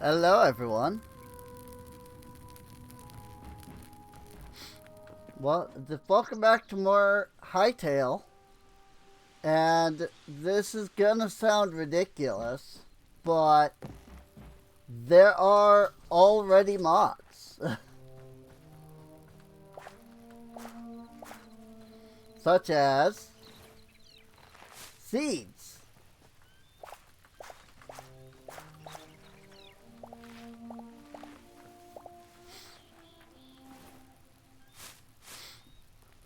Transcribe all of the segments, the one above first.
Hello, everyone. Well, welcome back to more Hytale. And this is gonna sound ridiculous, but there are already mods. Such as seeds.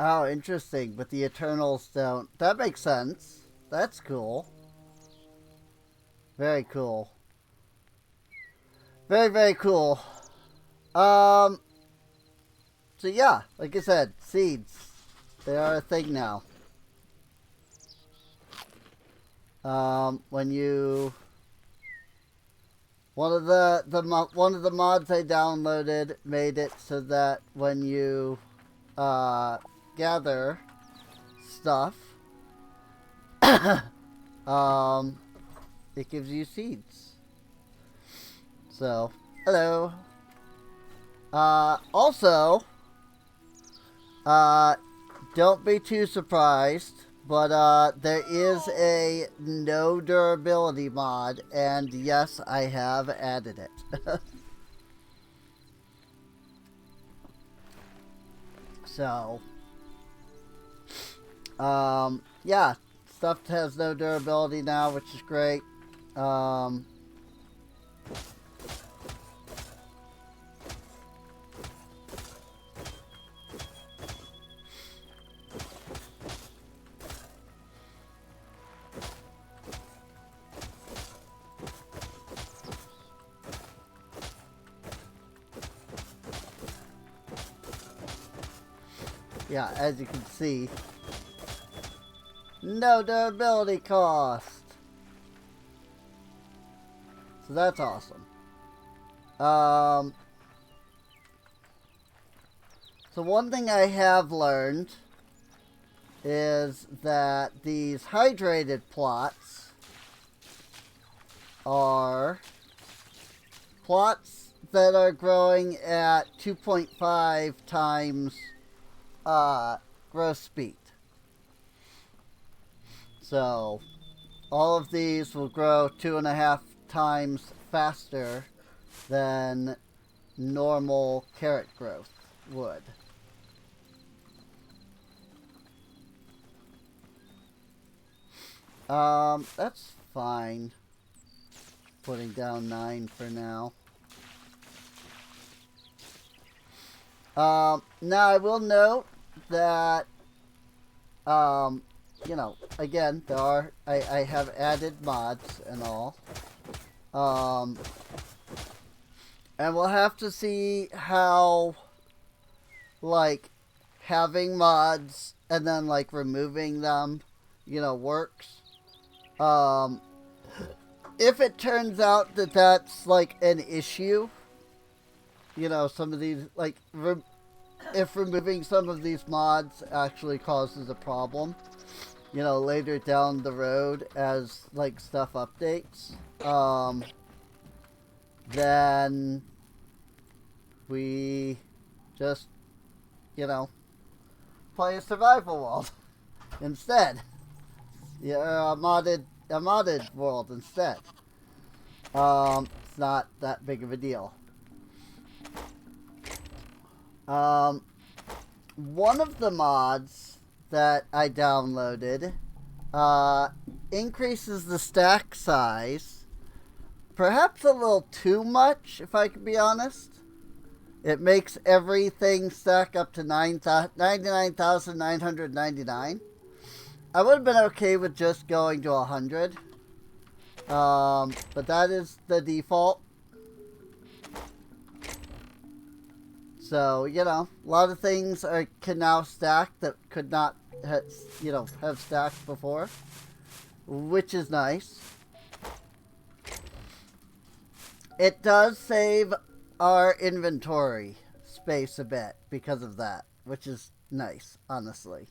Oh, interesting, but the Eternals don't. That makes sense. That's cool. Very cool. Very, very cool. Um, so yeah, like I said, seeds. They are a thing now. When you... One of the mods I downloaded made it so that when you gather stuff, it gives you seeds. So, hello. Also, don't be too surprised, but there is a no durability mod, and yes, I have added it. So, yeah, stuff has no durability now, which is great. Yeah, as you can see, no durability cost. So that's awesome. So one thing I have learned is that these hydrated plots are plots that are growing at 2.5 times growth speed. So all of these will grow 2.5 times faster than normal carrot growth would. That's fine. Putting down 9 for now. Now I will note that, you know, again, there are, I have added mods and all. And we'll have to see how, like, having mods and then, like, removing them, you know, works. If it turns out that that's, like, an issue, you know, some of these, like, if removing some of these mods actually causes a problem, you know, later down the road as, like, stuff updates, then we just, you know, play a survival world instead. Yeah, a modded world instead. It's not that big of a deal. One of the mods that I downloaded increases the stack size, perhaps a little too much, if I can be honest. It makes everything stack up to 99,999. I would have been okay with just going to 100. But that is the default. So, you know, a lot of things can now stack that could not, you know, have stacked before, which is nice. It does save our inventory space a bit because of that, which is nice, honestly.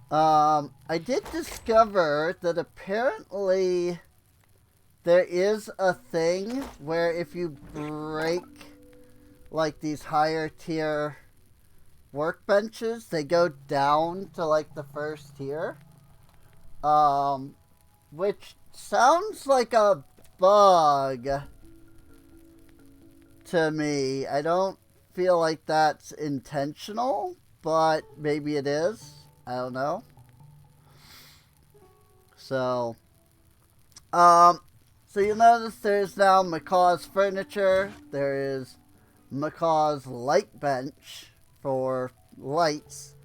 I did discover that apparently there is a thing where if you break like these higher tier workbenches, they go down to like the first tier. Which sounds like a bug to me. I don't feel like that's intentional, but maybe it is. I don't know. So, so you'll notice there's now Macaw's furniture. There is Macaw's light bench for lights.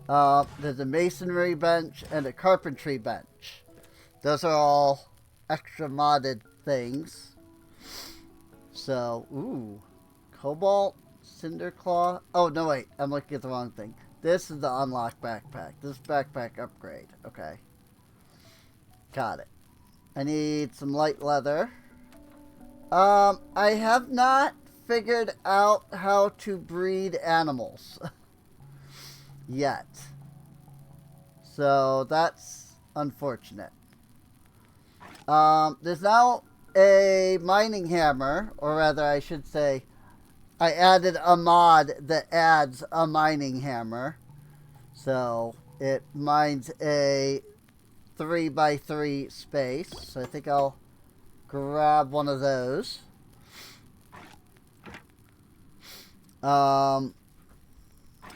There's a masonry bench and a carpentry bench. Those are all extra modded things. So, ooh. Cobalt, Cinderclaw. Oh, no, wait. I'm looking at the wrong thing. This is the unlocked backpack. This backpack upgrade. Okay. Got it. I need some light leather. I have not figured out how to breed animals yet. So that's unfortunate. There's now a mining hammer, or rather I should say I added a mod that adds a mining hammer. So it mines a 3x3 space. So I think I'll grab one of those.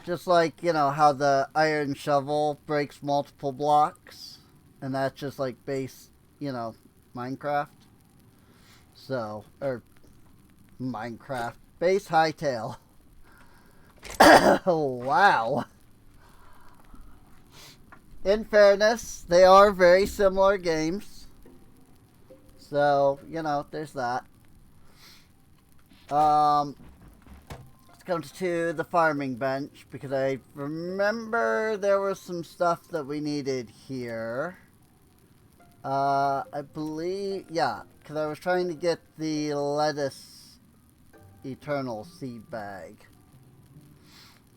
Just like, you know, how the iron shovel breaks multiple blocks. And that's just like base, you know, Minecraft. So, or Minecraft. Base Hytale. Oh, wow. In fairness, they are very similar games. So, you know, there's that. Let's come to the farming bench, because I remember there was some stuff that we needed here. I believe, yeah, because I was trying to get the lettuce eternal seed bag.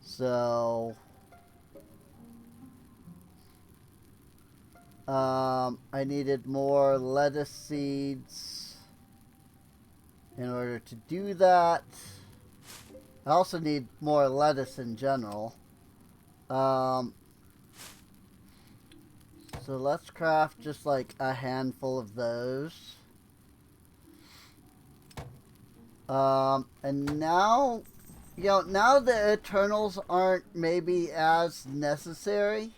So, I needed more lettuce seeds in order to do that. I also need more lettuce in general. So let's craft just like a handful of those. And now, you know, now the Eternals aren't maybe as necessary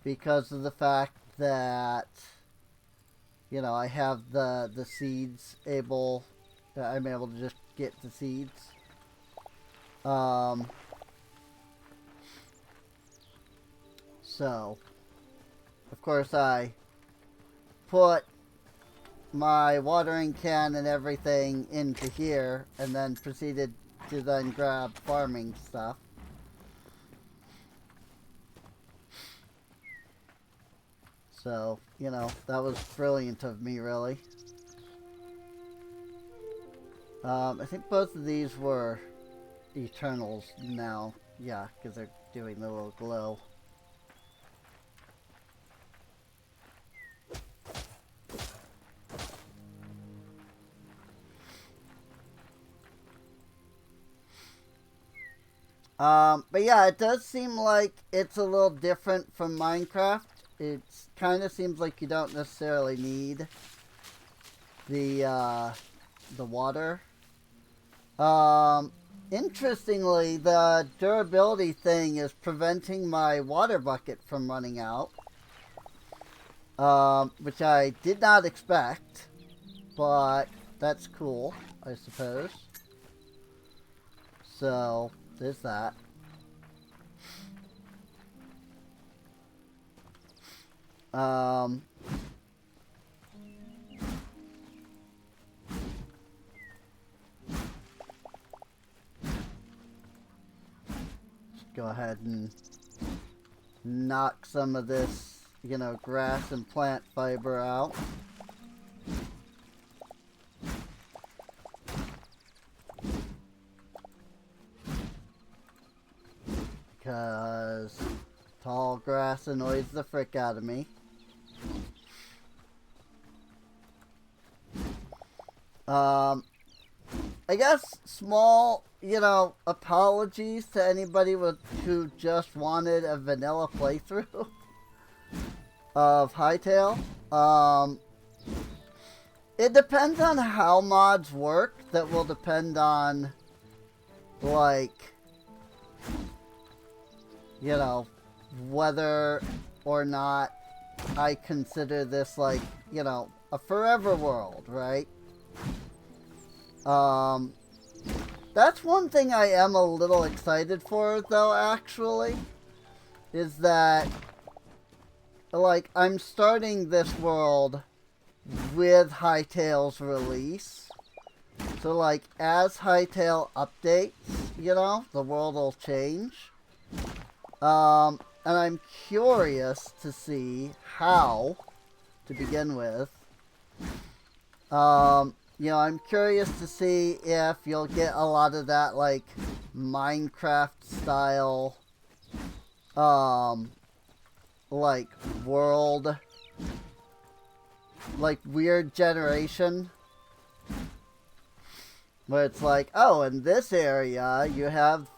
because of the fact that, you know, I have the seeds able, I'm able to just get the seeds. So, of course, I put my watering can and everything into here and then proceeded to then grab farming stuff. So, you know, that was brilliant of me, really. I think both of these were Eternals now. Yeah, because they're doing the little glow. But yeah, it does seem like it's a little different from Minecraft. It kind of seems like you don't necessarily need the water. Interestingly, the durability thing is preventing my water bucket from running out. Which I did not expect, but that's cool, I suppose. So, there's that. Go ahead and knock some of this, you know, grass and plant fiber out. Because tall grass annoys the frick out of me. Um, I guess small, apologies to anybody who just wanted a vanilla playthrough of Hytale. It depends on how mods work. That will depend on, like, whether or not I consider this, like, a forever world, right? That's one thing I am a little excited for, though, actually, is that, like, I'm starting this world with Hytale's release. So, like, as Hytale updates, the world will change. And I'm curious to see how, to begin with. I'm curious to see if you'll get a lot of that, like, Minecraft style, like, world, like, weird generation, where it's like, oh, in this area, you have,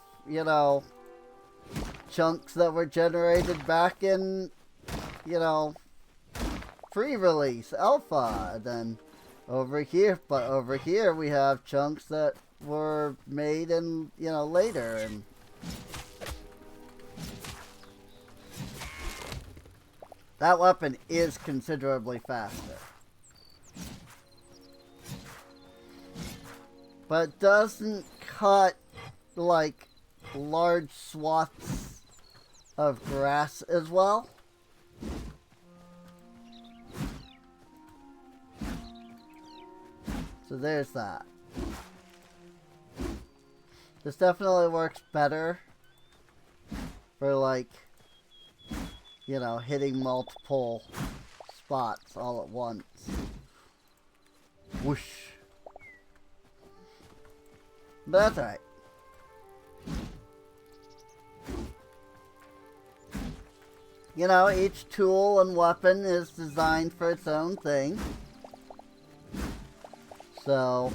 chunks that were generated back in, pre-release, alpha, and then over here we have chunks that were made in, later, and that weapon is considerably faster. But it doesn't cut, like, large swaths of grass as well. So there's that. This definitely works better for, like, hitting multiple spots all at once. Whoosh. But that's alright. Each tool and weapon is designed for its own thing. So,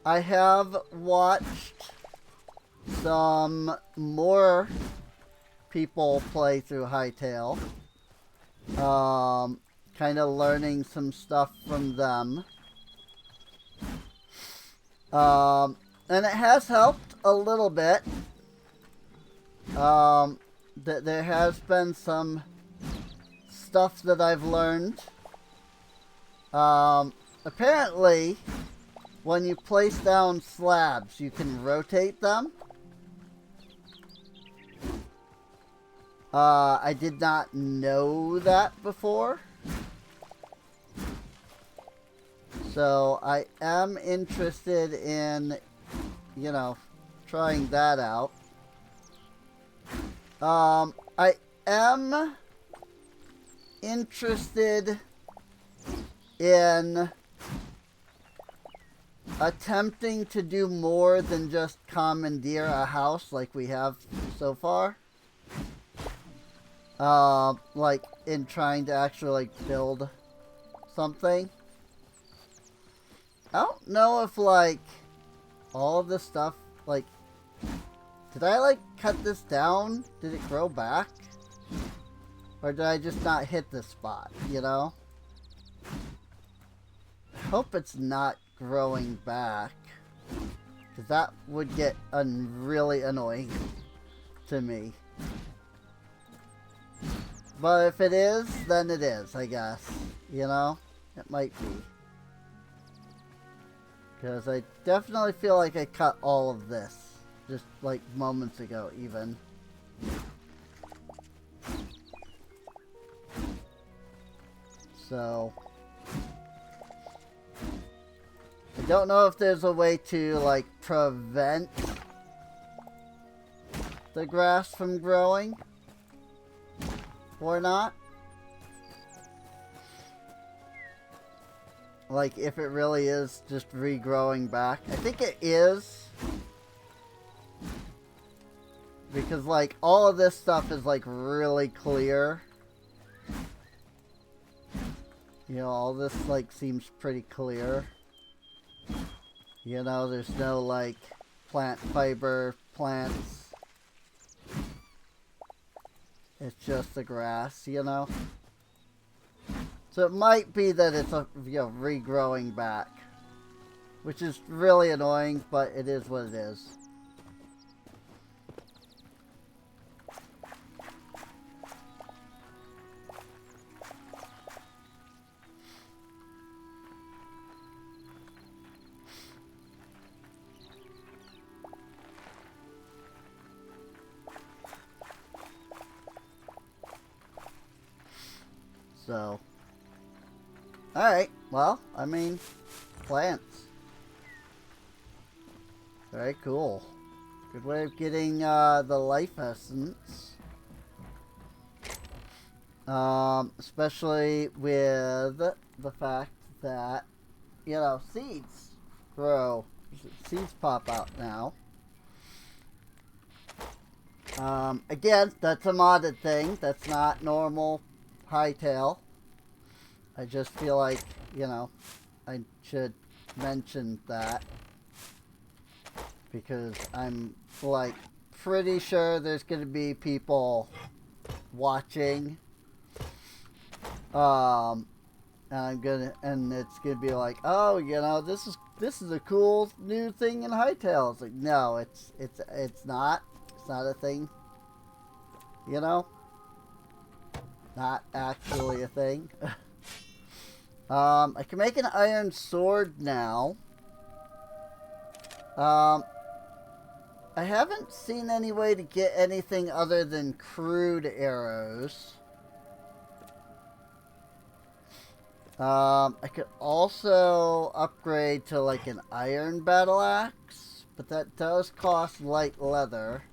I have watched some more people play through Hytale. Kind of learning some stuff from them. And it has helped a little bit. There has been some stuff that I've learned. Apparently, when you place down slabs, you can rotate them. I did not know that before. So I am interested in, trying that out. I am interested in attempting to do more than just commandeer a house like we have so far. Like, in trying to actually, like, build something. I don't know if, like, all of this stuff, like, did I, like, cut this down? Did it grow back? Or did I just not hit this spot, I hope it's not growing back, because that would get really annoying to me. But if it is, then it is, I guess. It might be. Because I definitely feel like I cut all of this. Just, like, moments ago, even. So, I don't know if there's a way to, like, prevent the grass from growing or not. Like, if it really is just regrowing back. I think it is. Because, like, all of this stuff is, like, really clear. You know, all this, like, seems pretty clear. You know, there's no, like, plant fiber plants. It's just the grass, you know? So it might be that it's a, you know, regrowing back. Which is really annoying, but it is what it is. So, alright, well, I mean, plants. Very cool. Good way of getting the life essence. Especially with the fact that, you know, seeds grow. Seeds pop out now. Again, that's a modded thing. That's not normal Hytale. I just feel like, you know, I should mention that. Because I'm, like, pretty sure there's going to be people watching. And it's gonna be like, oh, you know, this is a cool new thing in Hytale. It's like, no, it's not. It's not a thing. You know? Not actually a thing. I can make an iron sword now. I haven't seen any way to get anything other than crude arrows. I could also upgrade to like an iron battle axe, but that does cost light leather.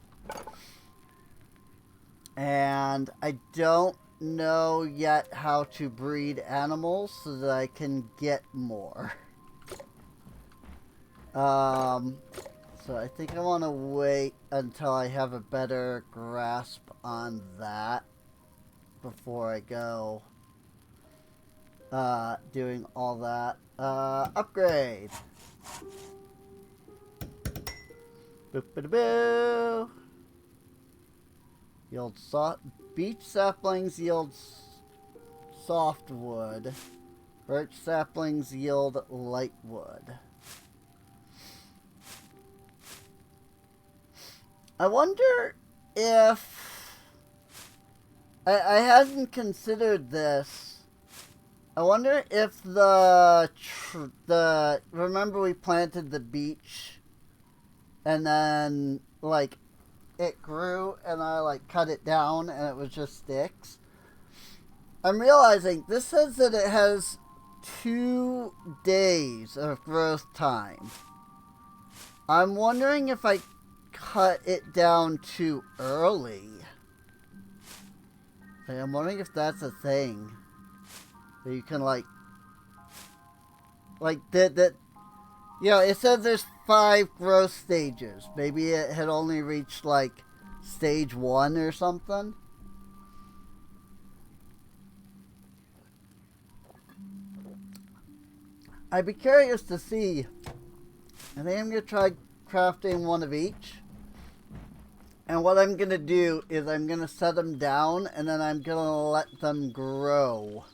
And I don't know yet how to breed animals so that I can get more. So I think I want to wait until I have a better grasp on that before I go doing all that. Upgrade. Boop-a-da-boo. Yield beech saplings yield softwood. Birch saplings yield light wood. I wonder if I hadn't considered this. I wonder if the remember we planted the beech and then like it grew and I like cut it down and it was just sticks. I'm realizing this says that it has 2 days of growth time. I'm wondering if I cut it down too early. Like, I'm wondering if that's a thing. That you can like that you know, it says there's 5 growth stages. Maybe it had only reached like stage 1 or something. I'd be curious to see. I think I'm gonna try crafting one of each. And what I'm gonna do is I'm gonna set them down and then I'm gonna let them grow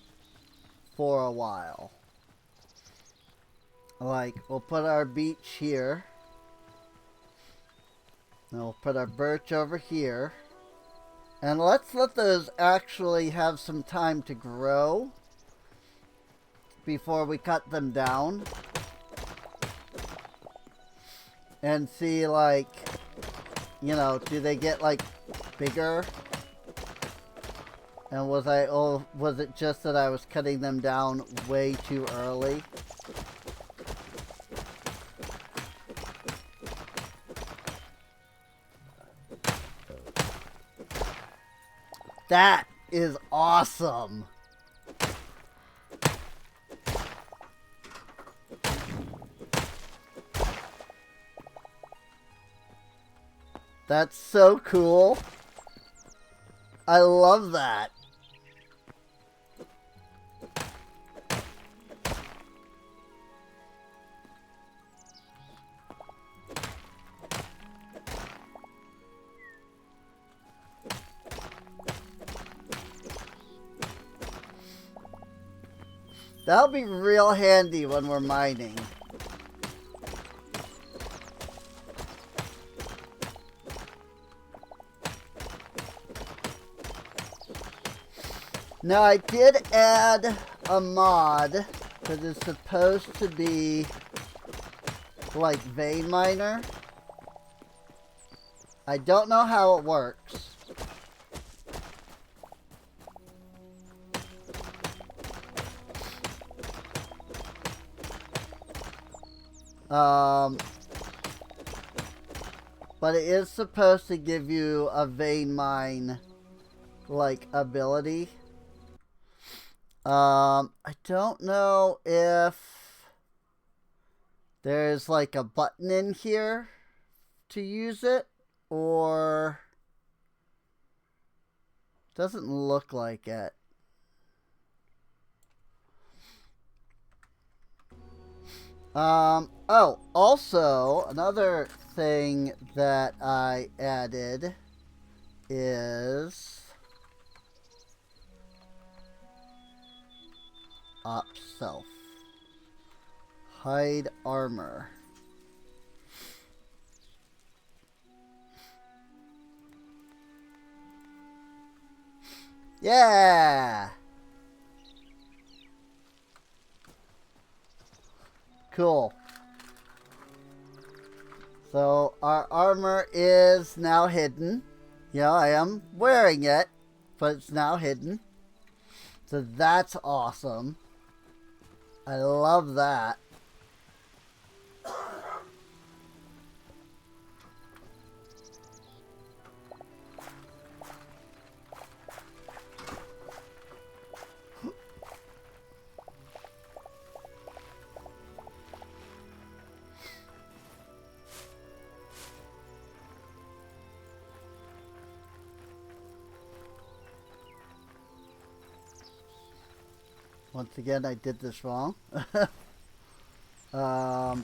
for a while. Like, we'll put our beech here. And we'll put our birch over here. And let's let those actually have some time to grow before we cut them down. And see, like, you know, do they get, like, bigger? And was it just that I was cutting them down way too early? That is awesome. That's so cool. I love that. That'll be real handy when we're mining. Now I did add a mod that is supposed to be like vein miner. I don't know how it works. But it is supposed to give you a vein mine like ability. I don't know if there's like a button in here to use it, or doesn't look like it. Oh, also another thing that I added is op self. Hide armor. Yeah! Cool. So our armor is now hidden. You know, I am wearing it, but it's now hidden. So that's awesome. I love that. Once again, I did this wrong. I'm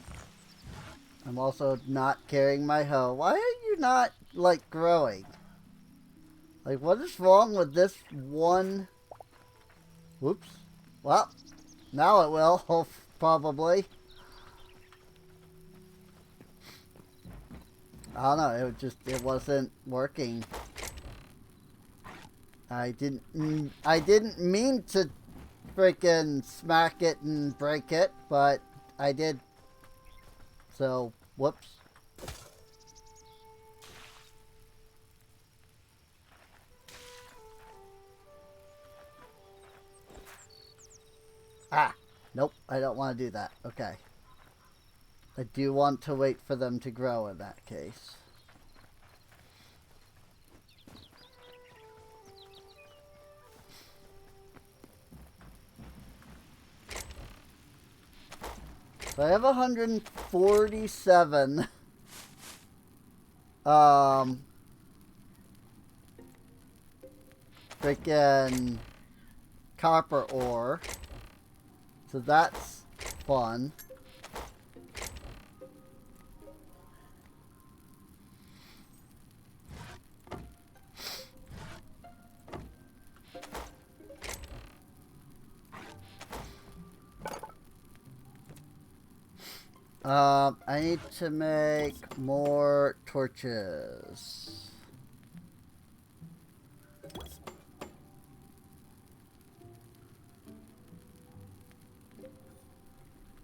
also not carrying my hoe. Why are you not, like, growing? Like, what is wrong with this one? Whoops. Well, now it will, probably. I don't know, it wasn't working. I didn't mean to freaking smack it and break it, but I did. So, whoops. Ah, nope, I don't want to do that. Okay. I do want to wait for them to grow in that case. So I have 147 freaking copper ore. So that's fun. I need to make more torches.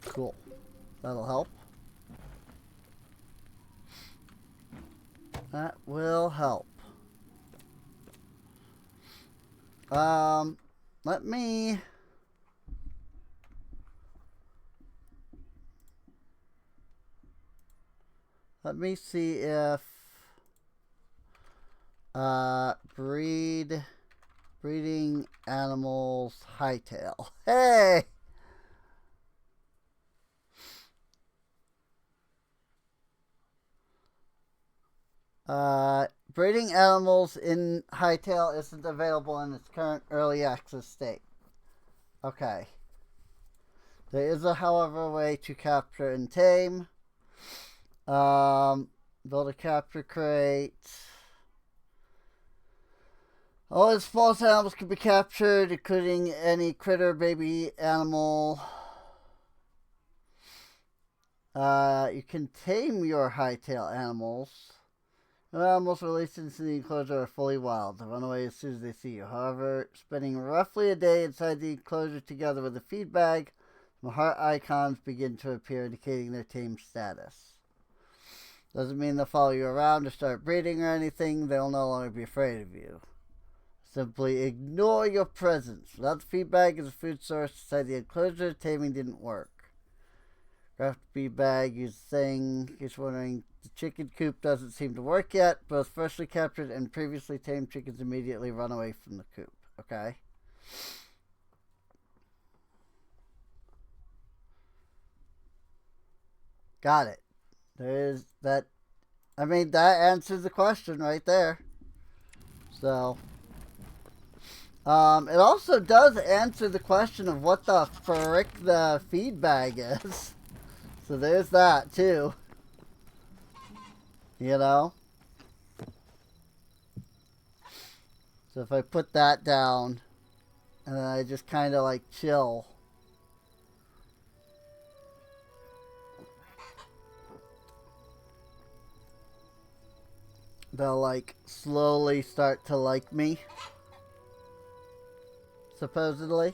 Cool. That'll help. That will help. Let me see if breeding animals Hytale. Hey! Breeding animals in Hytale isn't available in its current early access state. Okay. There is, however, a way to capture and tame. Build a capture crate. All its false animals can be captured, including any critter, baby animal. You can tame your Hytale animals. No animals released into the enclosure are fully wild. They run away as soon as they see you. However, spending roughly a day inside the enclosure together with a feed bag, the heart icons begin to appear, indicating their tame status. Doesn't mean they'll follow you around or start breeding or anything. They'll no longer be afraid of you. Simply ignore your presence. Without the feed bag as a food source inside the enclosure, taming didn't work. Craft feed bag is saying, he's wondering, the chicken coop doesn't seem to work yet. Both freshly captured and previously tamed chickens immediately run away from the coop. Okay. Got it. There's that. I mean, that answers the question right there. So, it also does answer the question of what the frick the feed bag is. So there's that too. You know? So if I put that down, and then I just kind of like chill. They'll like slowly start to like me. Supposedly.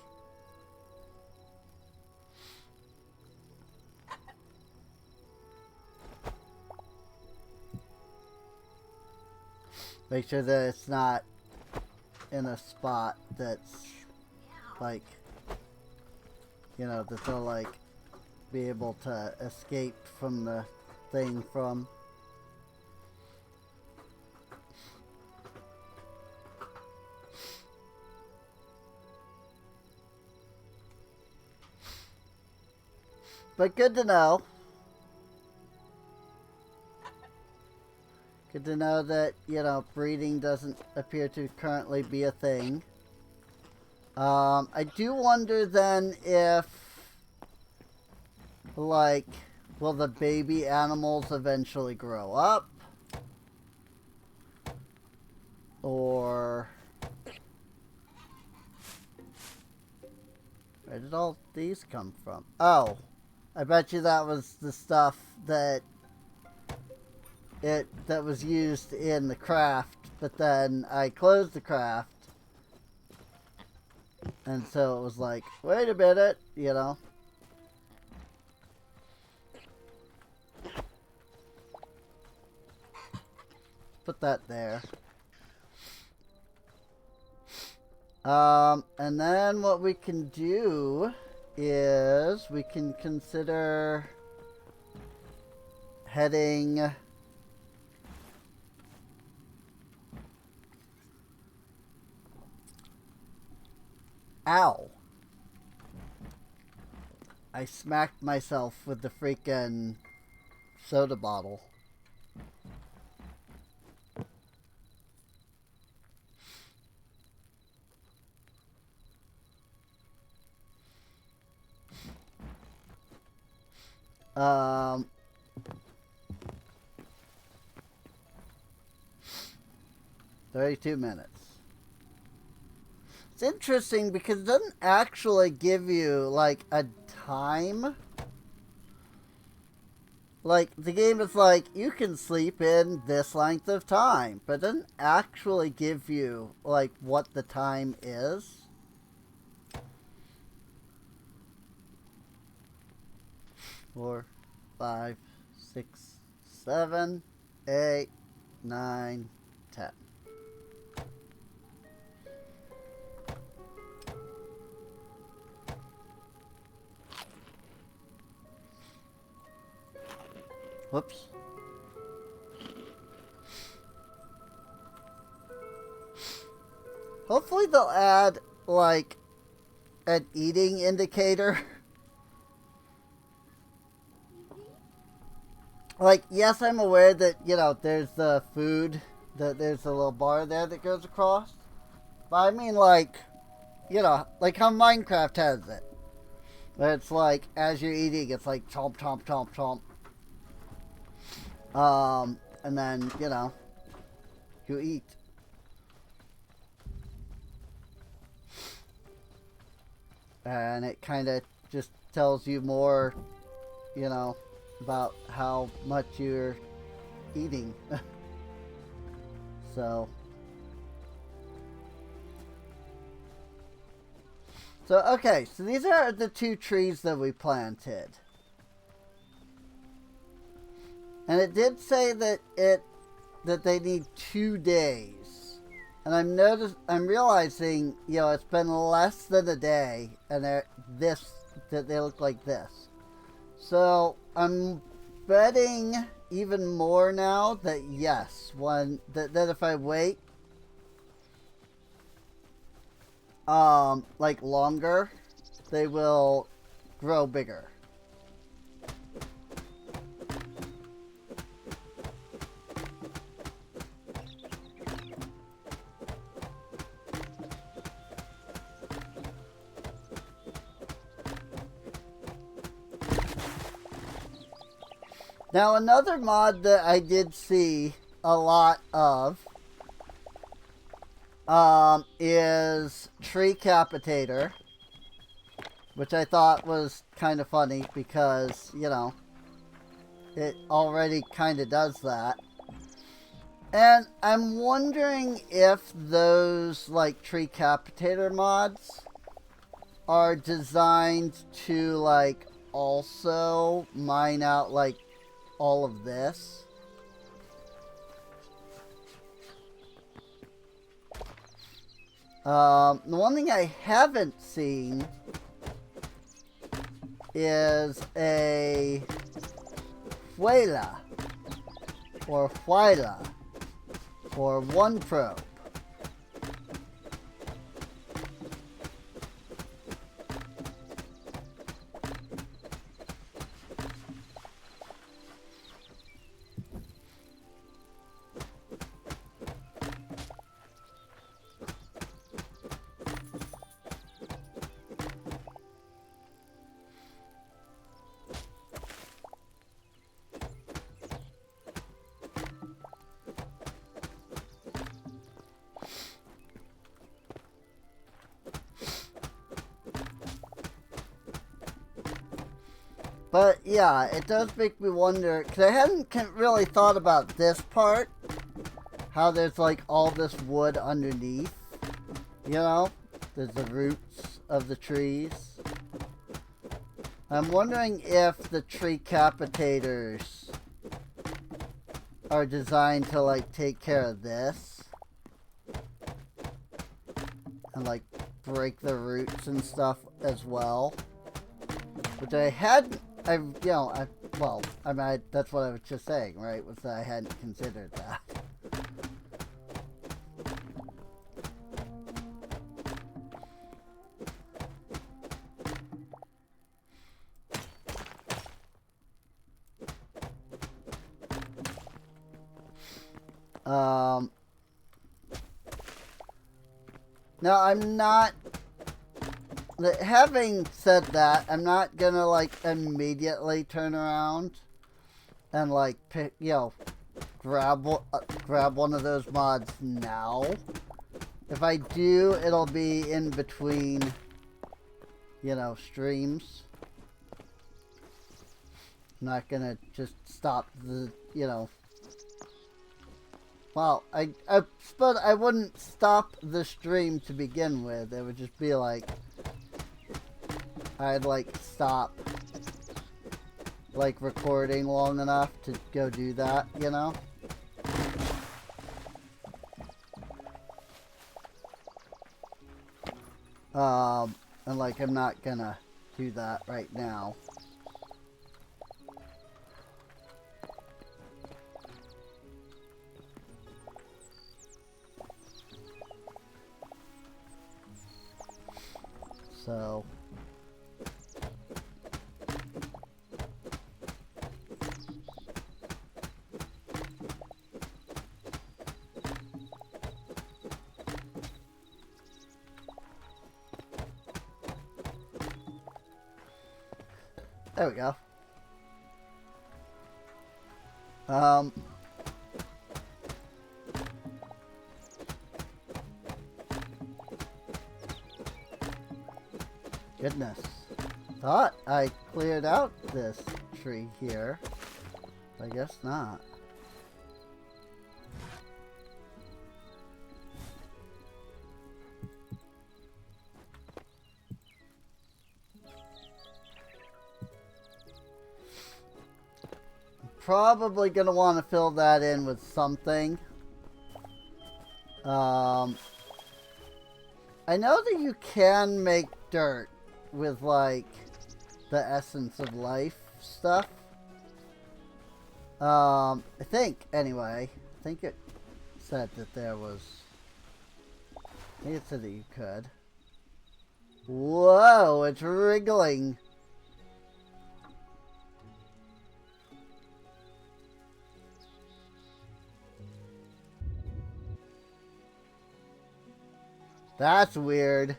Make sure that it's not in a spot that's like, you know, that they'll like be able to escape from the thing from. But good to know. Good to know that, you know, breeding doesn't appear to currently be a thing. I do wonder then if, like, will the baby animals eventually grow up? Or where did all these come from? Oh, I bet you that was the stuff that was used in the craft, but then I closed the craft, and so it was like, wait a minute, you know. Put that there. And then what we can do is we can consider heading Ow. I smacked myself with the freaking soda bottle. Um, 32 minutes. It's interesting because it doesn't actually give you, like, a time. Like, the game is like, you can sleep in this length of time, but it doesn't actually give you, like, what the time is. Four, 5, 6, 7, 8, 9, 10. Whoops. Hopefully they'll add, like, an eating indicator. Like, yes, I'm aware that, you know, there's the food, that there's a little bar there that goes across. But I mean, like, you know, like how Minecraft has it. Where it's like, as you're eating, it's like chomp, chomp, chomp, chomp. And then, you know, you eat. and it kind of just tells you more, you know, about how much you're eating. So okay, so these are the 2 trees that we planted. And it did say that they need 2 days. And I'm realizing, you know, it's been less than a day and they look like this. So I'm betting even more now that yes, that if I wait like longer, they will grow bigger. Now, another mod that I did see a lot of is Tree Capitator, which I thought was kind of funny because, you know, it already kind of does that. And I'm wondering if those, like, Tree Capitator mods are designed to, like, also mine out, like, all of this. The one thing I haven't seen is a Huela or Huila or one probe. But yeah, it does make me wonder, because I hadn't really thought about this part, how there's like all this wood underneath, you know, there's the roots of the trees. I'm wondering if the tree capitators are designed to like take care of this and like break the roots and stuff as well, which I hadn't. That's what I was just saying, right? Was that I hadn't considered that. Now I'm not. Having said that, I'm not gonna like immediately turn around and like pick, grab one of those mods now. If I do, it'll be in between, streams. I'm not gonna just stop the, Well, I suppose I wouldn't stop the stream to begin with. It would just be like, I'd like stop like recording long enough to go do that, and like I'm not gonna do that right now. So there we go. Goodness. Thought I cleared out this tree here. I guess not. Probably gonna want to fill that in with something. I know that you can make dirt with, like, the essence of life stuff. I think, anyway. I think it said that there was... I think it said that you could. Whoa, it's wriggling. That's weird.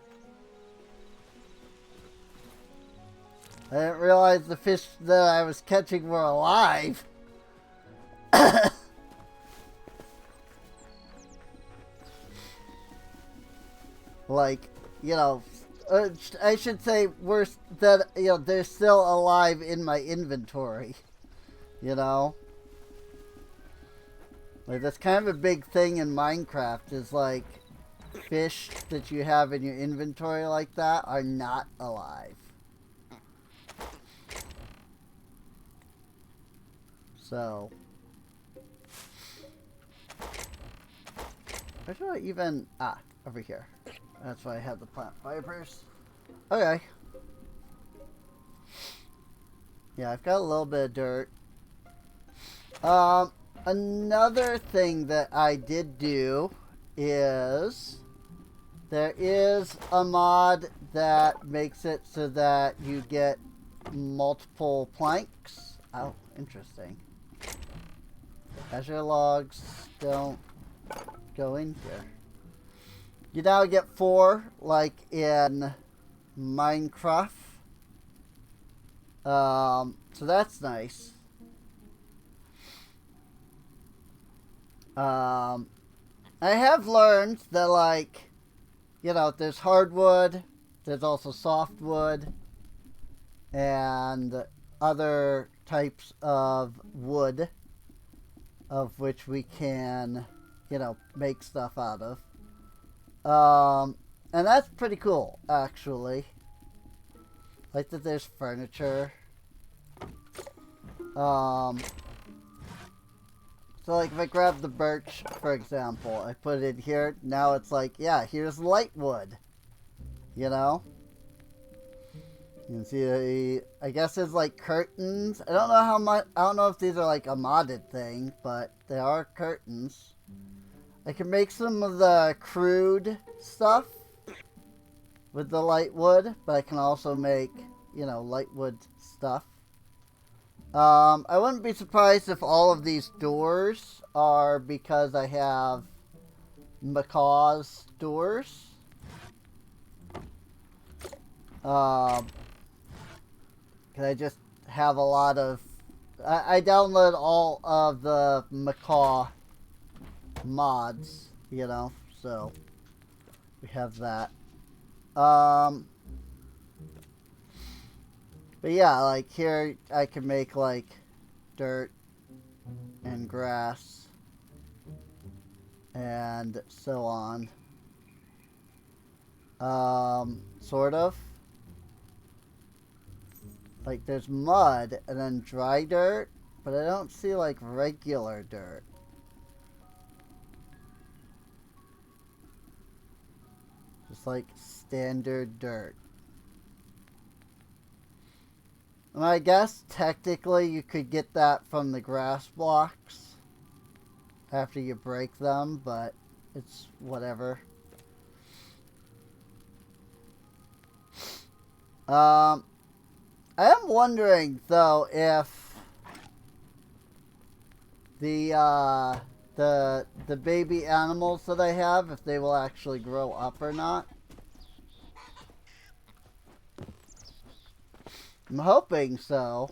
I didn't realize the fish that I was catching were alive. Like, you know, I should say worse that, you know, they're still alive in my inventory. You know? Like, that's kind of a big thing in Minecraft, is like, fish that you have in your inventory like that are not alive. So, where do I even... Ah, over here. That's why I have the plant fibers. Okay. Yeah, I've got a little bit of dirt. Another thing that I did do is... there is a mod that makes it so that you get multiple planks. Oh, interesting. Azure logs don't go in here. You now get 4, like in Minecraft. So that's nice. I have learned that, like, you know, there's hardwood, there's also softwood, and other types of wood of which we can, you know, make stuff out of. And that's pretty cool, actually. Like that there's furniture. So like if I grab the birch, for example, I put it in here, now it's like, yeah, here's light wood. You know? You can see, I guess there's like curtains. I don't know how much, I don't know if these are like a modded thing, but they are curtains. I can make some of the crude stuff with the light wood, but I can also make, you know, light wood stuff. I wouldn't be surprised if all of these doors are because I have Macaw's doors. Cause I just have a lot of... I download all of the Macaw mods, you know, so we have that. But yeah, like here I can make like dirt and grass and so on. Sort of. Like there's mud and then dry dirt, but I don't see like regular dirt. Just like standard dirt. And I guess technically you could get that from the grass blocks after you break them, but it's whatever. I am wondering though if the baby animals that I have, if they will actually grow up or not. I'm hoping so.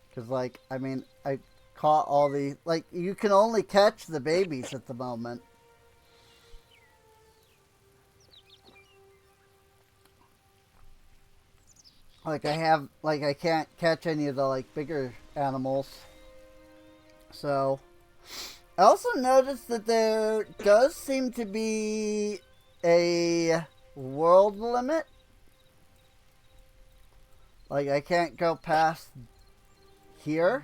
Because, like, I mean, I caught all the... Like, you can only catch the babies at the moment. I can't catch any of the like bigger animals. So I also noticed that there does seem to be a world limit. Like I can't go past here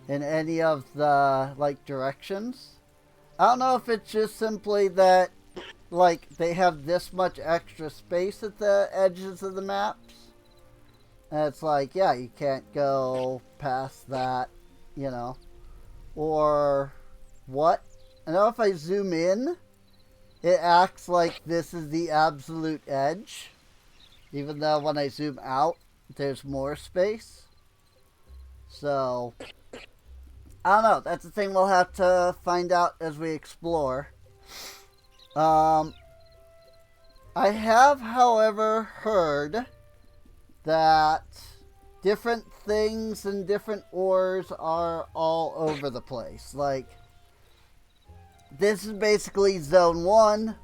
in any of the like directions. I don't know if it's just simply that like they have this much extra space at the edges of the maps. And it's like, yeah, you can't go past that, you know. Or what? I know if I zoom in, it acts like this is the absolute edge. Even though when I zoom out, there's more space. So, I don't know. That's the thing we'll have to find out as we explore. I have, however, heard that different things and different ores are all over the place. Like, this is basically zone 1.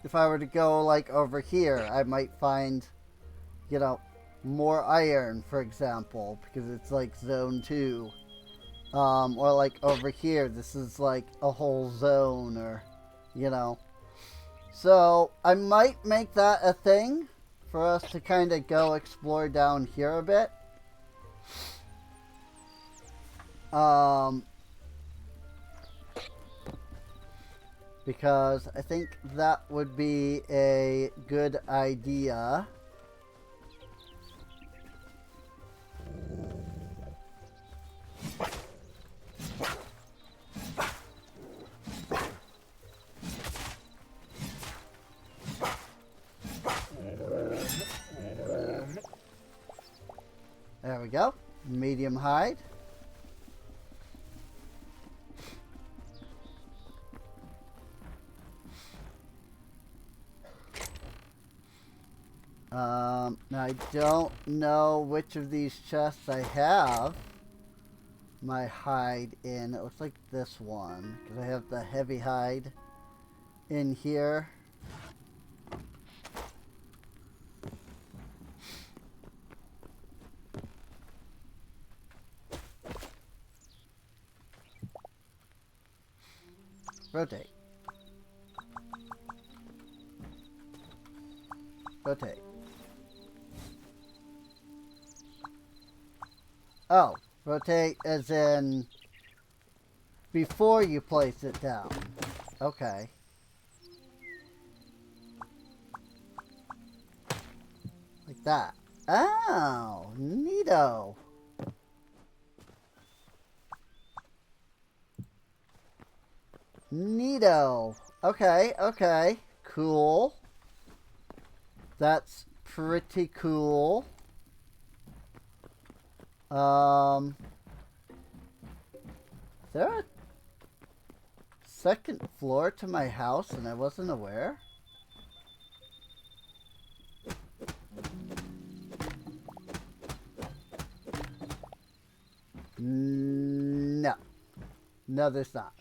If I were to go, like, over here, I might find, you know, more iron, for example, because it's, like, zone 2. Or, like, over here, this is, like, a whole zone, or, you know. So, I might make that a thing for us to kind of go explore down here a bit. Because I think that would be a good idea. There we go. Medium hide. Now I don't know which of these chests I have my hide in. It looks like this one, because I have the heavy hide in here. Rotate. Rotate. Oh, rotate as in before you place it down. Okay. Like that. Oh, neato. Neato. Okay, okay. Cool. That's pretty cool. Is there a second floor to my house and I wasn't aware? No. No, there's not.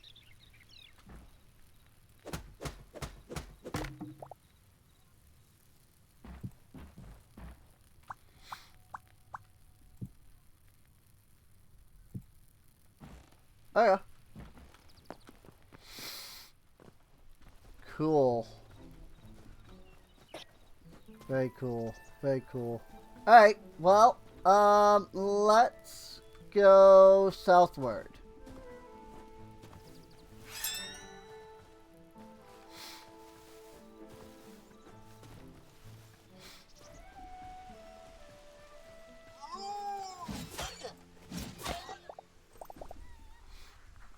Oh yeah. Cool. Very cool. Very cool. Alright, well, let's go southward.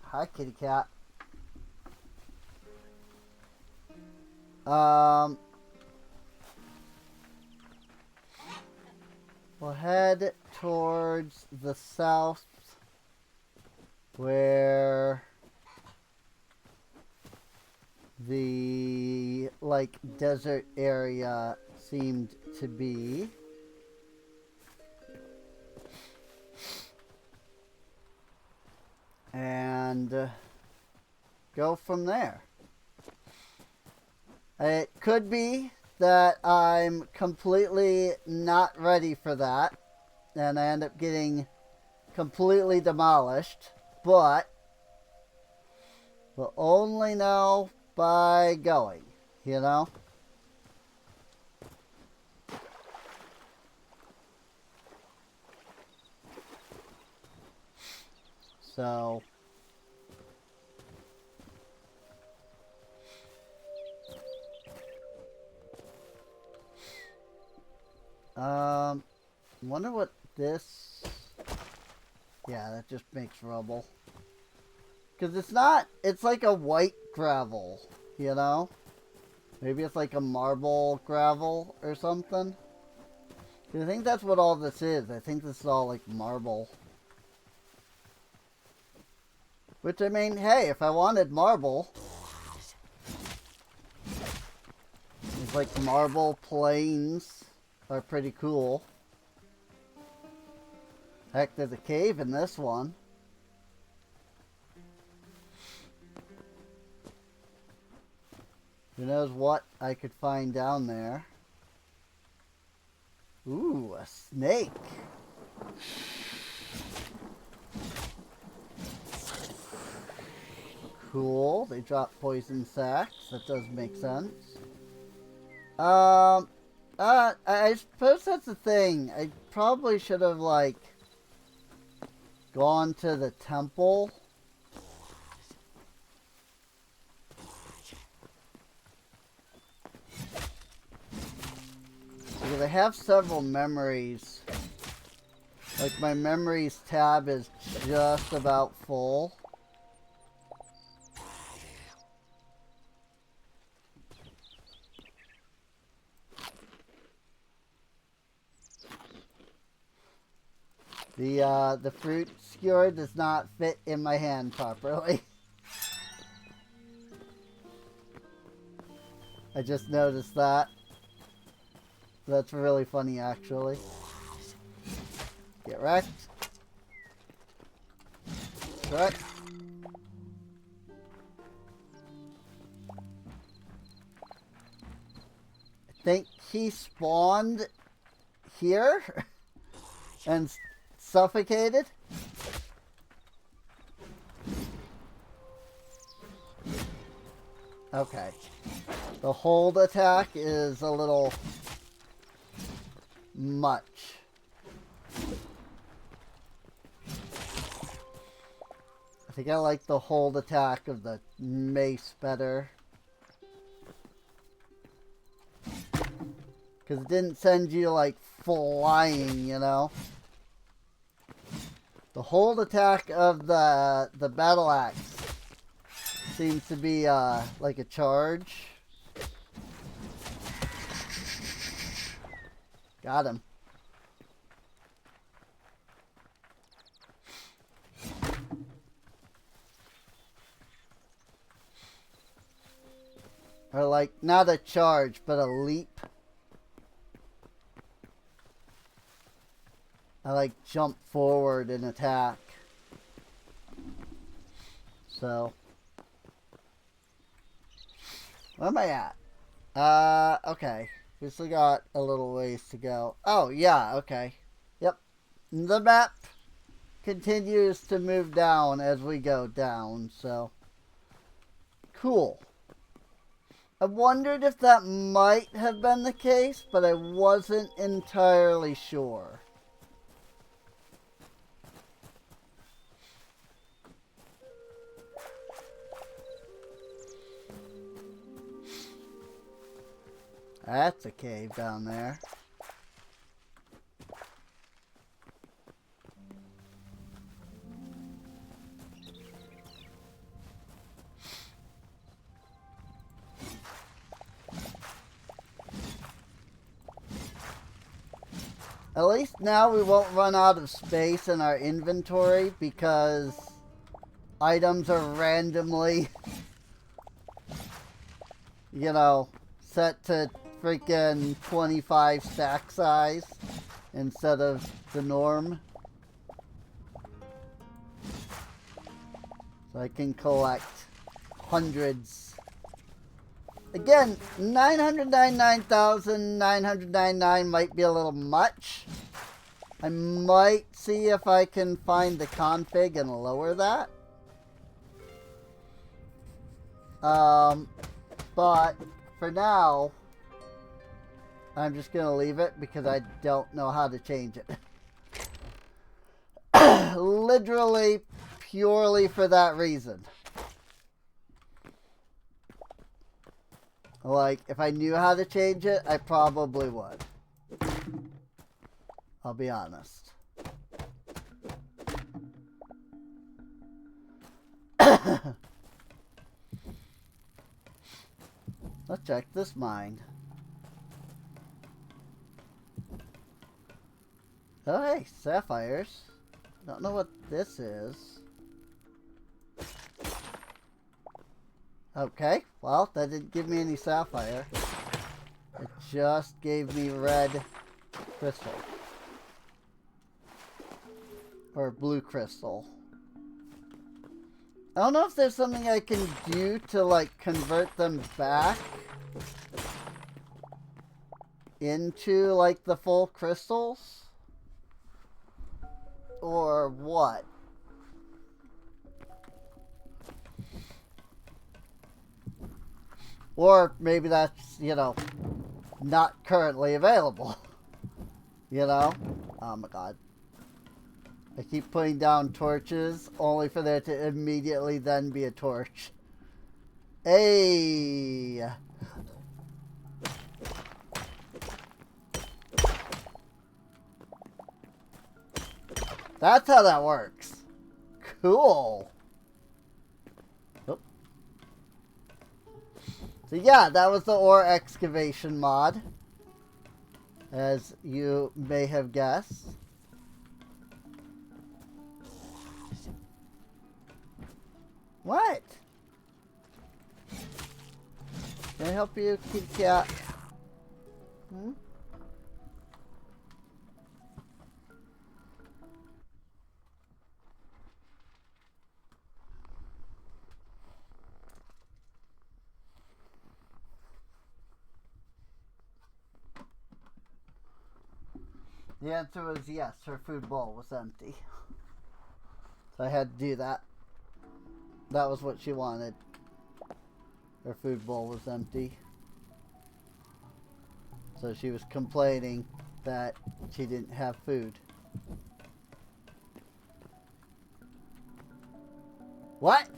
Hi, kitty cat. We'll head towards the south where the, like, desert area seemed to be. And go from there. It could be that I'm completely not ready for that. And I end up getting completely demolished. But we'll only know by going, you know? So... wonder what this... Yeah, that just makes rubble. Because it's not... It's like a white gravel, you know? Maybe it's like a marble gravel or something. I think that's what all this is. I think this is all like marble. Which, I mean, hey, if I wanted marble... It's like marble plains are pretty cool. Heck, there's a cave in this one. Who knows what I could find down there. Ooh, a snake. Cool. They drop poison sacks. That does make sense. I suppose that's the thing. I probably should have, like, gone to the temple. Because I have several memories. Like, my memories tab is just about full. The fruit skewer does not fit in my hand properly. I just noticed that. That's really funny, actually. Get wrecked. Wrecked. I think he spawned here and suffocated. Okay. The hold attack is a little much. I think I like the hold attack of the mace better. Because it didn't send you, like, flying, you know? The hold attack of the battle axe seems to be, like a charge. Got him. Or, like, not a charge, but a leap. I like jump forward and attack. So. Where am I at? Okay. We still got a little ways to go. Oh, yeah, okay. Yep. The map continues to move down as we go down, so. Cool. I wondered if that might have been the case, but I wasn't entirely sure. That's a cave down there. At least now we won't run out of space in our inventory because items are randomly, you know, set to freaking 25 stack size instead of the norm. So I can collect hundreds Again, 999,999 might be a little much. I might see if I can find the config and lower that. But for now, I'm just going to leave it because I don't know how to change it. Literally, purely for that reason. Like, if I knew how to change it, I probably would. I'll be honest. Let's check this mine. Oh, hey, sapphires. Don't know what this is. Okay, well, that didn't give me any sapphire. It just gave me red crystal. Or blue crystal. I don't know if there's something I can do to, like, convert them back into, like, the full crystals. Or what? Or maybe that's, you know, not currently available. You know? Oh my god. I keep putting down torches, only for there to immediately then be a torch. Hey! That's how that works. Cool. Oh. So yeah, that was the ore excavation mod. As you may have guessed. What? Can I help you, kitty cat? Hmm? The answer was yes, her food bowl was empty. So I had to do that. That was what she wanted. Her food bowl was empty. So she was complaining that she didn't have food. What?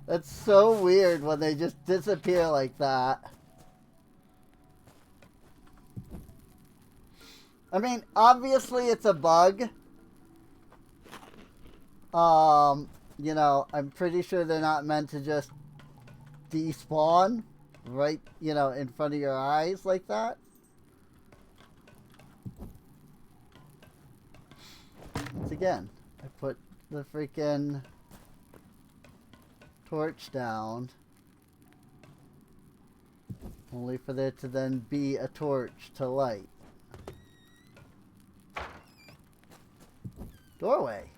That's so weird when they just disappear like that. I mean, obviously it's a bug. You know, I'm pretty sure they're not meant to just despawn right, you know, in front of your eyes like that. Once again, I put the freaking torch down. Only for there to then be a torch to light. Doorway.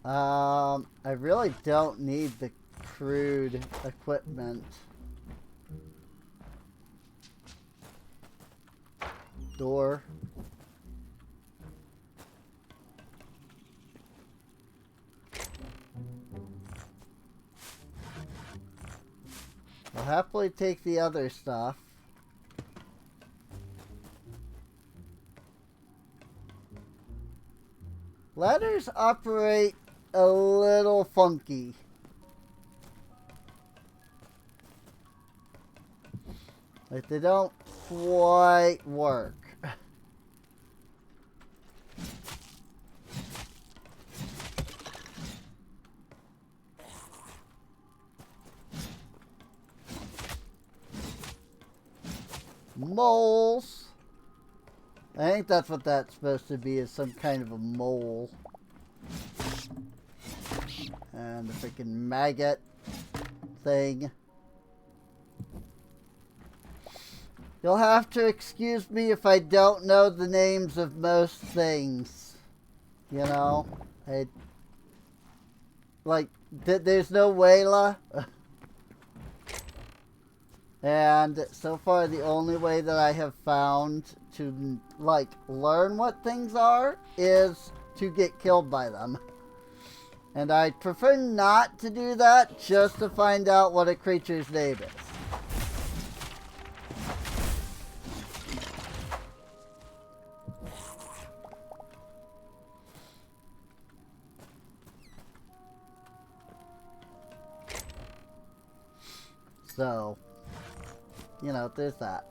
I really don't need the crude equipment. Door. I'll happily take the other stuff. Ladders operate a little funky. Like, they don't quite work. Moles. I think that's what that's supposed to be, is some kind of a mole. And the freaking maggot thing. You'll have to excuse me if I don't know the names of most things. You know? Like, there's no Wayla. And so far, the only way that I have found to, like, learn what things are is to get killed by them. And I prefer not to do that just to find out what a creature's name is. So, you know, there's that.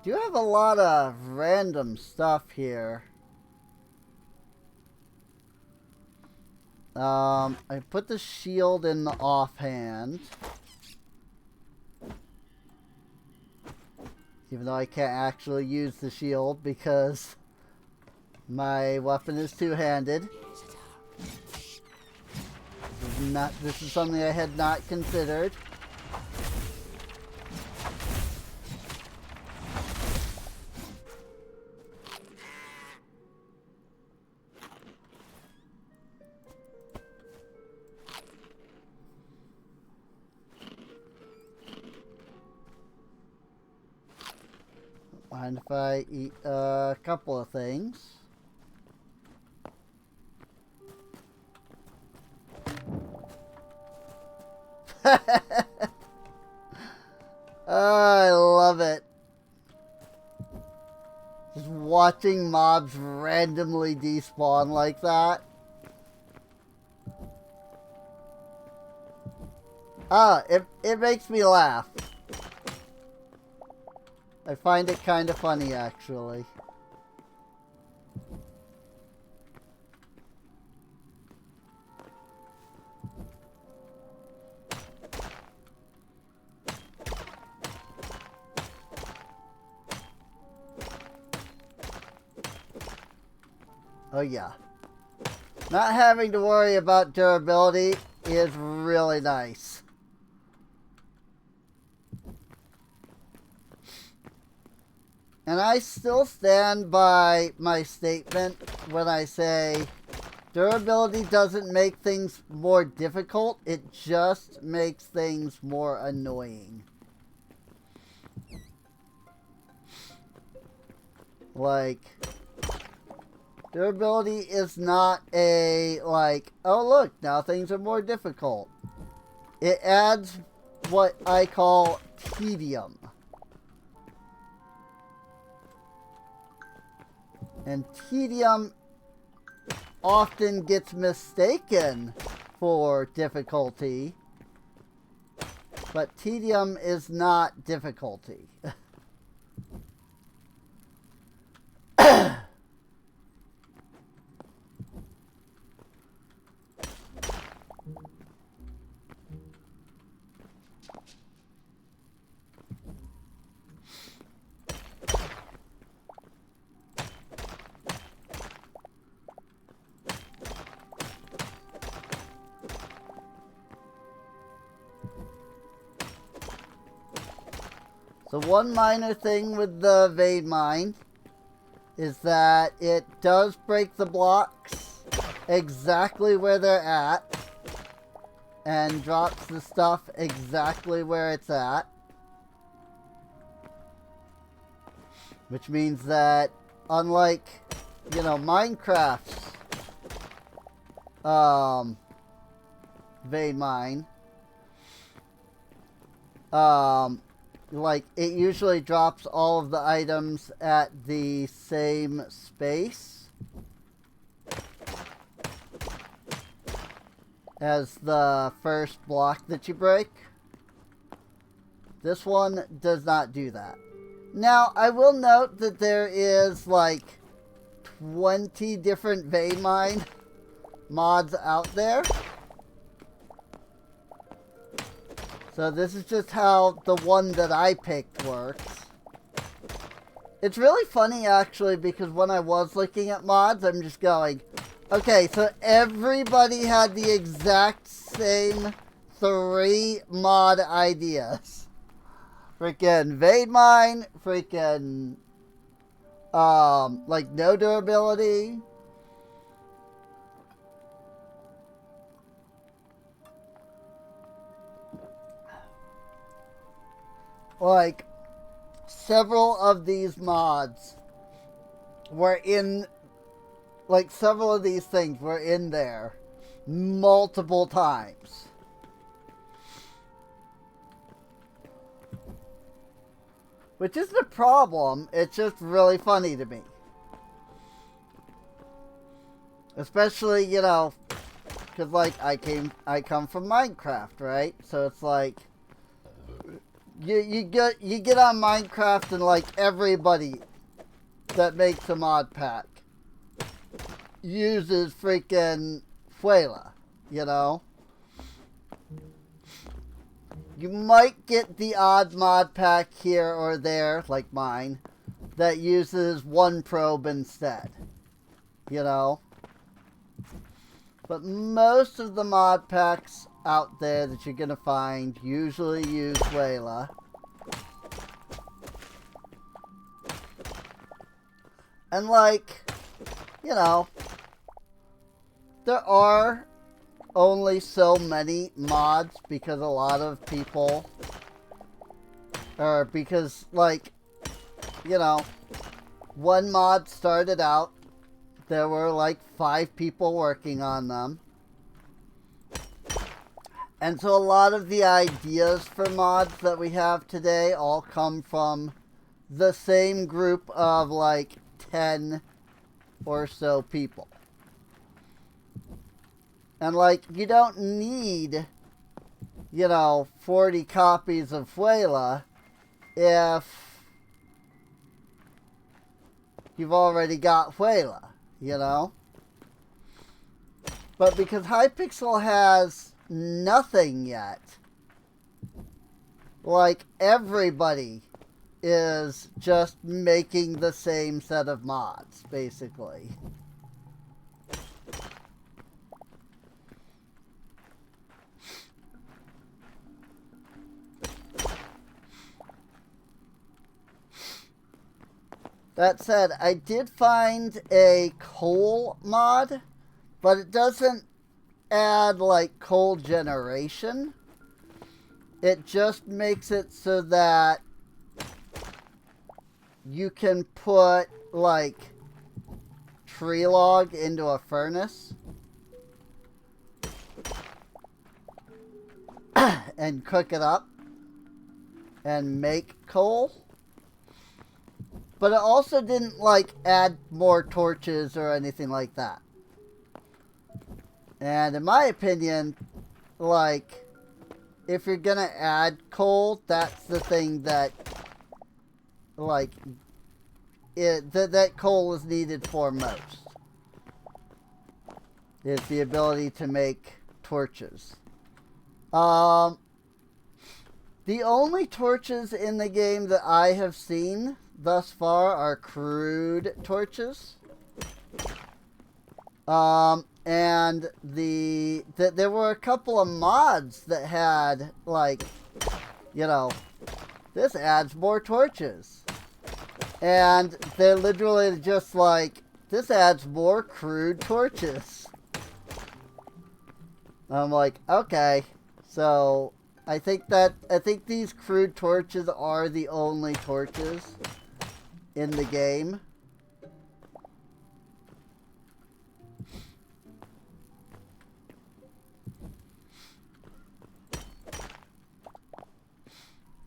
Do have a lot of random stuff here. I put the shield in the offhand. Even though I can't actually use the shield because my weapon is two-handed. This is something I had not considered. Mind if I eat a couple of things? I love it. Just watching mobs randomly despawn like that. It makes me laugh. I find it kind of funny, actually. Oh yeah. Not having to worry about durability is really nice. And I still stand by my statement when I say durability doesn't make things more difficult, it just makes things more annoying. Like, durability is not a, like, oh look, now things are more difficult. It adds what I call tedium. And tedium often gets mistaken for difficulty. But tedium is not difficulty. So one minor thing with the Vein Mine is that it does break the blocks exactly where they're at and drops the stuff exactly where it's at. Which means that unlike, you know, Minecraft's Vein Mine, like, it usually drops all of the items at the same space as the first block that you break. This one does not do that. Now, I will note that there is, like, 20 different Vein Mine mods out there. So this is just how the one that I picked works. It's really funny, actually, because when I was looking at mods, I'm just going, okay, so everybody had the exact same 3 mod ideas. Freaking Vein Mine, freaking like no durability. Like, several of these mods were in, like, several of these things were in there multiple times. Which isn't a problem, it's just really funny to me. Especially, you know, because, like, I come from Minecraft, right? So it's like, you get on Minecraft and, like, everybody that makes a mod pack uses freaking Fuela, you know? You might get the odd mod pack here or there, like mine, that uses one probe instead, you know? But most of the mod packs out there that you're going to find usually use Fuela. And, like, you know, there are only so many mods because a lot of people, or because, like, you know, one mod started out, there were like 5 people working on them. And so a lot of the ideas for mods that we have today all come from the same group of like 10 or so people. And, like, you don't need, you know, 40 copies of Fuela if you've already got Fuela, you know? But because Hypixel has nothing yet, like, everybody is just making the same set of mods, basically. That said, I did find a coal mod, but it doesn't add, like, coal generation. It just makes it so that you can put, like, tree log into a furnace and cook it up and make coal. But it also didn't, like, add more torches or anything like that. And in my opinion, like, if you're gonna add coal, that's the thing that, like, that coal is needed for most. Is the ability to make torches. The only torches in the game that I have seen thus far are crude torches. And there were a couple of mods that had, like, you know, this adds more torches. And they're literally just like, this adds more crude torches. I'm like, okay, so I think these crude torches are the only torches in the game.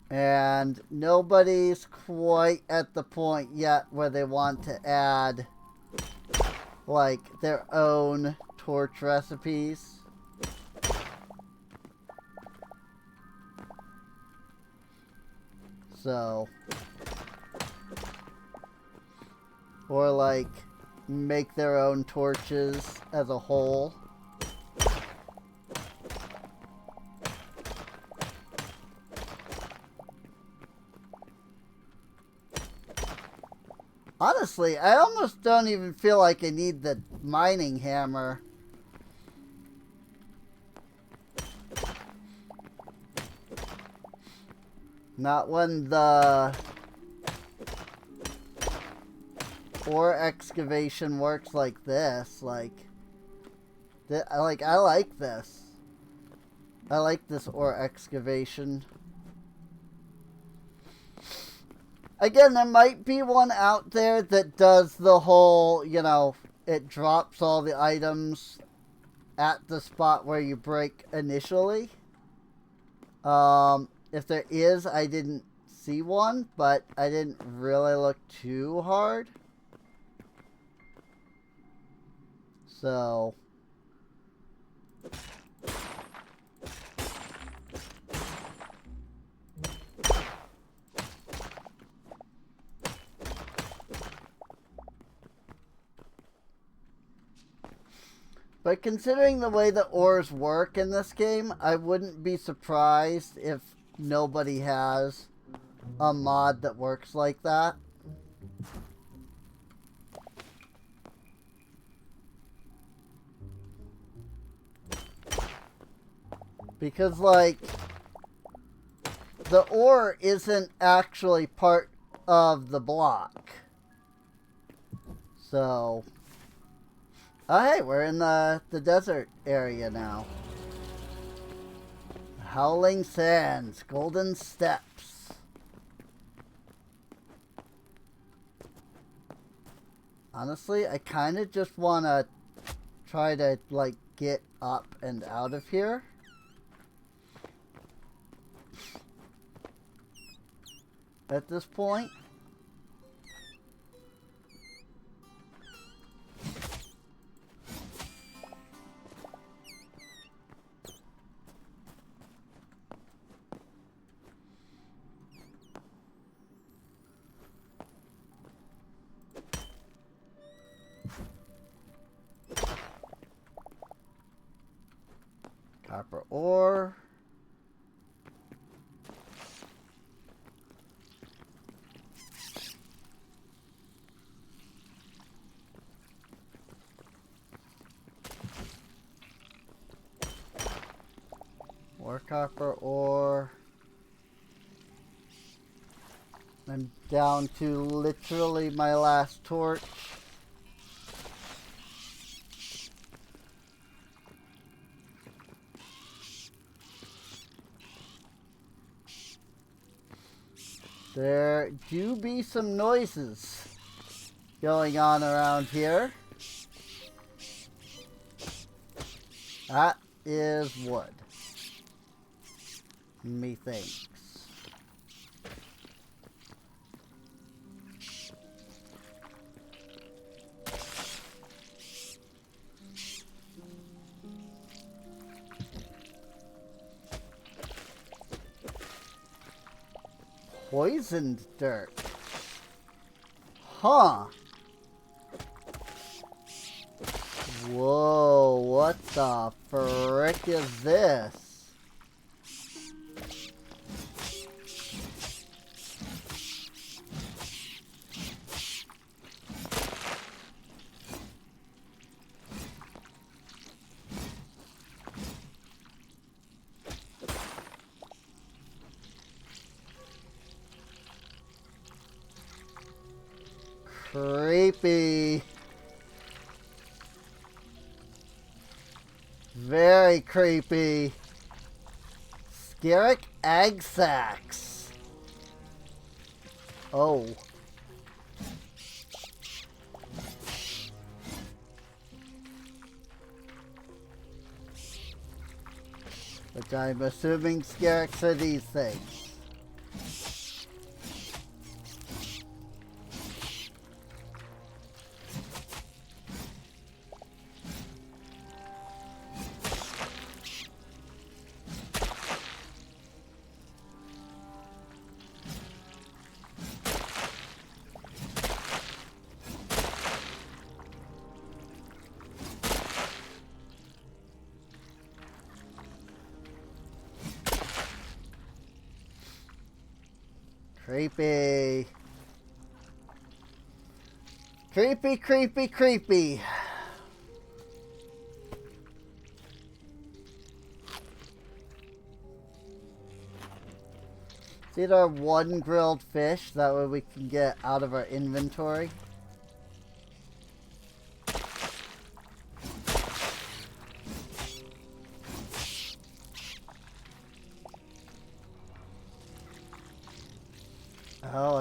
And nobody's quite at the point yet where they want to add, like, their own torch recipes. So, or, like, make their own torches as a whole. Honestly, I almost don't even feel like I need the mining hammer. Not when the ore excavation works like this. I like this. I like this ore excavation. Again, there might be one out there that does the whole, you know, it drops all the items at the spot where you break initially. If there is, I didn't see one, but I didn't really look too hard. So... But considering the way the ores work in this game, I wouldn't be surprised if nobody has a mod that works like that. Because, like, the ore isn't actually part of the block. So... Oh, hey, we're in the desert area now. Howling Sands, Golden Steps. Honestly, I kind of just want to try to, like, get up and out of here. At this point. Copper ore. More copper ore. I'm down to literally my last torch. There do be some noises going on around here. That is wood. Methinks. Poisoned dirt. Huh. Whoa, what the frick is this? Creepy. Very creepy. Skerrick egg sacs. Oh. Which I'm assuming Skerricks are these things. Creepy. Creepy, creepy, creepy. Let's eat our one grilled fish, that way we can get out of our inventory.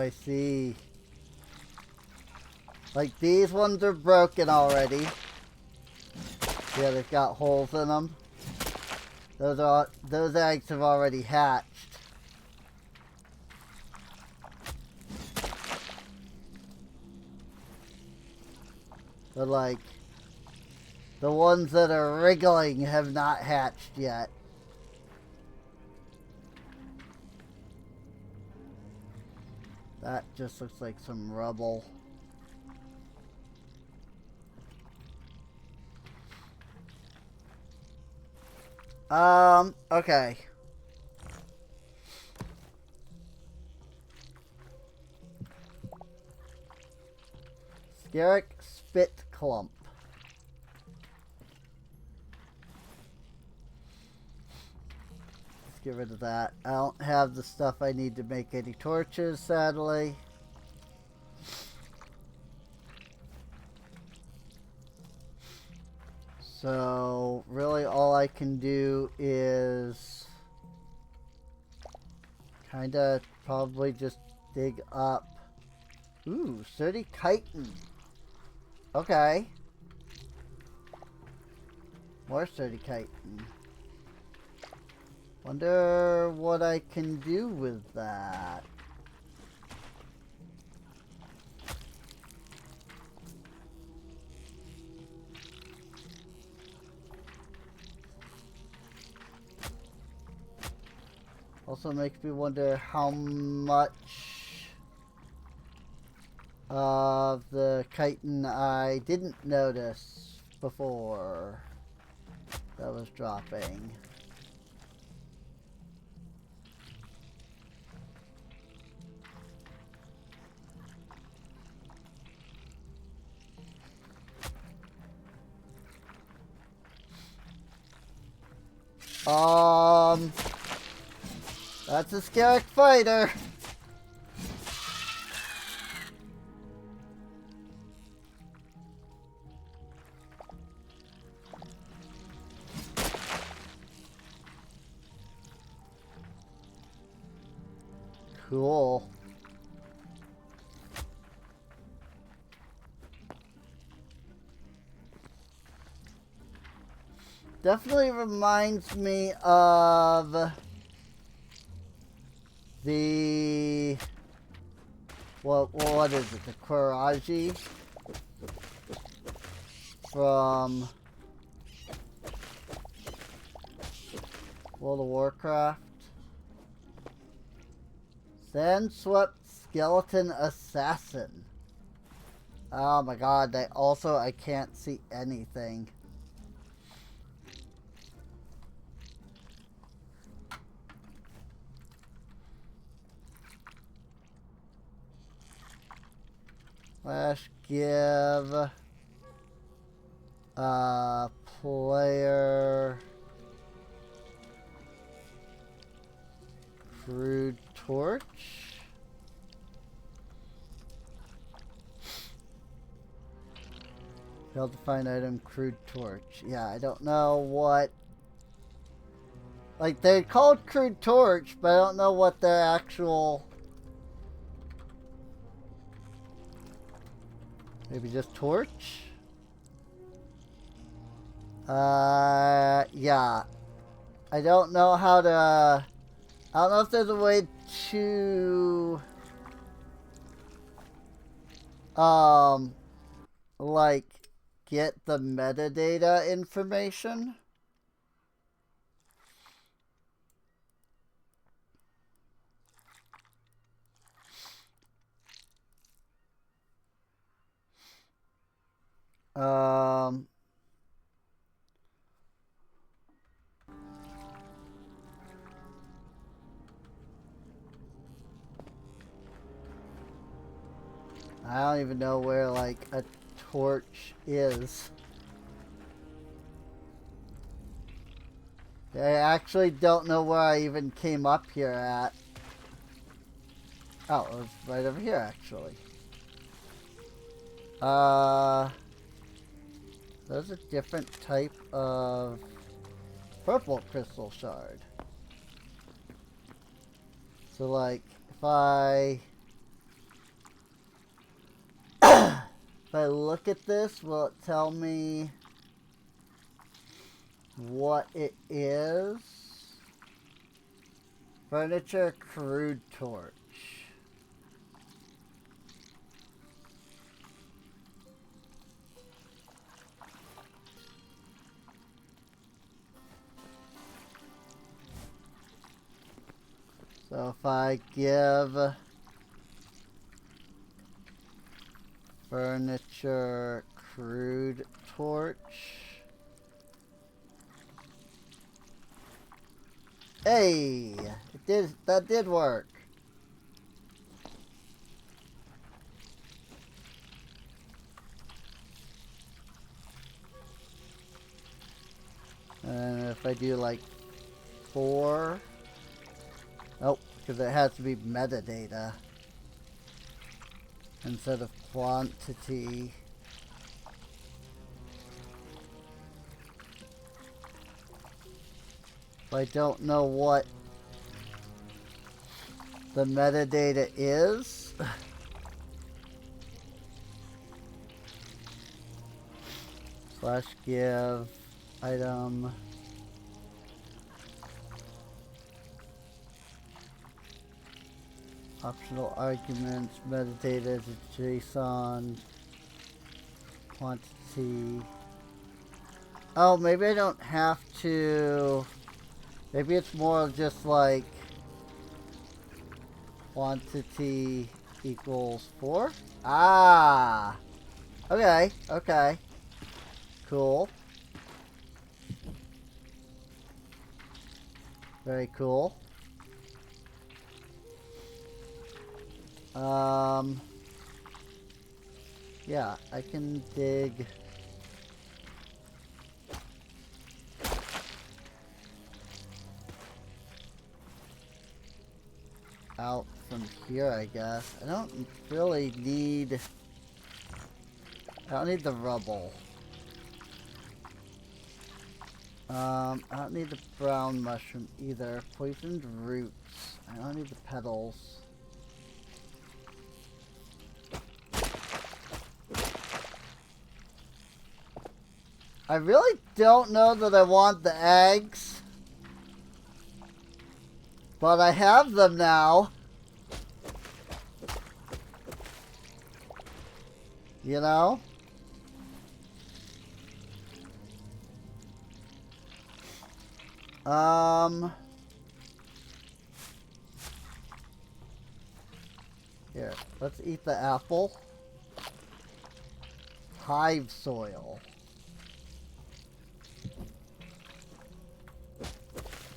I see. Like, these ones are broken already. Yeah, they've got holes in them. Those eggs have already hatched. But like, the ones that are wriggling have not hatched yet. That just looks like some rubble. Okay. Steric spit clump. Let's get rid of that. I don't have the stuff I need to make any torches, sadly. So, really all I can do is kinda probably just dig up. Ooh, sturdy chitin. Okay. More sturdy chitin. Wonder what I can do with that. Also makes me wonder how much of the chitin I didn't notice before that was dropping. That's a Skerrick fighter. Cool. Definitely reminds me of the what is it? The Kwaraji from World of Warcraft. Sandswept Skeleton Assassin. Oh my god, I can't see anything. Slash give player crude torch. Failed to find item crude torch. Yeah, I don't know what. Like, they're called crude torch, but I don't know what the actual. Maybe just torch? Yeah. I don't know how to. I don't know if there's a way to. Like, get the metadata information. I don't even know where, like, a torch is. I actually don't know where I even came up here at. Oh, it was right over here, actually. There's a different type of purple crystal shard. So, like, if I If I look at this, will it tell me what it is? Furniture crude torch. So if I give furniture crude torch. Hey, that did work. And if I do like 4, nope, because it has to be metadata instead of quantity. If I don't know what the metadata is, slash give item optional arguments, metadata is JSON, quantity. Oh, maybe I don't have to. Maybe it's more just like quantity equals 4. Ah, okay, okay, cool, very cool. Yeah, I can dig out from here, I guess. I don't really need... I don't need the rubble. I don't need the brown mushroom either. Poisoned roots. I don't need the petals. I really don't know that I want the eggs. But I have them now. You know? Here, let's eat the apple. Hive soil.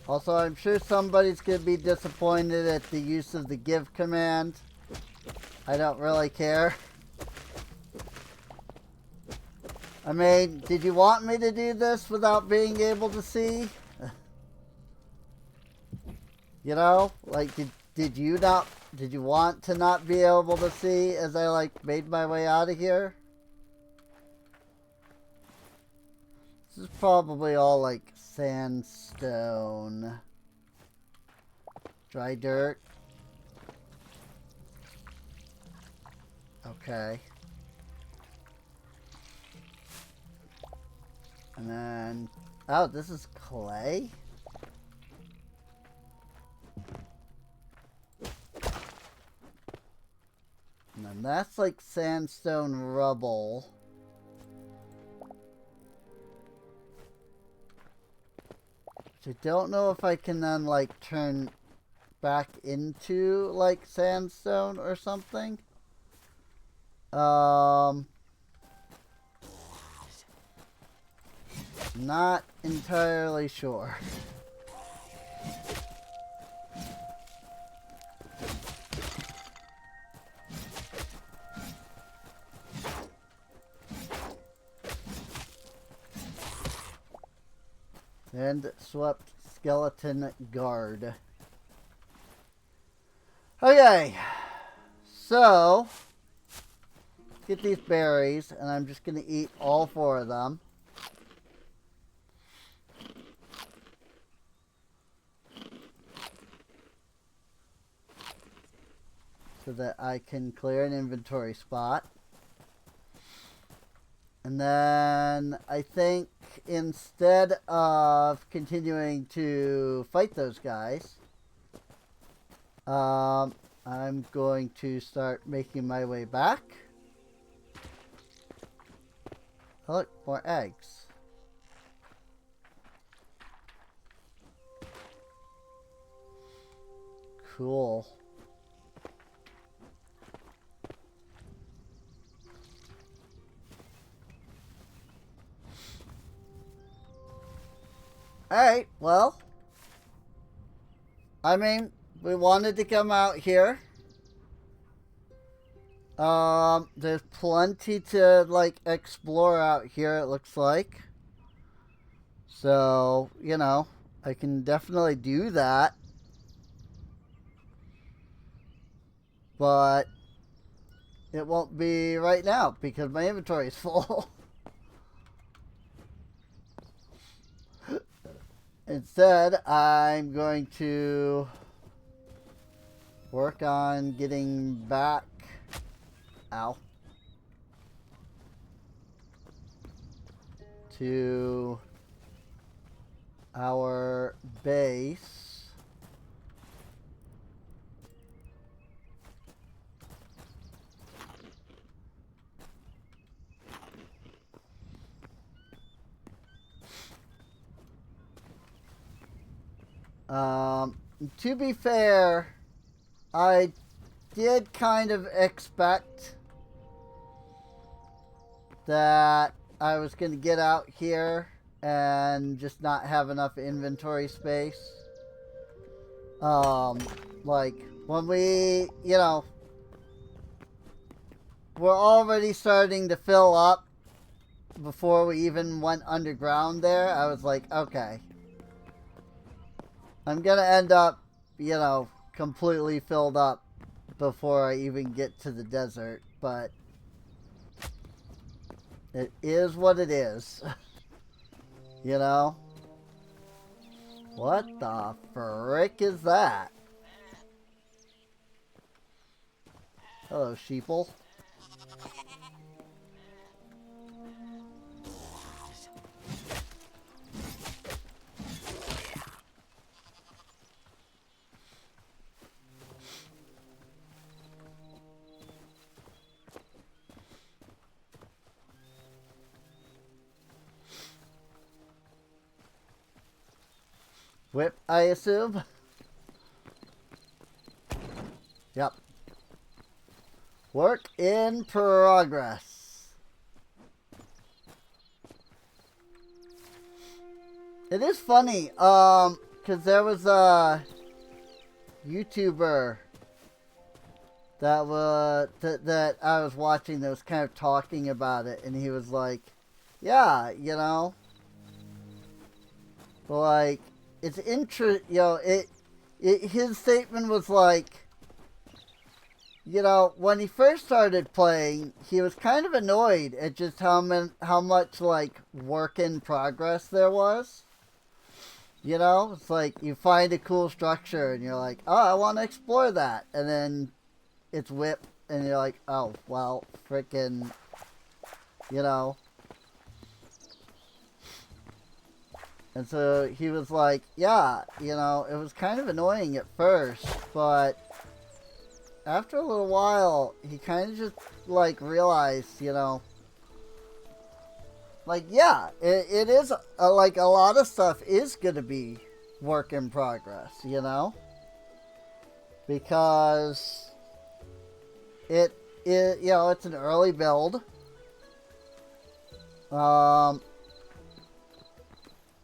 Also, I'm sure somebody's going to be disappointed at the use of the give command. I don't really care. I mean, did you want me to do this without being able to see? You know? Like, did you want to not be able to see as I, like, made my way out of here? This is probably all, like, sandstone. Dry dirt. Okay. And then... oh, this is clay? And then that's like sandstone rubble. Which I don't know if I can then like turn back into like sandstone or something. Not entirely sure. And swept skeleton guard. Okay, so get these berries, and I'm just going to eat all 4 of them. So that I can clear an inventory spot. And then I think instead of continuing to fight those guys, I'm going to start making my way back. Oh, look, more eggs. Cool. Alright, well, I mean, we wanted to come out here. There's plenty to, like, explore out here, it looks like. So, you know, I can definitely do that. But it won't be right now because my inventory is full. Instead, I'm going to work on getting back. Ow. To our base. To be fair, I did kind of expect that I was going to get out here and just not have enough inventory space. Like, when we, you know, we're already starting to fill up before we even went underground there, I was like, okay. I'm going to end up, you know, completely filled up before I even get to the desert, but it is what it is. You know? What the frick is that? Hello, sheeple. Whip, I assume? Yep. Work in progress. It is funny, because there was a YouTuber that I was watching that was kind of talking about it, and he was like, yeah, you know, like, it's you know, his statement was like, you know, when he first started playing, he was kind of annoyed at just how much, like, work in progress there was. You know, it's like you find a cool structure and you're like, oh, I want to explore that. And then it's whip and you're like, oh, well, frickin', you know. And so he was like, yeah, you know, it was kind of annoying at first, but after a little while, he kind of just, like, realized, you know, like, yeah, it is, like, a lot of stuff is going to be work in progress, you know? Because it you know, it's an early build.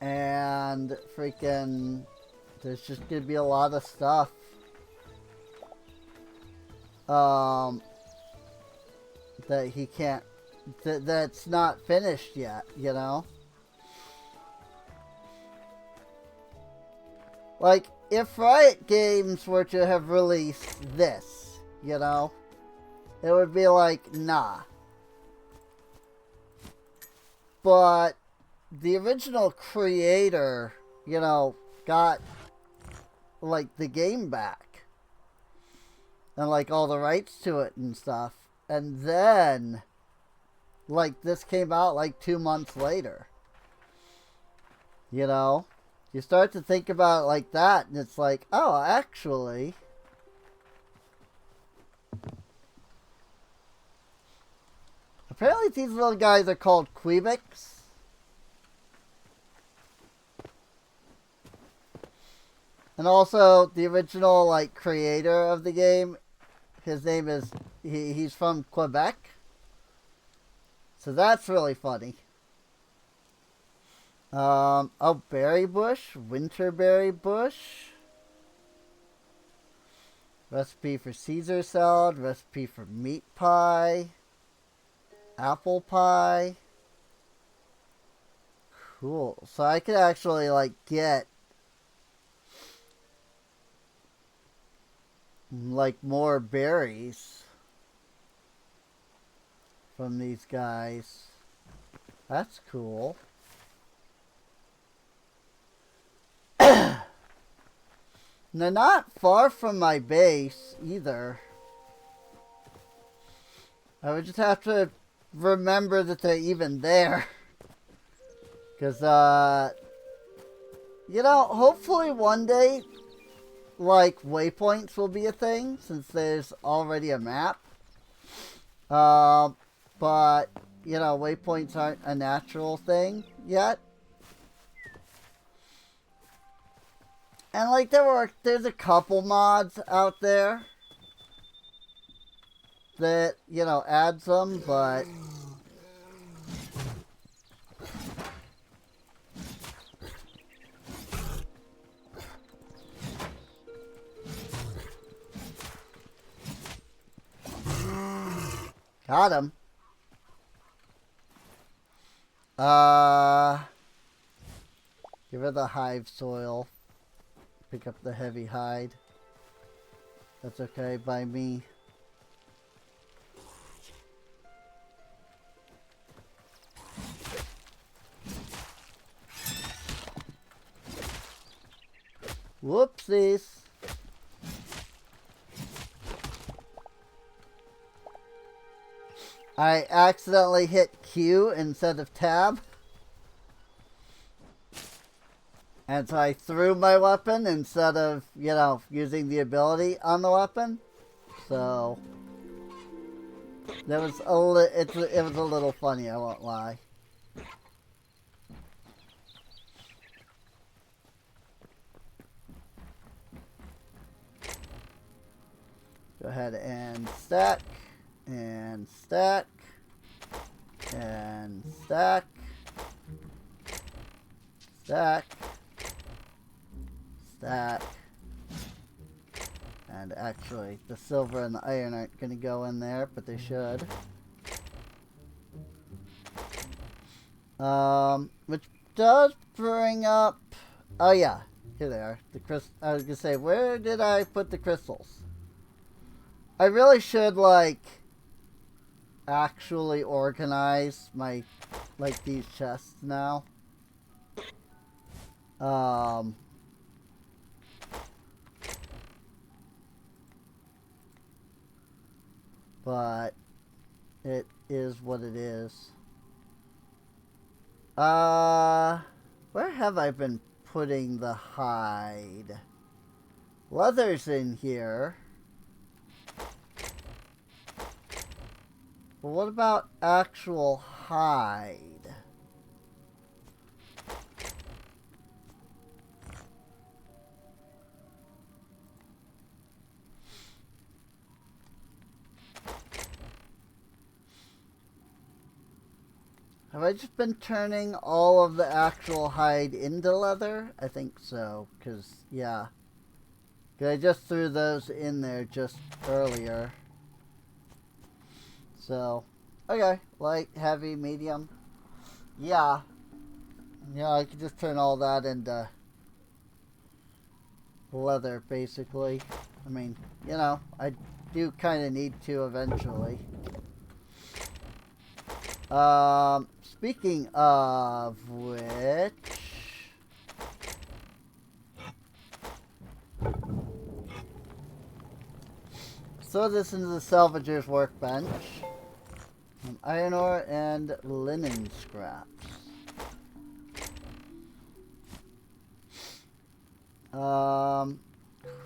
And freaking, there's just going to be a lot of stuff. That he can't, that's not finished yet, you know? Like, if Riot Games were to have released this, you know, it would be like, nah. But the original creator, you know, got, like, the game back. And, like, all the rights to it and stuff. And then like this came out like 2 months later. You know? You start to think about it like that, and it's like, oh, actually... Apparently these little guys are called Quebecs. And also, the original, like, creator of the game, his name is... He's from Quebec. So that's really funny. Oh, berry bush, winterberry bush. Recipe for Caesar salad, recipe for meat pie, apple pie. Cool. So I could actually like get like more berries from these guys. That's cool. They're not far from my base either. I would just have to remember that they're even there. Because, you know, hopefully one day, like, waypoints will be a thing, since there's already a map. But, you know, waypoints aren't a natural thing yet. And, like, there's a couple mods out there that, you know, adds them, but... Got him. Give her the hive soil. Pick up the heavy hide. That's okay by me. Whoopsies. I accidentally hit Q instead of tab. And so I threw my weapon instead of, you know, using the ability on the weapon. So that was it was a little funny, I won't lie. Go ahead and stack and stack and stack. Stack. Stack. And actually, the silver and the iron aren't going to go in there, but they should. Which does bring up... Oh yeah, here they are. I was going to say, where did I put the crystals? I really should, like, actually organize my, like, these chests now. But it is what it is. Where have I been putting the hide? Leather's in here. But what about actual hide? Have I just been turning all of the actual hide into leather? I think so, because, yeah. I just threw those in there just earlier. So, okay. Light, heavy, medium. Yeah. Yeah, I could just turn all that into leather, basically. I mean, you know, I do kind of need to eventually. Speaking of which... Throw this into the salvager's workbench. And Iron ore and linen scraps.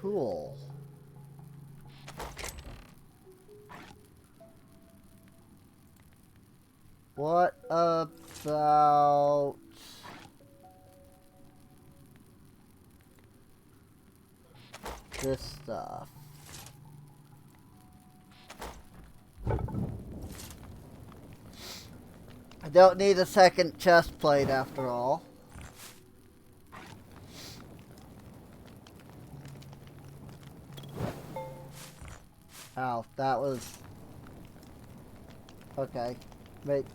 Cool. What about this stuff? I don't need a second chest plate after all. Ow, that was... Okay. Wait.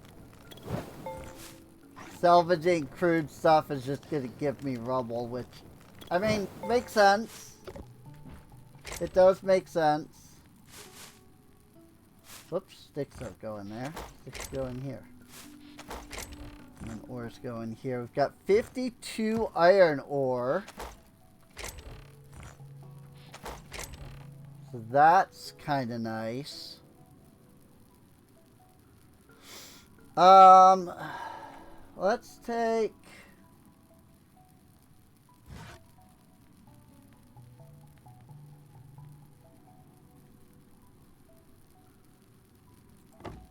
Salvaging crude stuff is just gonna give me rubble, which... I mean, makes sense. It does make sense. Whoops, sticks don't go in there. Sticks go in here. And then ores go in here. We've got 52 iron ore. So that's kind of nice. Let's take...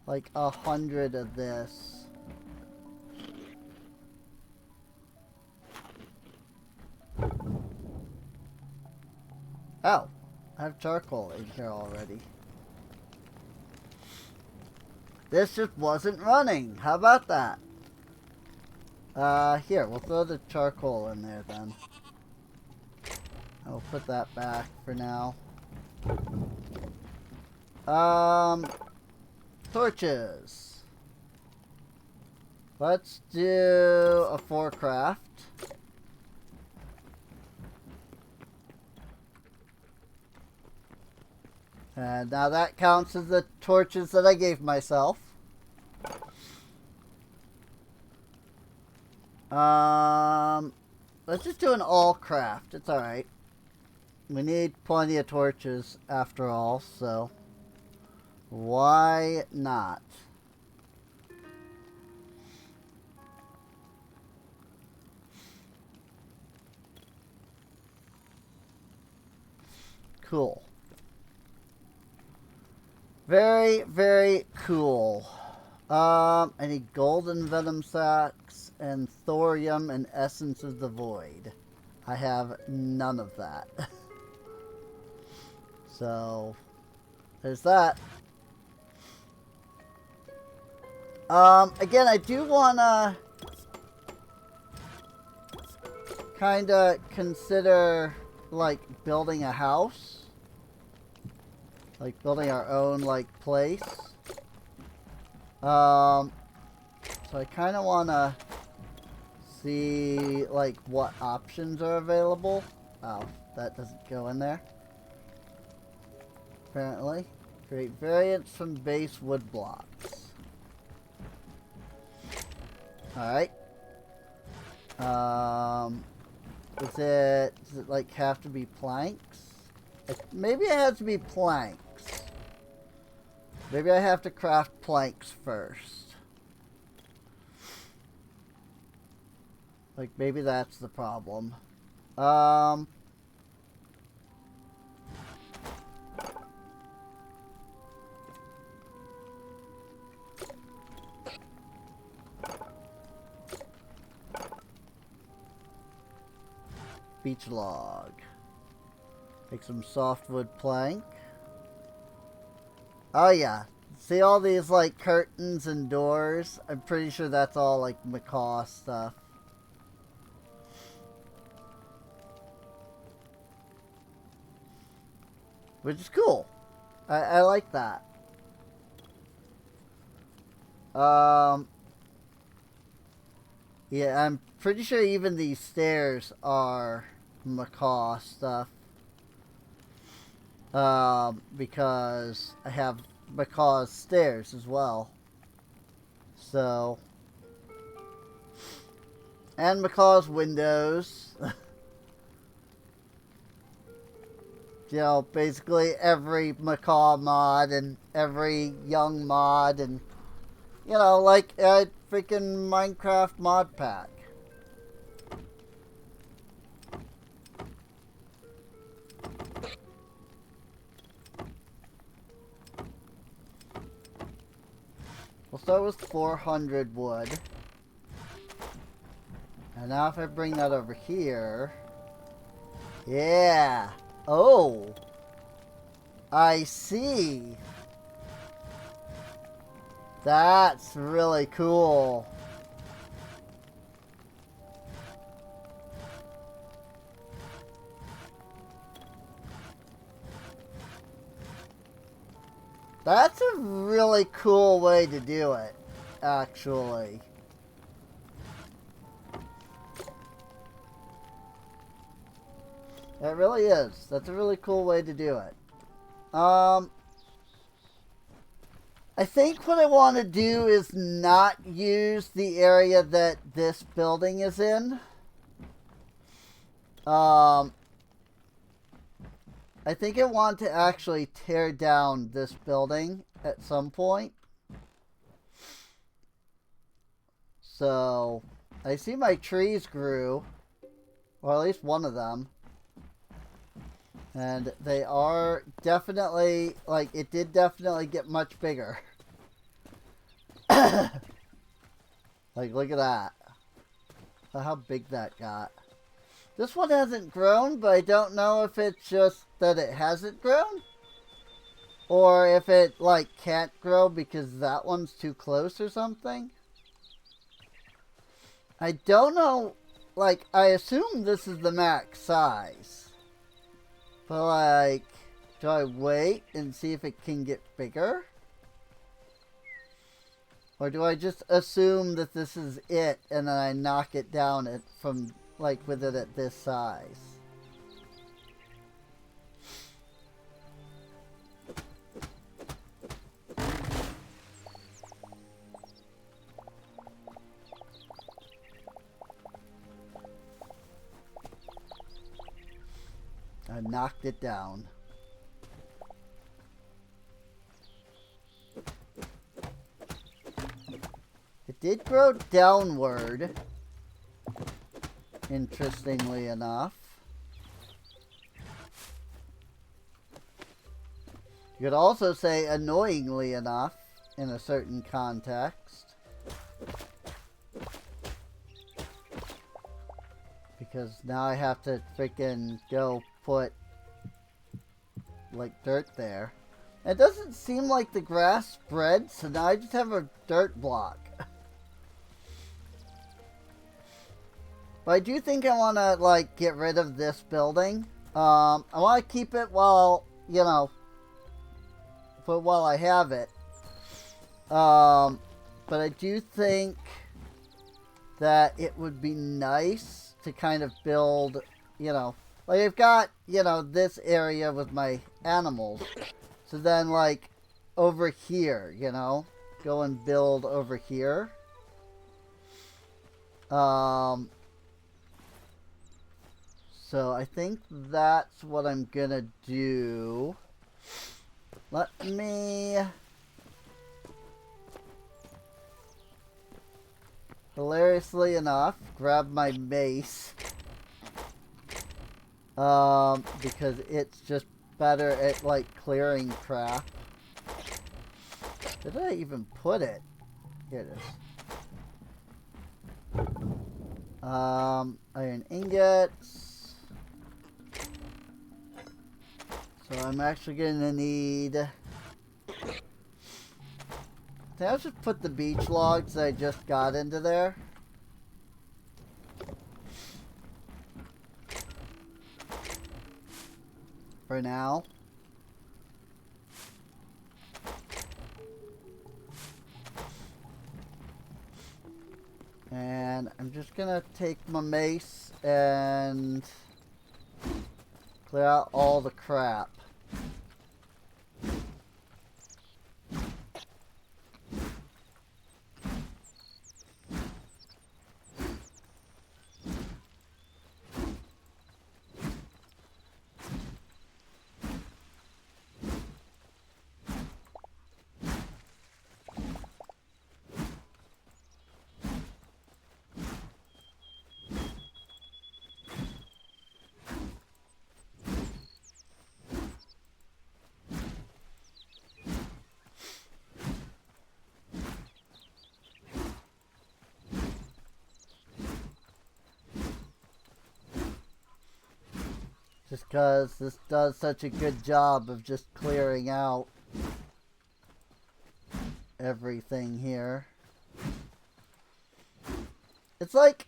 like 100 of this. Oh, I have charcoal in here already. This just wasn't running. How about that? Here, we'll throw the charcoal in there then. I'll put that back for now. Torches. Let's do a 4-craft. And now that counts as the torches that I gave myself. Let's just do an all craft. It's alright. We need plenty of torches after all, so why not? Cool. Very, very cool. I need golden venom sacks and thorium and essence of the void. I have none of that. So, there's that. Again, I do wanna kinda consider, like, building a house. Like, building our own, like, place. So I kind of want to see, like, what options are available. Oh, that doesn't go in there. Apparently. Create variants from base wood blocks. Alright. Does it, like, have to be planks? Maybe it has to be planks. Maybe I have to craft planks first. Like, maybe that's the problem. Beach log. Make some softwood plank. Oh yeah. See all these like curtains and doors? I'm pretty sure that's all like macaw stuff. Which is cool. I like that. Yeah, I'm pretty sure even these stairs are macaw stuff. Because I have macaw's stairs as well. So. And macaw's windows. You know, basically every macaw mod and every young mod and You know, like a freaking Minecraft mod pack. We'll start with 400 wood. And now if I bring that over here... Yeah! Oh! I see! That's really cool. That's a really cool way to do it, actually. It really is. That's a really cool way to do it. I think what I want to do is not use the area that this building is in. I think I want to actually tear down this building at some point. So, I see my trees grew. Or at least one of them. And they are definitely, like, it did definitely get much bigger. Like, look at that. Look how big that got. This one hasn't grown, but I don't know if it's just that it hasn't grown. Or if it, like, can't grow because that one's too close or something. I don't know. Like, I assume this is the max size. But, like, do I wait and see if it can get bigger? Or do I just assume that this is it and then I knock it down from, like, with it at this size? I knocked it down. It did grow downward, interestingly enough. You could also say annoyingly enough in a certain context. Because now I have to freaking go put, like, dirt there. It doesn't seem like the grass spread, so now I just have a dirt block. But I do think I want to, like, get rid of this building. I want to keep it while, you know, while I have it. But I do think that it would be nice to kind of build, you know, like I've got, you know, this area with my animals. So then, like, over here, you know, go and build over here. So I think that's what I'm gonna do. Let me... hilariously enough, grab my mace. Because it's just better at, like, clearing crap. Did I even put it? Here it is. Iron ingots. So I'm actually gonna need... I think I'll just put the beach logs that I just got into there. For now. And I'm just gonna take my mace and clear out all the crap. Just because this does such a good job of just clearing out everything here. It's like,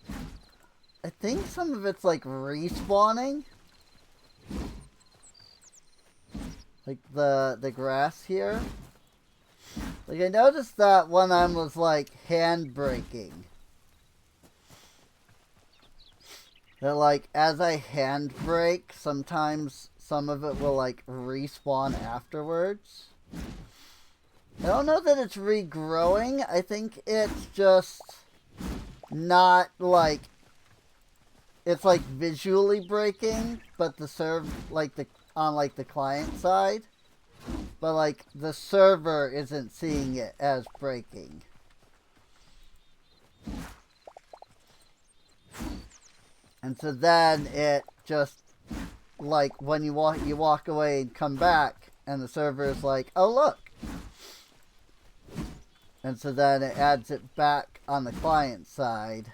I think some of it's like respawning. Like the grass here. Like I noticed that when I was like hand braking. That like as I hand brake, sometimes some of it will like respawn afterwards. I don't know that it's regrowing. I think it's just not like it's like visually breaking, but the on like the client side, but like the server isn't seeing it as breaking. And so then it just like when you walk away and come back, and the server is like, oh look. And so then it adds it back on the client side.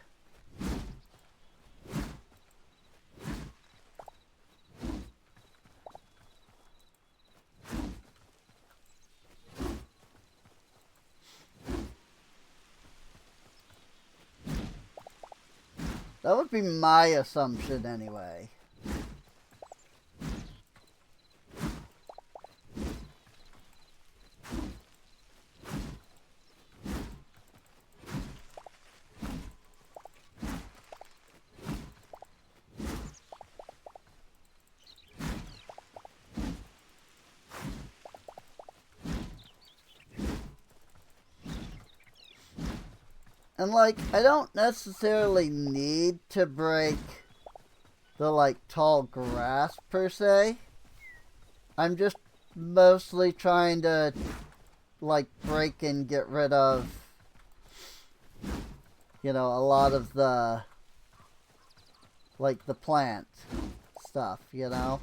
That would be my assumption anyway. And like, I don't necessarily need to break the like tall grass per se. I'm just mostly trying to like break and get rid of, you know, a lot of the like the plant stuff, you know.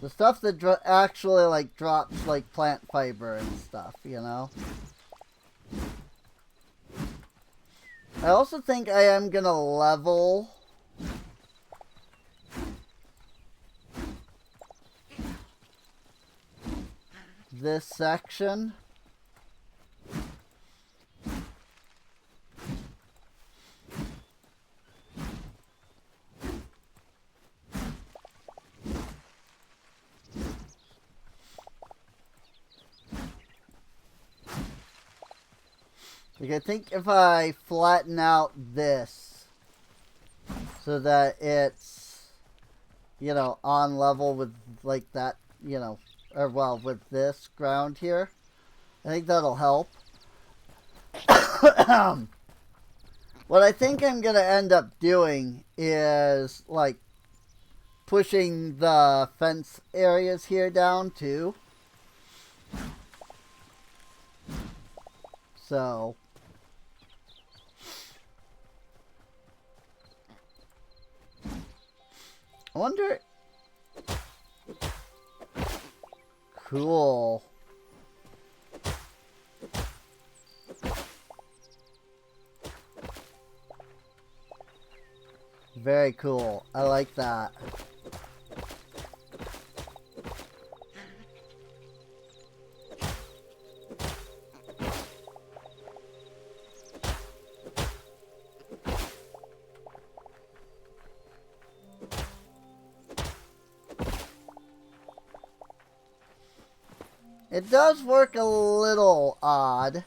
The stuff that actually, like, drops, like, plant fiber and stuff, you know? I also think I am gonna level this section. Like, I think if I flatten out this so that it's, you know, on level with, like, that, you know, or, well, with this ground here, I think that'll help. What I think I'm going to end up doing is, like, pushing the fence areas here down, too. So... I wonder... Cool. Very cool. I like that. It does work a little odd.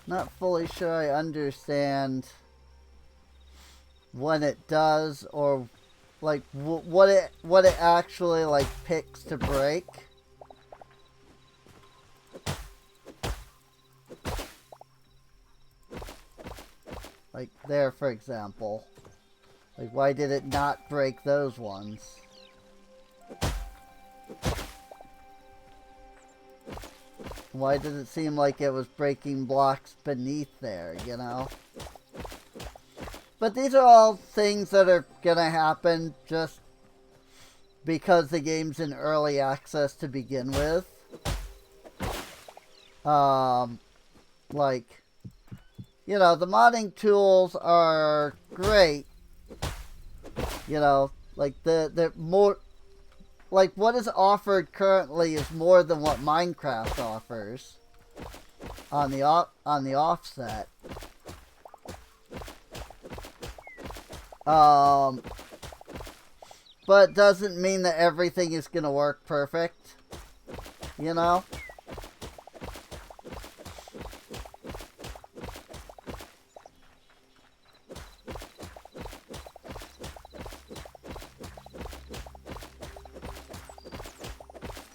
Not fully sure I understand when it does, or like what it actually like picks to break. Like there, for example. Like, why did it not break those ones? Why did it seem like it was breaking blocks beneath there, you know? But these are all things that are gonna happen just because the game's in early access to begin with. Like... you know, the modding tools are great. You know, like the more, like what is offered currently is more than what Minecraft offers on the offset. But it doesn't mean that everything is gonna work perfect. You know?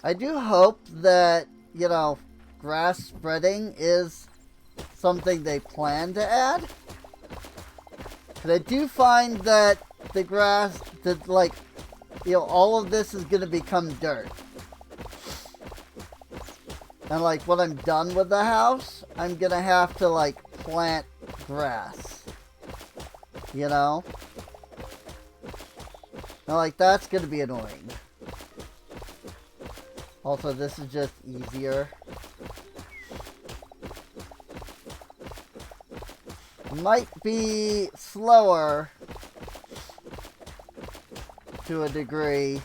I do hope that, you know, grass spreading is something they plan to add. But I do find that the grass, like, you know, all of this is going to become dirt. And, like, when I'm done with the house, I'm going to have to, like, plant grass. You know? And, like, that's going to be annoying. Also, this is just easier. Might be slower to a degree,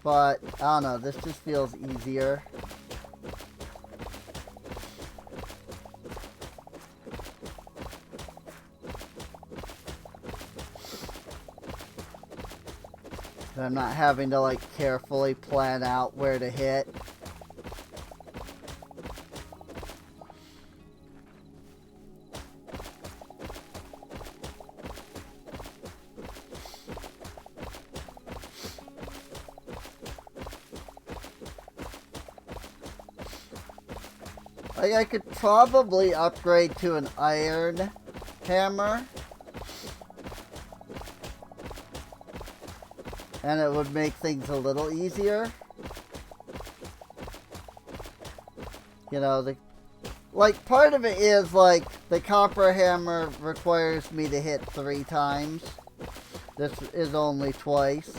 but I don't know, this just feels easier. I'm not having to like carefully plan out where to hit. Like, I could probably upgrade to an iron hammer. And it would make things a little easier. You know, like, part of it is, like, the copper hammer requires me to hit 3 times. This is only twice.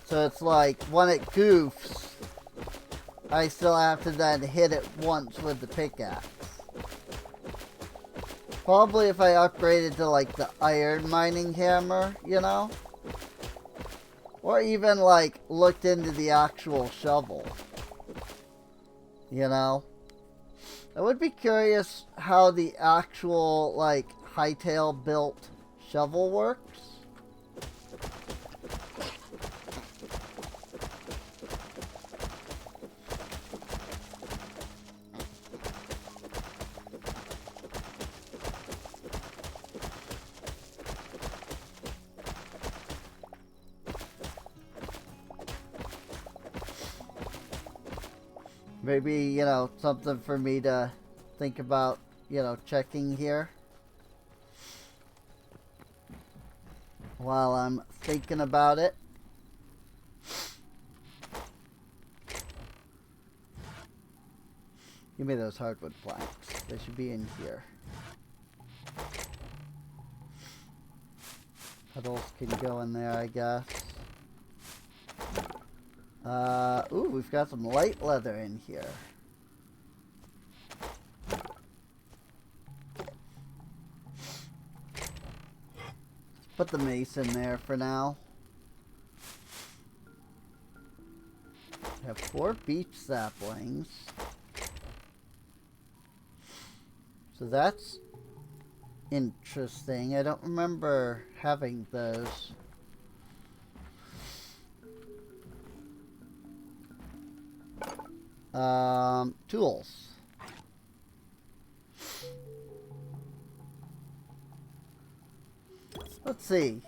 So it's like, when it goofs, I still have to then hit it once with the pickaxe. Probably if I upgraded to like the iron mining hammer, you know? Or even like looked into the actual shovel. You know? I would be curious how the actual like Hytale built shovel works. Maybe, you know, something for me to think about, you know, checking here. While I'm thinking about it. Give me those hardwood planks. They should be in here. Puddles can go in there, I guess. Ooh, we've got some light leather in here. Put the mace in there for now. I have 4 beech saplings. So that's interesting. I don't remember having those. Tools. Let's see.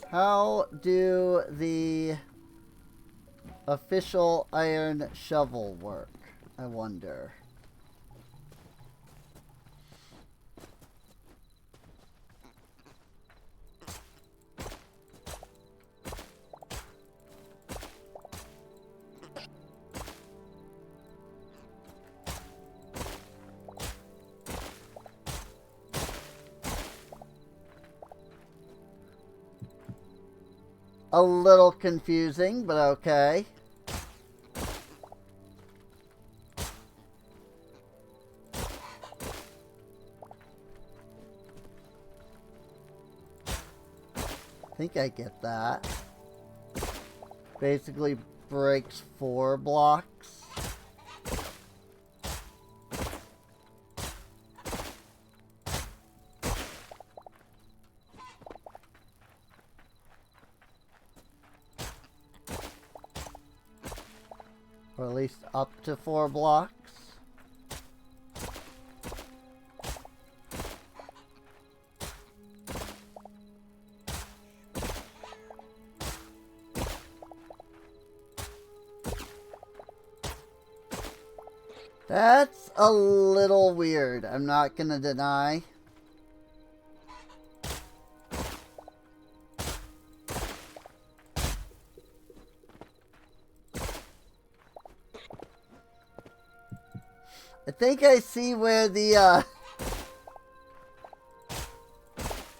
How do the official iron shovel work? I wonder. A little confusing, but okay. I think I get that. Basically breaks 4 blocks. Or at least up to 4 blocks. That's a little weird, I'm not gonna deny. I think I see where the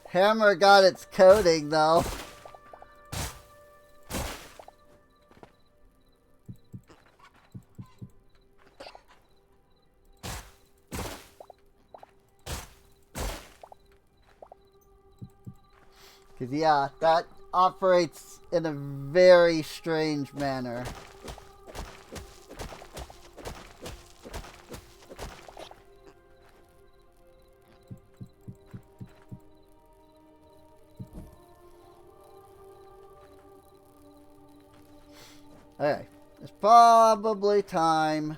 hammer got its coating, though. Because, yeah, that operates in a very strange manner. Okay, it's probably time.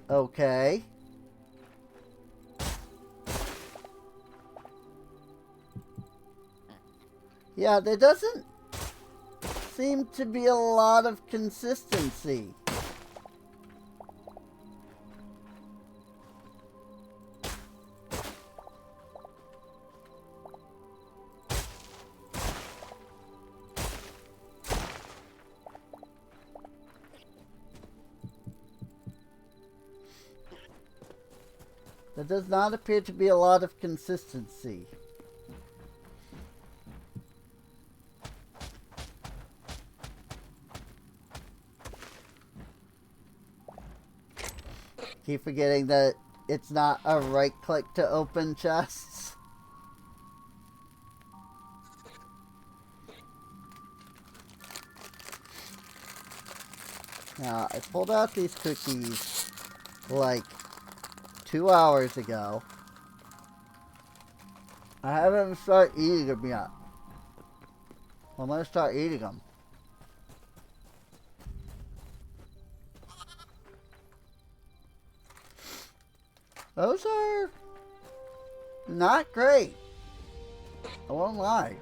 Okay. Yeah, there doesn't seem to be a lot of consistency. There does not appear to be a lot of consistency. Keep forgetting that it's not a right click to open chests. Now, I pulled out these cookies like 2 hours ago. I haven't started eating them yet. I'm gonna start eating them. Those are not great. I won't lie.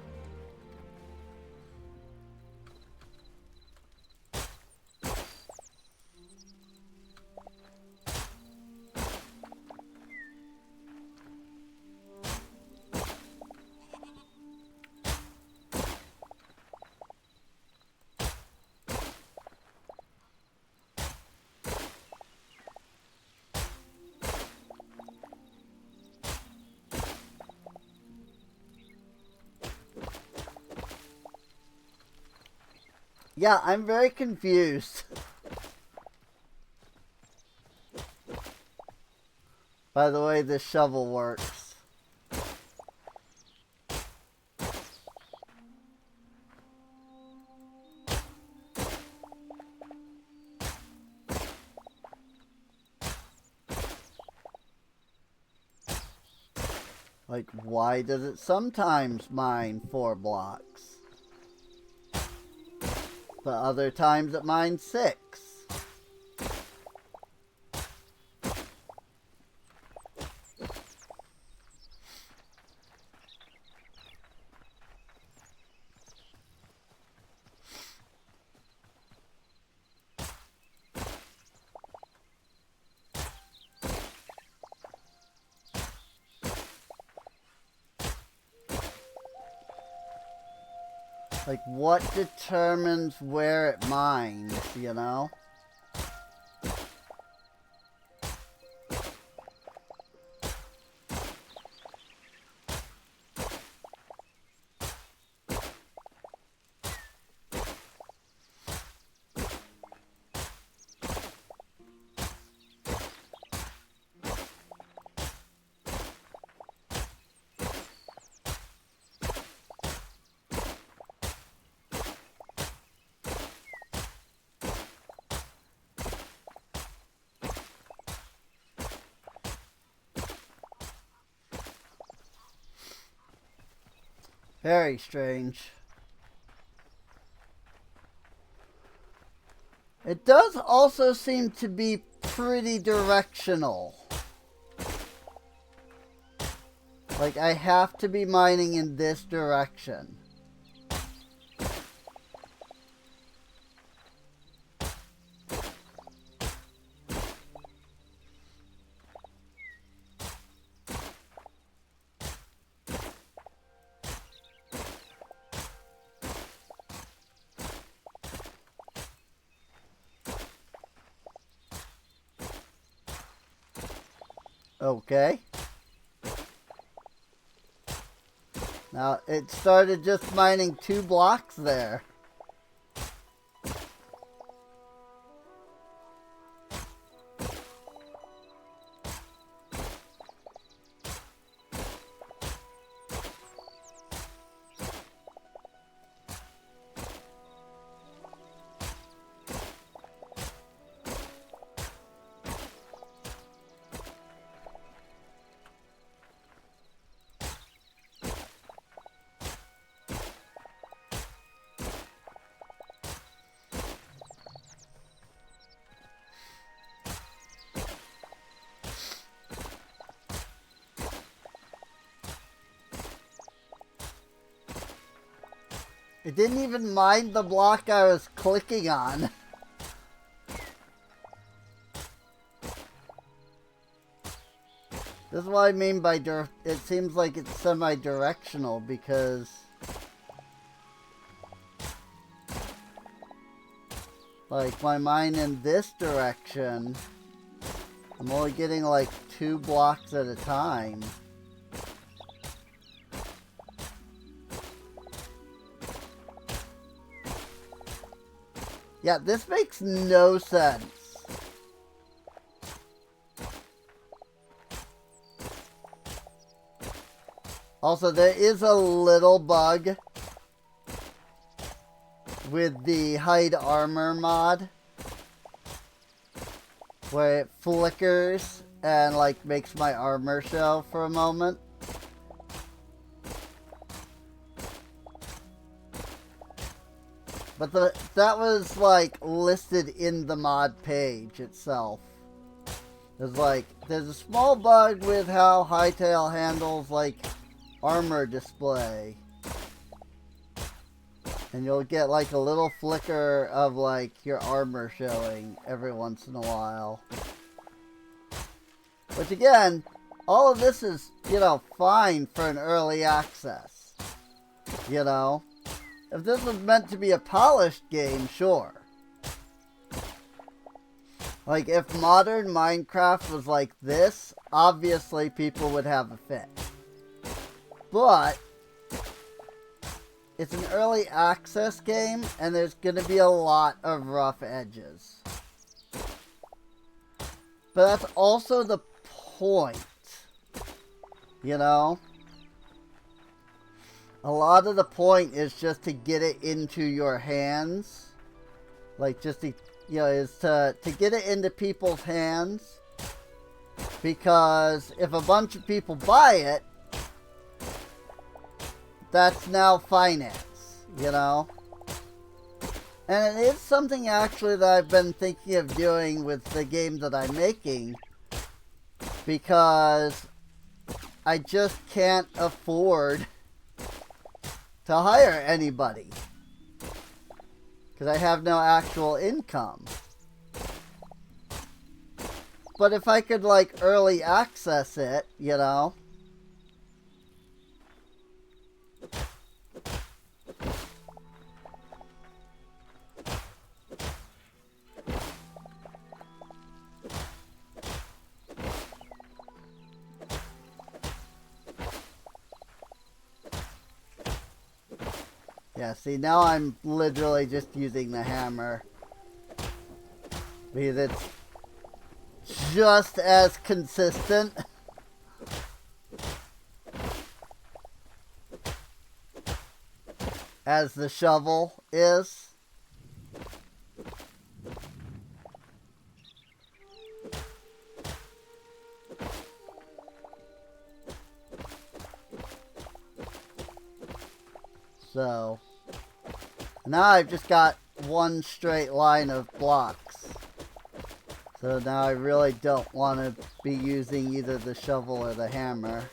Yeah, I'm very confused by the way this shovel works. Like, why does it sometimes mine 4 blocks? But other times it mines 6. Like, what determines where it mines, you know? Very strange. It does also seem to be pretty directional. Like, I have to be mining in this direction. Okay. Now, it started just mining 2 blocks there. It didn't even mind the block I was clicking on. This is what I mean by it seems like it's semi-directional because like my mine in this direction, I'm only getting like 2 blocks at a time. Yeah, this makes no sense. Also, there is a little bug with the hide armor mod where it flickers and like makes my armor show for a moment. But that was like listed in the mod page itself. There's like, there's a small bug with how Hytale handles like armor display. And you'll get like a little flicker of like your armor showing every once in a while. Which again, all of this is, you know, fine for an early access. You know? If this was meant to be a polished game, sure. Like, if modern Minecraft was like this, obviously people would have a fit. But it's an early access game, and there's going to be a lot of rough edges. But that's also the point. You know? A lot of the point is just to get it into your hands. Like, just to, you know, is to get it into people's hands. Because if a bunch of people buy it, that's now finance, you know? And it is something actually that I've been thinking of doing with the game that I'm making. Because I just can't afford to hire anybody. Because I have no actual income. But if I could, like, early access it, you know. Yeah, see, now I'm literally just using the hammer. Because it's just as consistent. As the shovel is. So now I've just got one straight line of blocks. So now I really don't want to be using either the shovel or the hammer.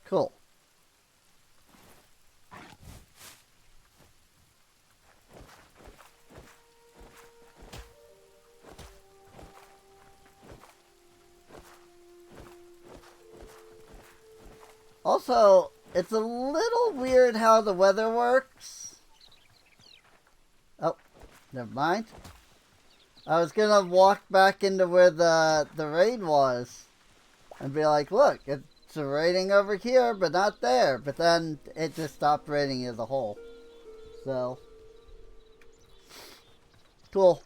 Cool. Also, it's a little weird how the weather works. Oh, never mind. I was gonna walk back into where the rain was and be like, look, it's raining over here, but not there. But then it just stopped raining as a whole. So, cool.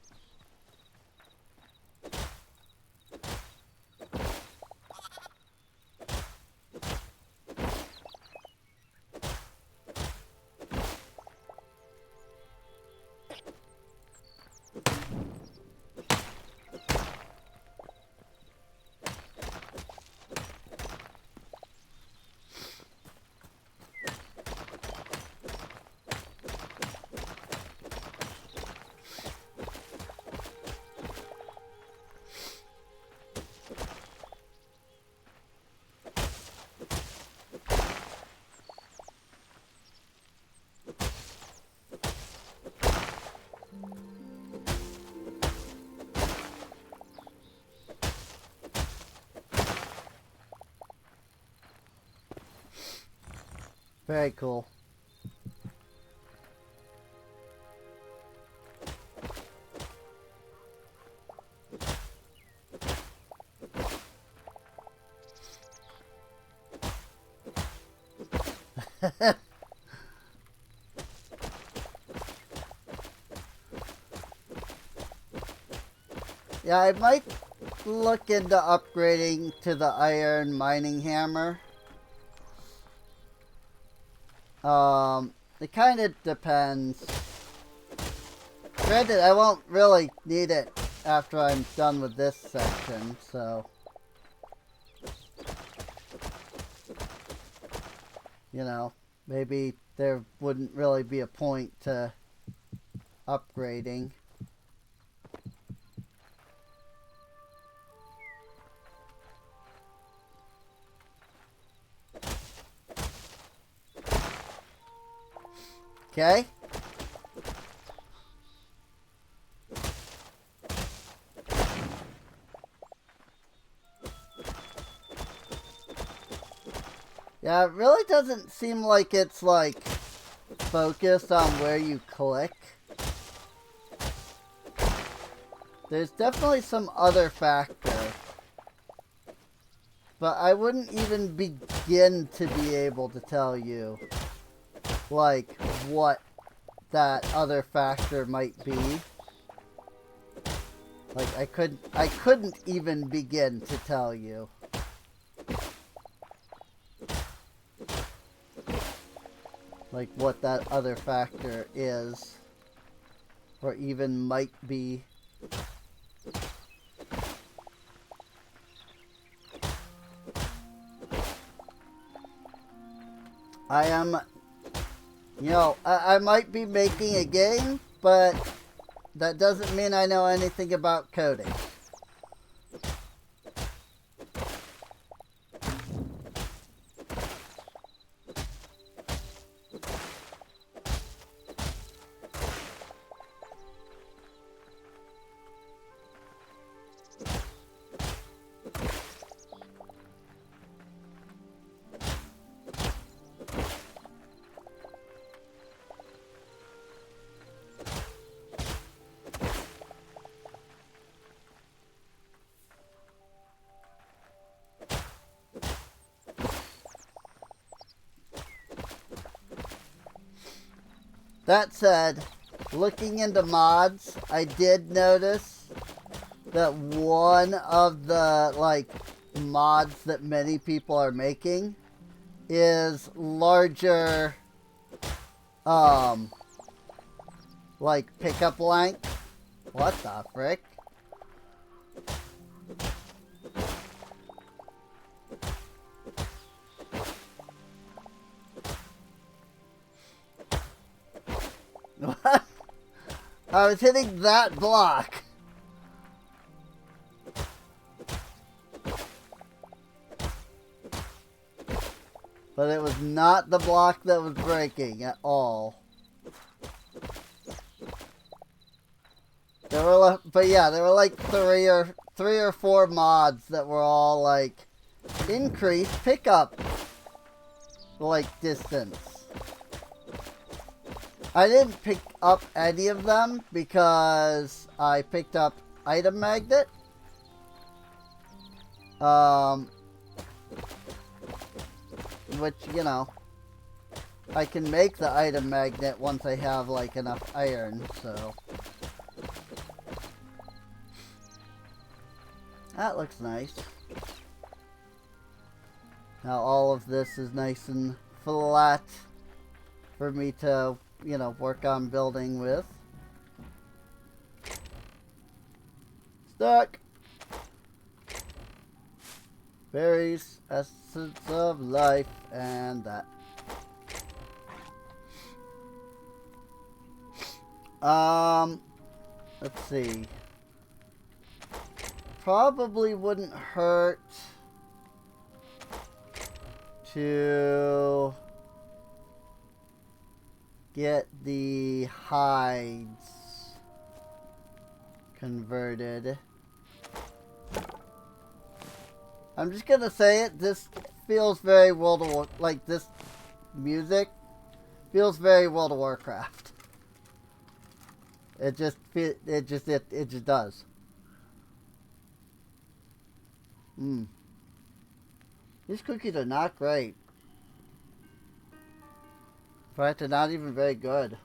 Very cool. Yeah, I might look into upgrading to the iron mining hammer. It kind of depends. Granted, I won't really need it after I'm done with this section, so... You know, maybe there wouldn't really be a point to upgrading. Okay. Yeah, it really doesn't seem like it's like focused on where you click. There's definitely some other factor. But I wouldn't even begin to be able to tell you like what that other factor might be. Like I couldn't even begin to tell you. Like what that other factor is, or even might be. I am, you know, I might be making a game, but that doesn't mean I know anything about coding. That said, looking into mods, I did notice that one of the, like, mods that many people are making is larger, like, pickup length. What the frick? What? I was hitting that block. But it was not the block that was breaking at all. There were, but yeah, there were like three or four mods that were all like increased pickup like distance. I didn't pick up any of them because I picked up item magnet. Which, you know, I can make the item magnet once I have like enough iron, so. That looks nice. Now all of this is nice and flat for me to, you know, work on building with. Stuck! Berries, essence of life, and that. Let's see. Probably wouldn't hurt to get the hides converted. I'm just gonna say it, this feels very World of War, like this music feels very World of Warcraft. It just does. These cookies are not great. In fact, they're not even very good.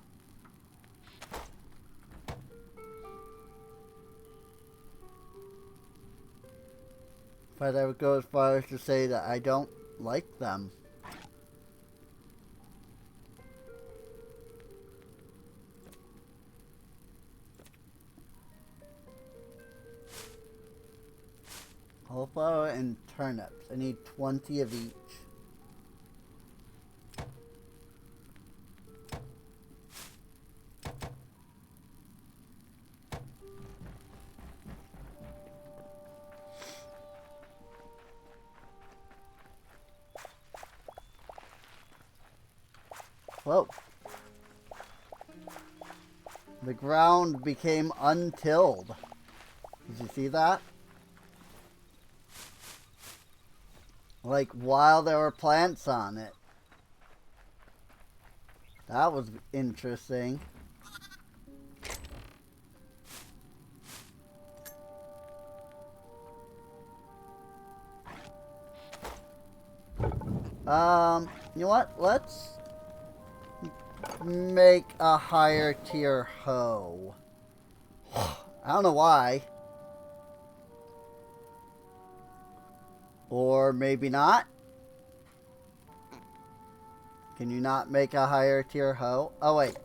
But I would go as far as to say that I don't like them. Cauliflower and turnips. I need 20 of each. Whoa. The ground became untilled. Did you see that? Like while there were plants on it. That was interesting. You know what? Let's make a higher tier hoe. I don't know why. Or maybe not. Can you not make a higher tier hoe? Oh wait,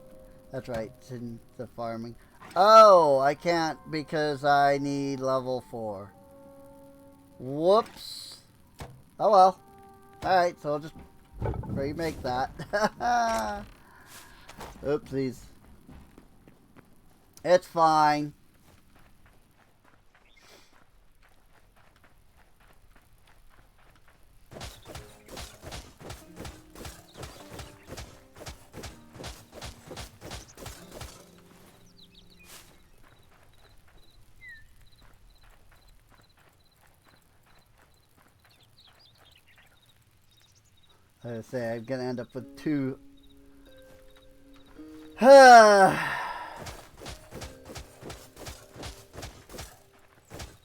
that's right, it's in the farming. Oh, I can't because I need level 4. Whoops. Oh well. Alright, so I'll just remake that. Oopsies. It's fine. I say I'm gonna end up with 2.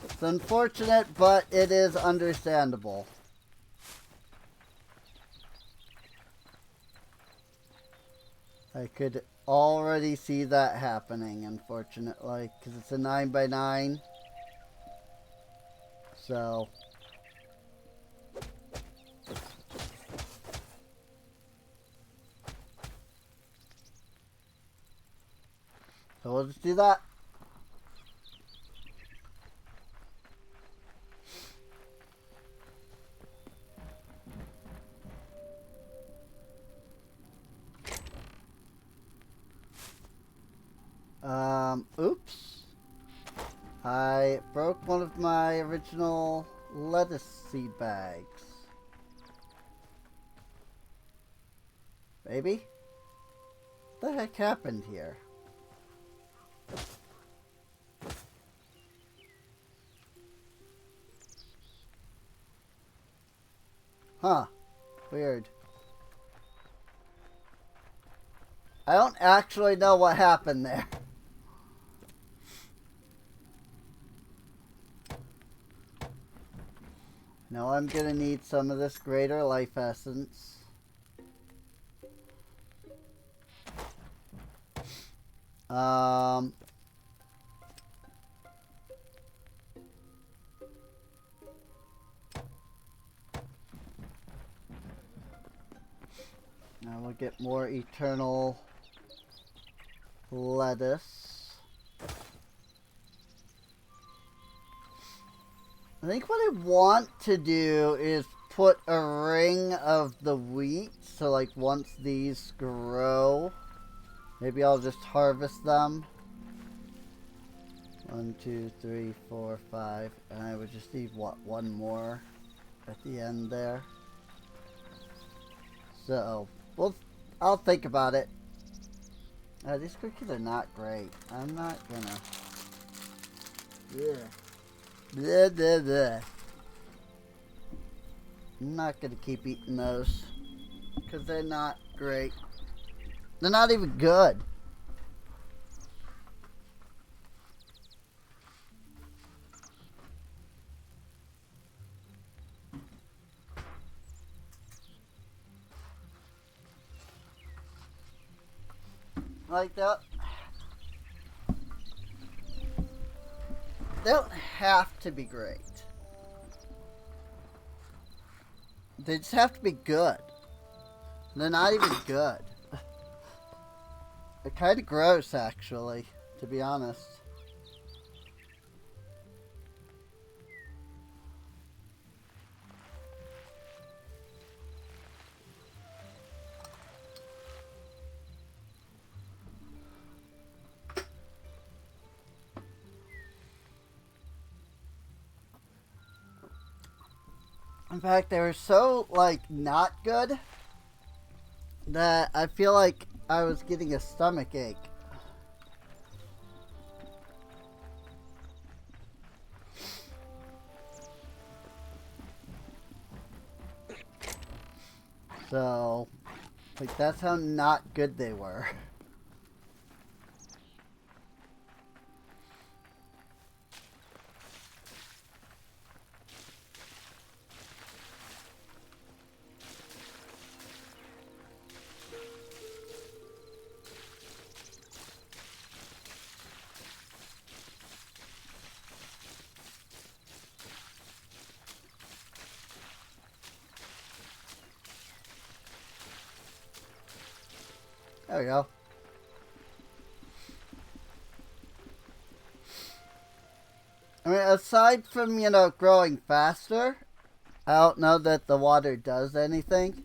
It's unfortunate, but it is understandable. I could already see that happening, unfortunately, because it's a 9x9. So we'll just do that. Oops. I broke one of my original lettuce seed bags. Maybe? What the heck happened here? Huh. Weird. I don't actually know what happened there. Now I'm gonna need some of this greater life essence. Now we'll get more eternal lettuce. I think what I want to do is put a ring of the wheat, so like once these grow, maybe I'll just harvest them. 1, 2, 3, 4, 5, and I would just need what, one more at the end there. So, I'll think about it. These cookies are not great. I'm not gonna. Yeah. Blah, blah, blah. I'm not gonna keep eating those because they're not great. They're not even good. Like that. They don't have to be great. They just have to be good. They're not even good. They're kind of gross, actually, to be honest. In fact, they were so, like, not good that I feel like I was getting a stomach ache. So, like, that's how not good they were. There we go. I mean, aside from, you know, growing faster, I don't know that the water does anything.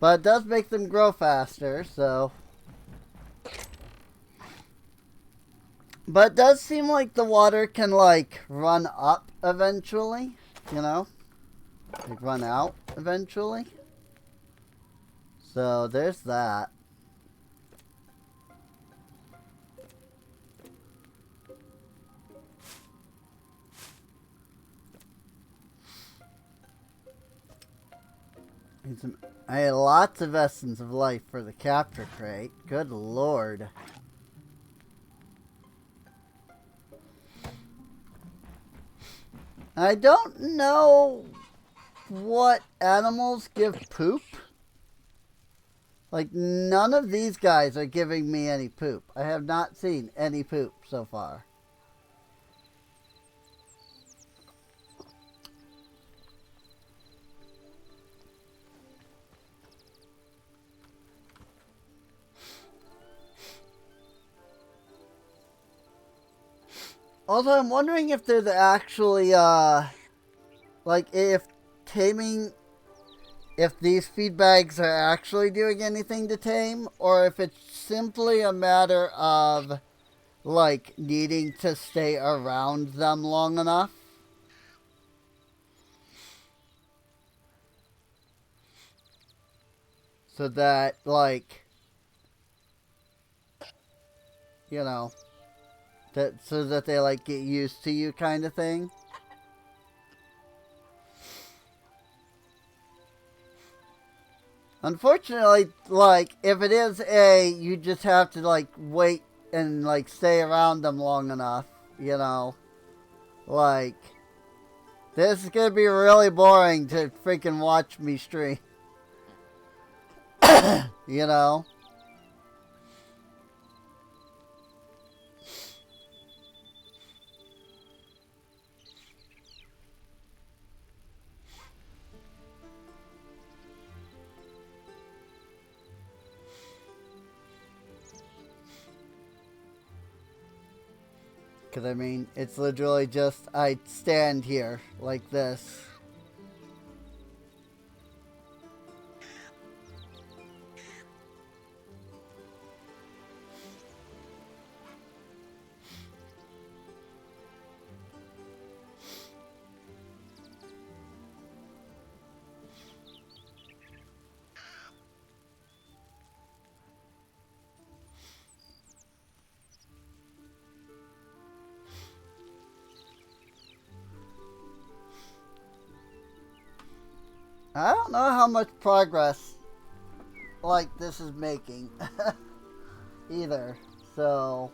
But it does make them grow faster, so. But it does seem like the water can, like, run up eventually, you know? Like, run out eventually. So, there's that. I had lots of essence of life for the capture crate. Good lord. I don't know what animals give poop. Like, none of these guys are giving me any poop. I have not seen any poop so far. Also, I'm wondering if there's actually, like, if taming if these feed bags are actually doing anything to tame, or if it's simply a matter of like needing to stay around them long enough. So that, like, you know, that so that they like get used to you kind of thing. Unfortunately, like, if it is you just have to like wait and like stay around them long enough, you know, like, this is gonna be really boring to freaking watch me stream, you know. Because, I mean, it's literally just, I stand here like this. I don't know how much progress, like, this is making either. So,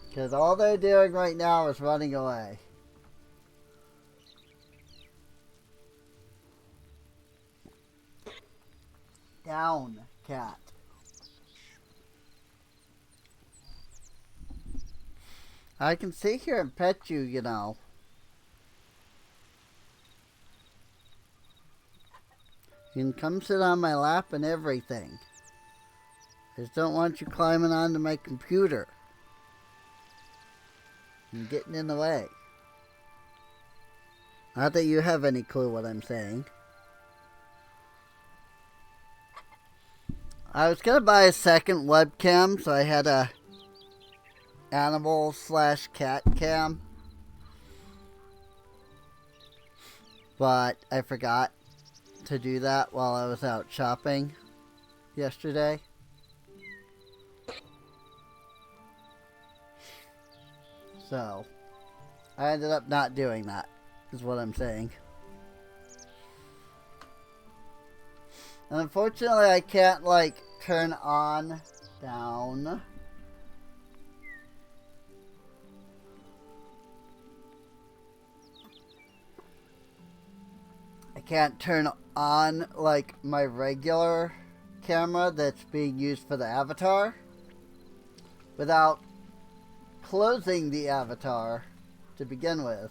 because all they're doing right now is running away. Down, cat. I can sit here and pet you, you know. You can come sit on my lap and everything. I just don't want you climbing onto my computer and getting in the way. Not that you have any clue what I'm saying. I was gonna buy a second webcam, so I had a animal/cat cam, but I forgot to do that while I was out shopping yesterday. So I ended up not doing that, is what I'm saying. And unfortunately, I can't, like, turn on, down. I can't turn on, like, my regular camera that's being used for the avatar without closing the avatar to begin with.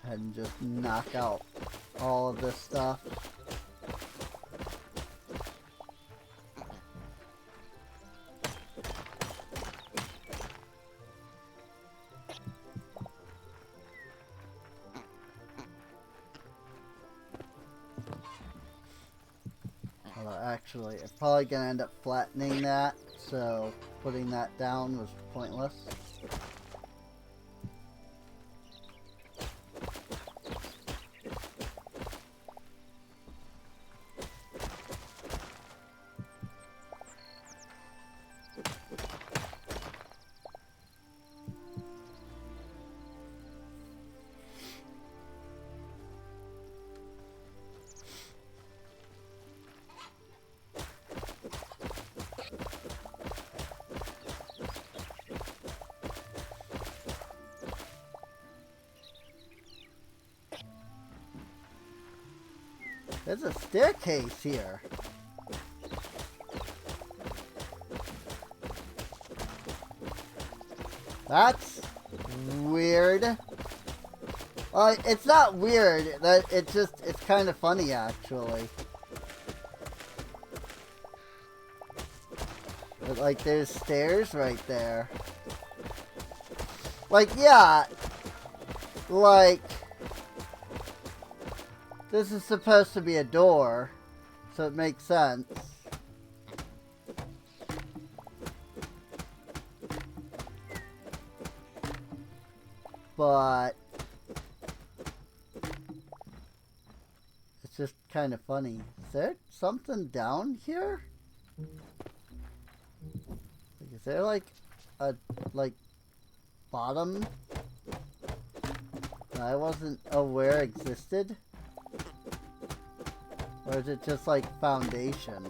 And just knock out all of this stuff. Although actually, I'm probably gonna end up flattening that, so putting that down was pointless. There's a staircase here. That's weird. It's not weird. It's kind of funny, actually. But, like, there's stairs right there. Like, yeah. Like, this is supposed to be a door, so it makes sense. But it's just kind of funny. Is there something down here? Is there like a bottom that I wasn't aware existed? Or is it just like foundation?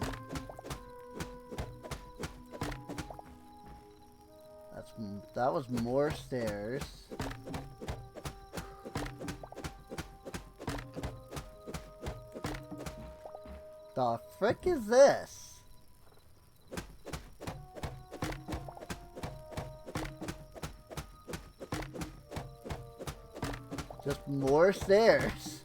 That was more stairs. The frick is this? Just more stairs.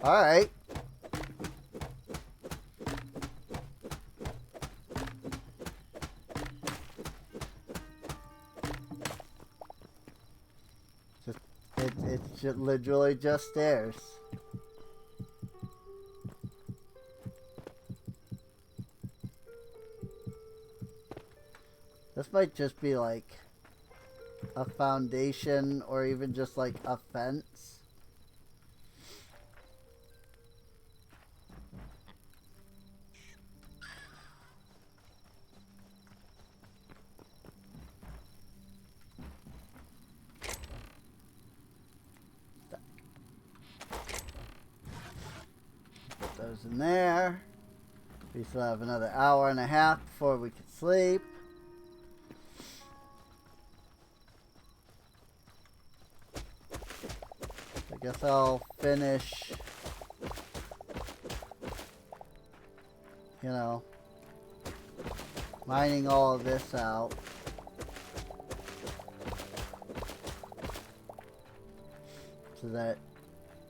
Alright. It's literally just stairs. This might just be like a foundation or even just like a fence. Put those in there. We still have another hour and a half before we can sleep. I guess I'll finish, you know, mining all of this out. So that,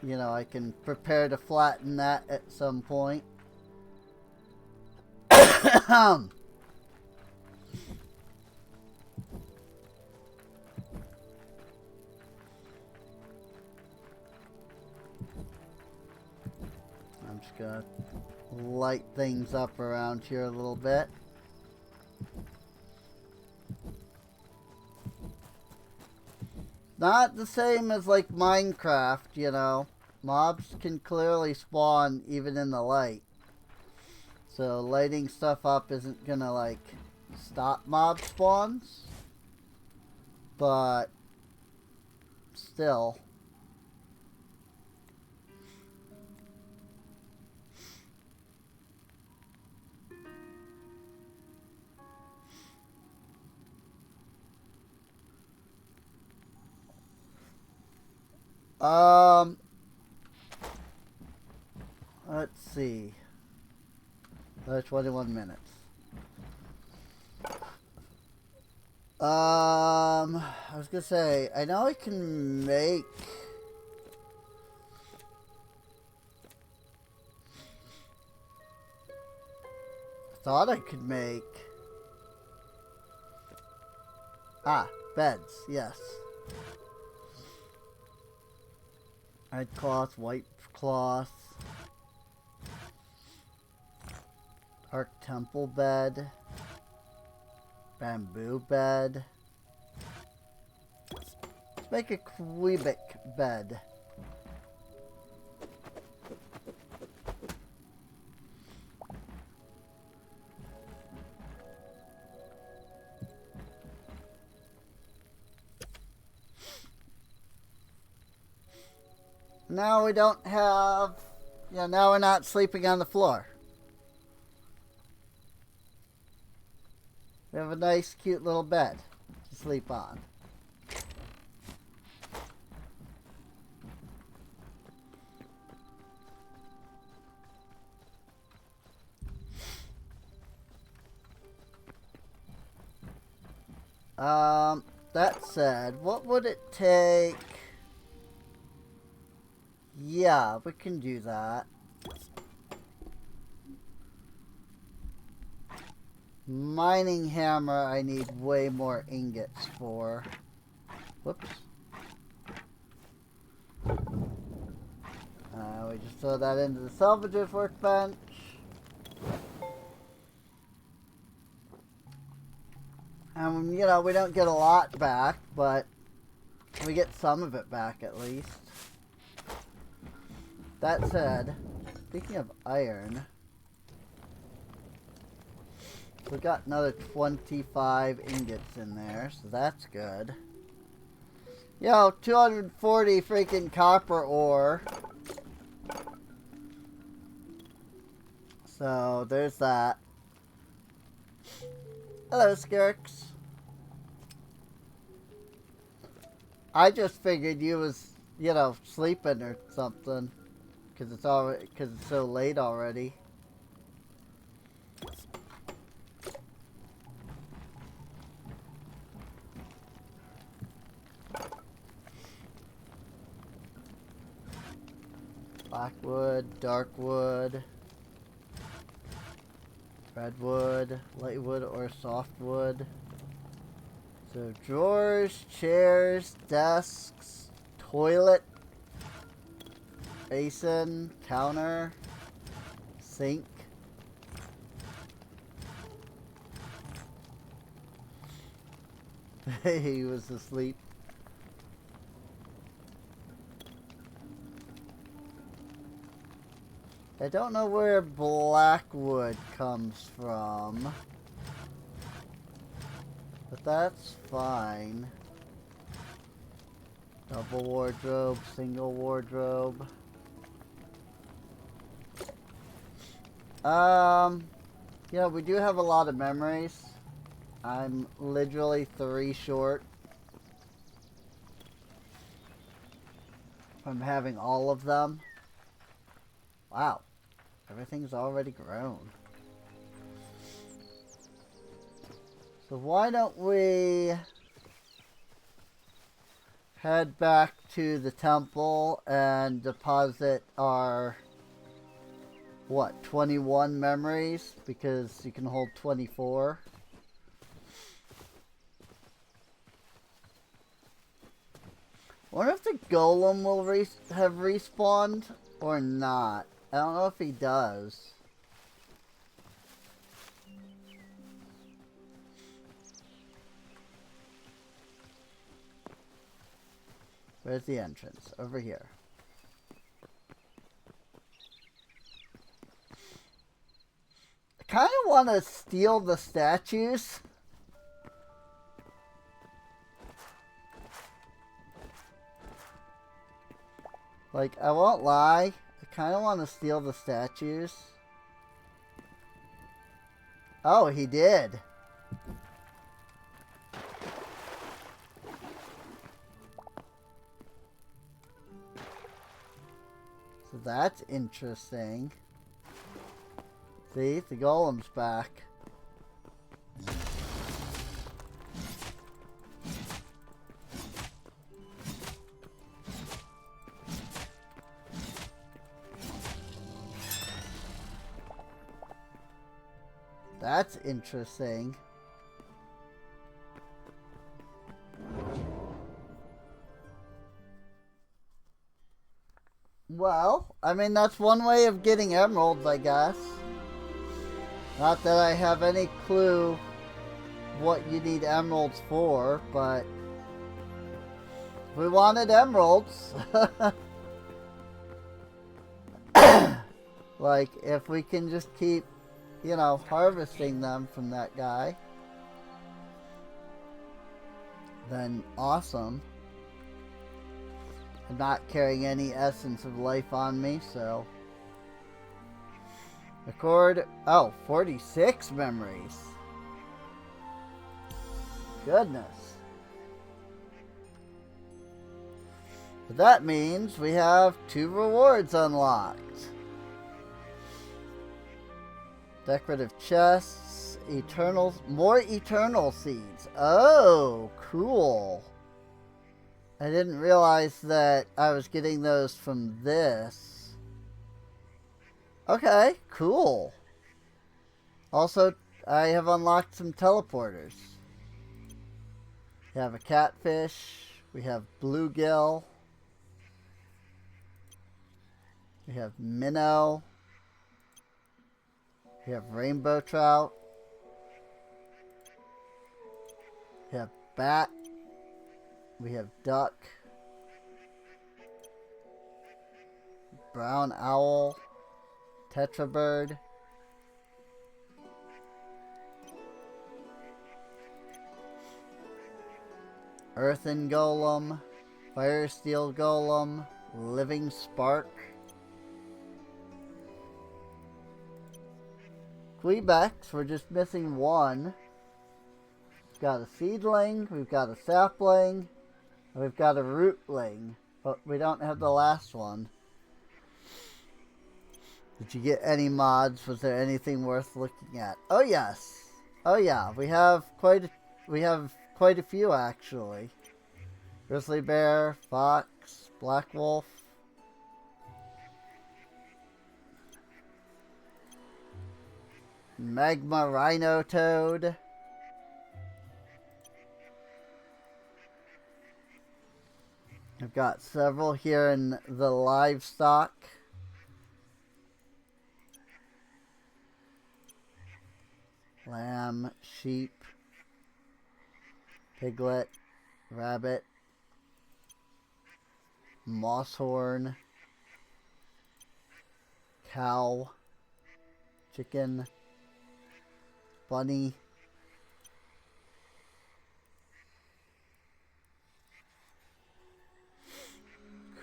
you know, I can prepare to flatten that at some point. I'm just gonna light things up around here a little bit. Not the same as like Minecraft, you know. Mobs can clearly spawn even in the light. So lighting stuff up isn't gonna like stop mob spawns. But still. Let's see. 21 minutes. I was gonna say, I know I can make thought I could make beds, yes. Red cloth, white cloth, dark temple bed, bamboo bed. Let's make a Quebec bed. Now we don't have, now we're not sleeping on the floor. We have have a nice, cute little bed to sleep on. That said, what would it take? Yeah, we can do that. Mining hammer, I need way more ingots for. Whoops. We just throw that into the salvagers workbench. You know, we don't get a lot back, but we get some of it back at least. That said, speaking of iron, we got another 25 ingots in there, so that's good. Yo, 240 freaking copper ore. So, there's that. Hello, Skirks. I just figured you was, you know, sleeping or something. Because it's so late already. Blackwood, darkwood, redwood, lightwood, or softwood. So drawers, chairs, desks, toilet, basin, counter, sink. He was asleep. I don't know where blackwood comes from, but that's fine. Double wardrobe, single wardrobe. Yeah, we do have a lot of memories. I'm literally 3 short from having all of them. Wow. Everything's already grown. So why don't we head back to the temple and deposit our, what, 21 memories? Because you can hold 24. I wonder if the golem will have respawned or not. I don't know if he does. Where's the entrance? Over here. I kind of want to steal the statues. Like, I won't lie. I kind of want to steal the statues. Oh, he did. So that's interesting. See, the golem's back. That's interesting. Well, I mean, that's one way of getting emeralds, I guess. Not that I have any clue what you need emeralds for, but if we wanted emeralds, like, if we can just keep, you know, harvesting them from that guy, then awesome. I'm not carrying any essence of life on me, so. Record, oh, 46 memories. Goodness. But that means we have 2 rewards unlocked. Decorative chests, more eternal seeds. Oh, cool. I didn't realize that I was getting those from this. Okay, cool. Also, I have unlocked some teleporters. We have a catfish. We have bluegill. We have minnow. We have rainbow trout. We have bat. We have duck. Brown owl. Tetrabird. Earthen golem. Fire steel golem. Living spark. Quebecs, we're just missing one. We've got a seedling, we've got a sapling, and we've got a rootling, but we don't have the last one. Did you get any mods? Was there anything worth looking at? Oh yes. Oh yeah, we have quite a few actually. Grizzly bear, fox, black wolf. Magma rhino toad. I've got several here in the livestock. Lamb, sheep, piglet, rabbit, moosehorn, cow, chicken, bunny,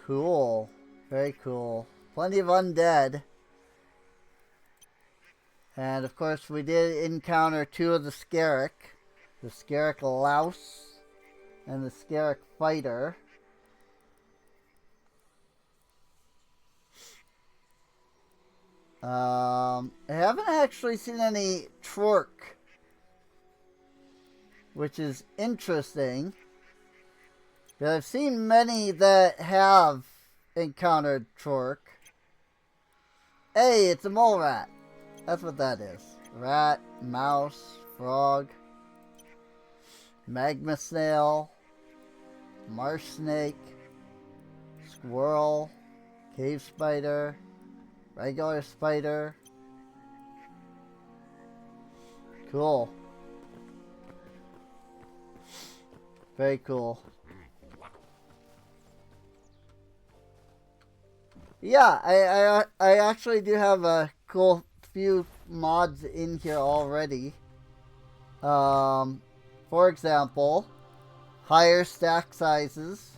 cool, very cool. Plenty of undead. And of course we did encounter 2 of the Scarrick. The Scarrick Louse and the Scarrick Fighter. I haven't actually seen any Trork, which is interesting. But I've seen many that have encountered Trork. Hey, it's a mole rat. That's what that is. Rat, mouse, frog, magma snail, marsh snake, squirrel, cave spider, regular spider. Cool. Very cool. Yeah, I actually do have a cool few mods in here already. For example, higher stack sizes.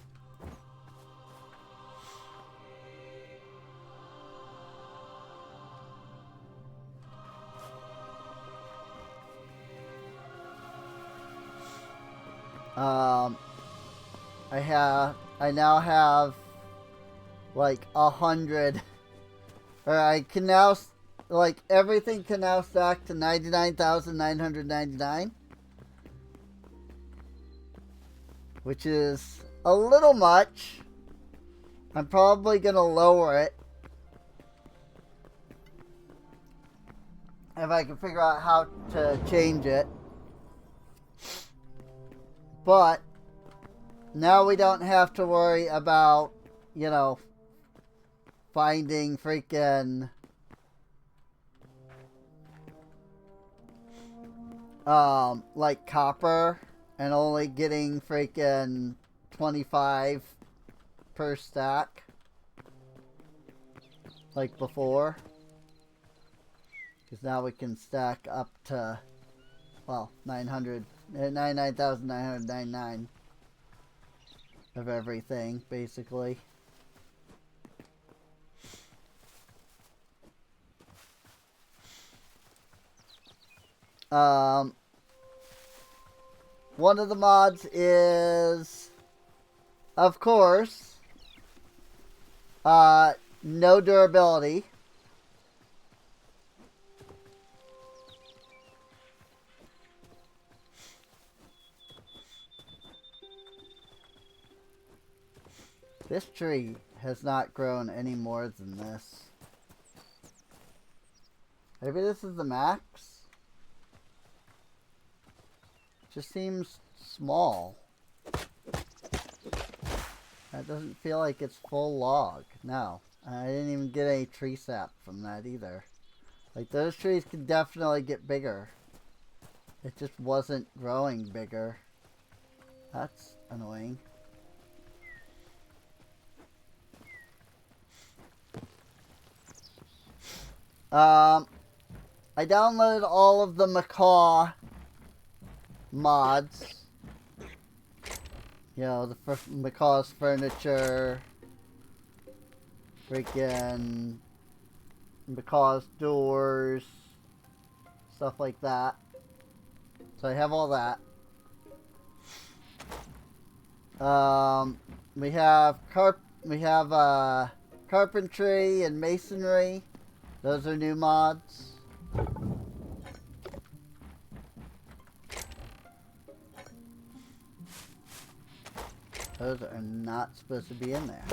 I now have like 100, or I can now, like, everything can now stack to 99,999, which is a little much. I'm probably gonna lower it if I can figure out how to change it. But now we don't have to worry about, you know, finding freaking like copper and only getting freaking 25 per stack like before, because now we can stack up to, well, 99,999 of everything basically. One of the mods is, of course, no durability. This tree has not grown any more than this. Maybe this is the max? Just seems small. That doesn't feel like it's full log. No. I didn't even get any tree sap from that either. Like, those trees could definitely get bigger. It just wasn't growing bigger. That's annoying. I downloaded all of the macaw mods. You know, the macaw's furniture, freaking macaw's doors, stuff like that. So I have all that. We have carpentry and masonry. Those are new mods. Those are not supposed to be in there.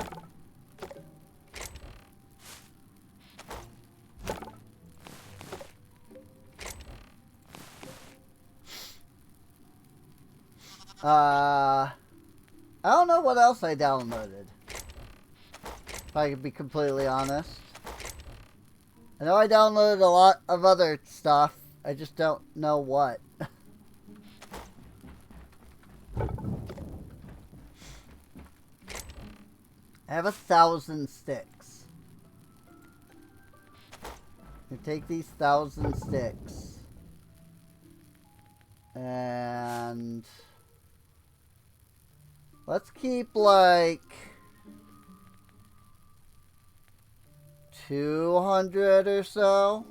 I don't know what else I downloaded. If I could be completely honest. I know I downloaded a lot of other stuff. I just don't know what. I have 1,000 sticks. You take these 1,000 sticks. And let's keep like 200 or so.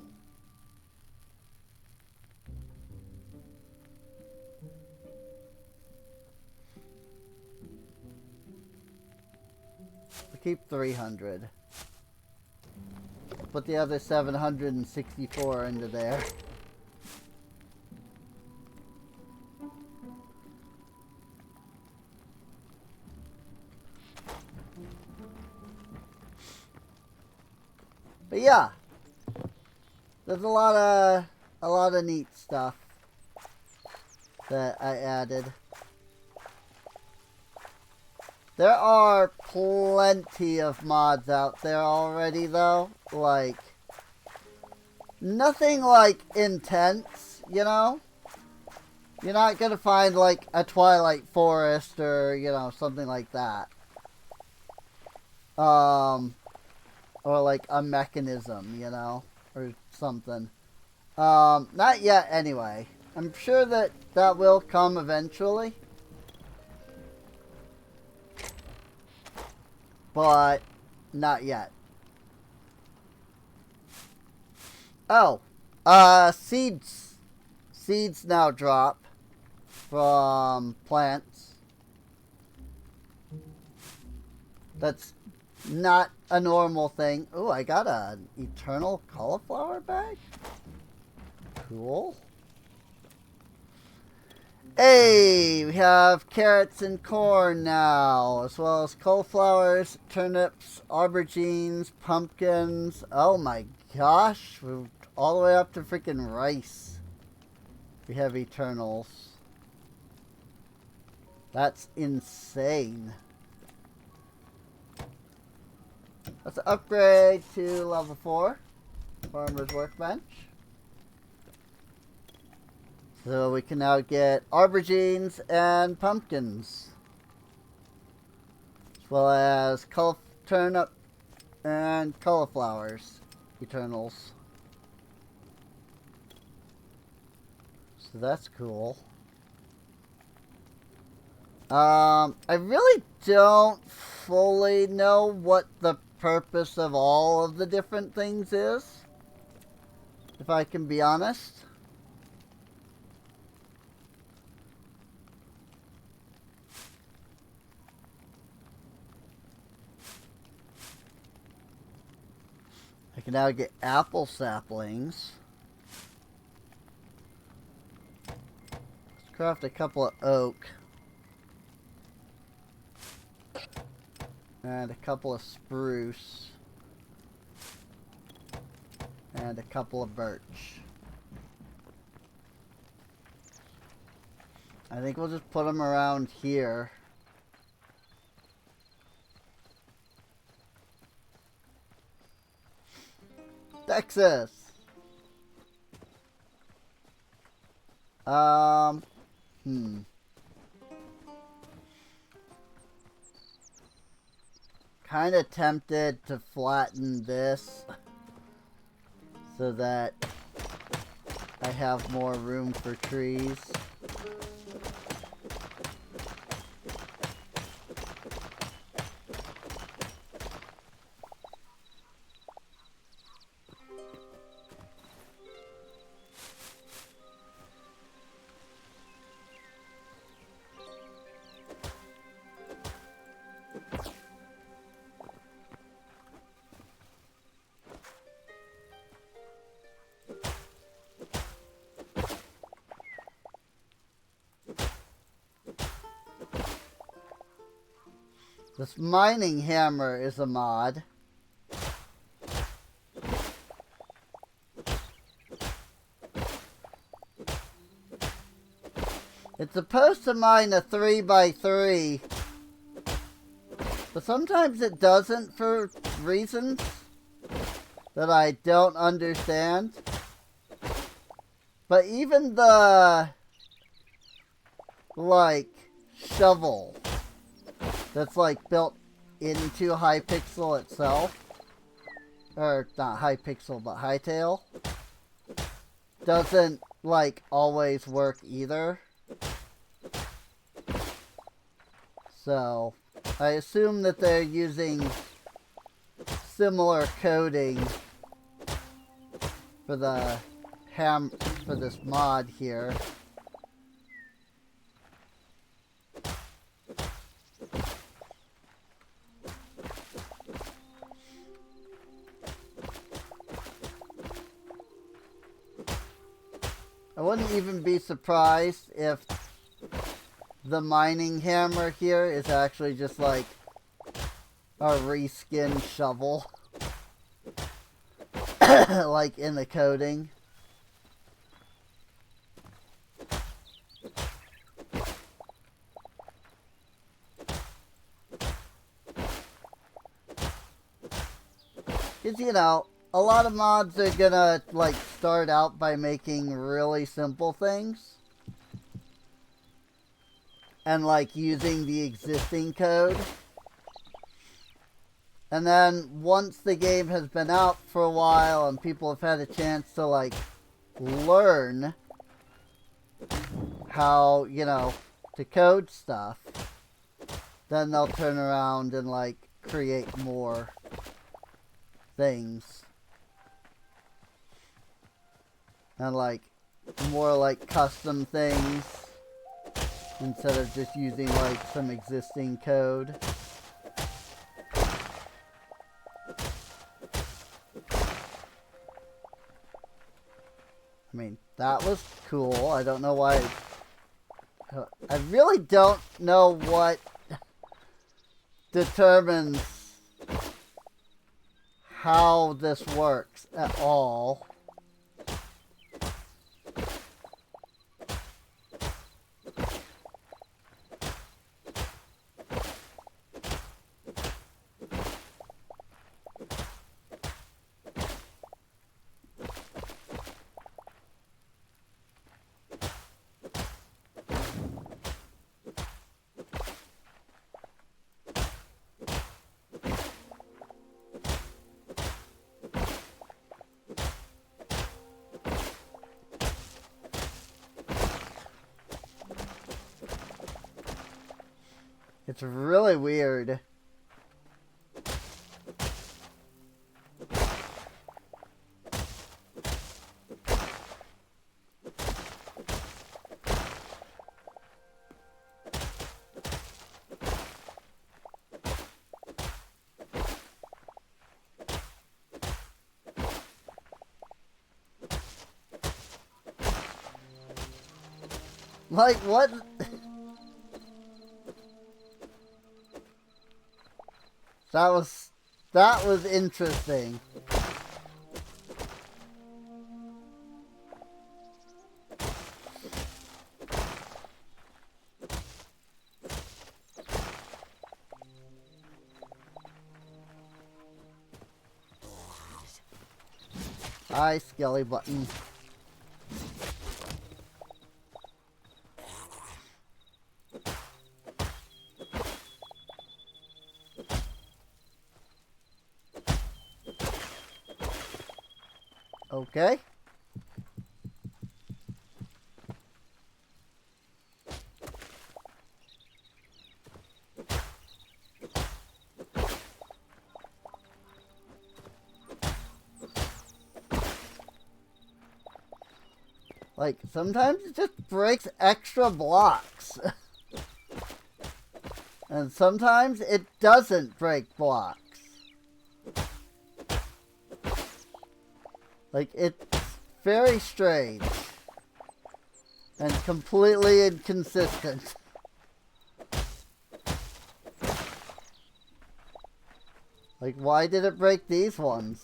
We'll keep 300. Put the other 764 into there. But yeah, there's a lot of neat stuff that I added. There are plenty of mods out there already, though. Like, nothing like intense, you know? You're not gonna find like a Twilight Forest or, you know, something like that. Or like a mechanism, you know, or something. Not yet anyway. I'm sure that that will come eventually. But not yet. Oh, seeds now drop from plants. That's not a normal thing. Oh, I got an eternal cauliflower bag. Cool. Hey, we have carrots and corn now, as well as cauliflowers, turnips, aubergines, pumpkins. Oh my gosh, we're all the way up to freaking rice. We have eternals. That's insane. Let's upgrade to level 4, Farmer's Workbench. So we can now get aubergines and pumpkins. As well as turnip and cauliflowers. Eternals. So that's cool. I really don't fully know what the purpose of all of the different things is, if I can be honest. can now get apple saplings. Let's craft a couple of oak. And a couple of spruce. And a couple of birch. I think we'll just put them around here. Texas. Kind of tempted to flatten this so that I have more room for trees. This mining hammer is a mod. It's supposed to mine a 3x3, but sometimes it doesn't for reasons that I don't understand. But even the, like, shovel that's like built into Hypixel itself, or not Hypixel but Hytale, doesn't like always work either. So I assume that they're using similar coding for the for this mod here. I wouldn't even be surprised if the mining hammer here is actually just like a reskinned shovel. Like in the coding. Because, you know, a lot of mods are gonna, like, start out by making really simple things. And, like, using the existing code. And then, once the game has been out for a while and people have had a chance to, like, learn how, you know, to code stuff, then they'll turn around and, like, create more things. And, like, more, like, custom things instead of just using, like, some existing code. I mean, that was cool. I don't know why. I really don't know what determines how this works at all. It's really weird. Like, what? That was interesting. Hi, Skelly Button. Okay. Like, sometimes it just breaks extra blocks. And sometimes it doesn't break blocks. Like, it's very strange. And completely inconsistent. Like, why did it break these ones?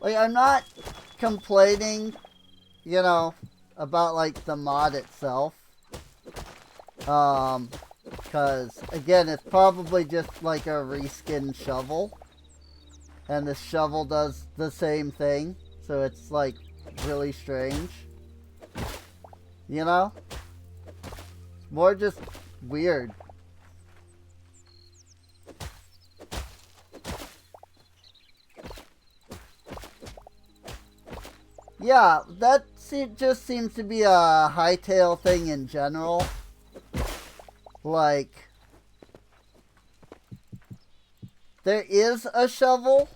Like, I'm not complaining, you know, about, like, the mod itself. Because, again, it's probably just, like, a reskin shovel. And the shovel does the same thing. So it's, like, really strange. You know? It's more just weird. Yeah, that just seems to be a Hytale thing in general. Like, there is a shovel,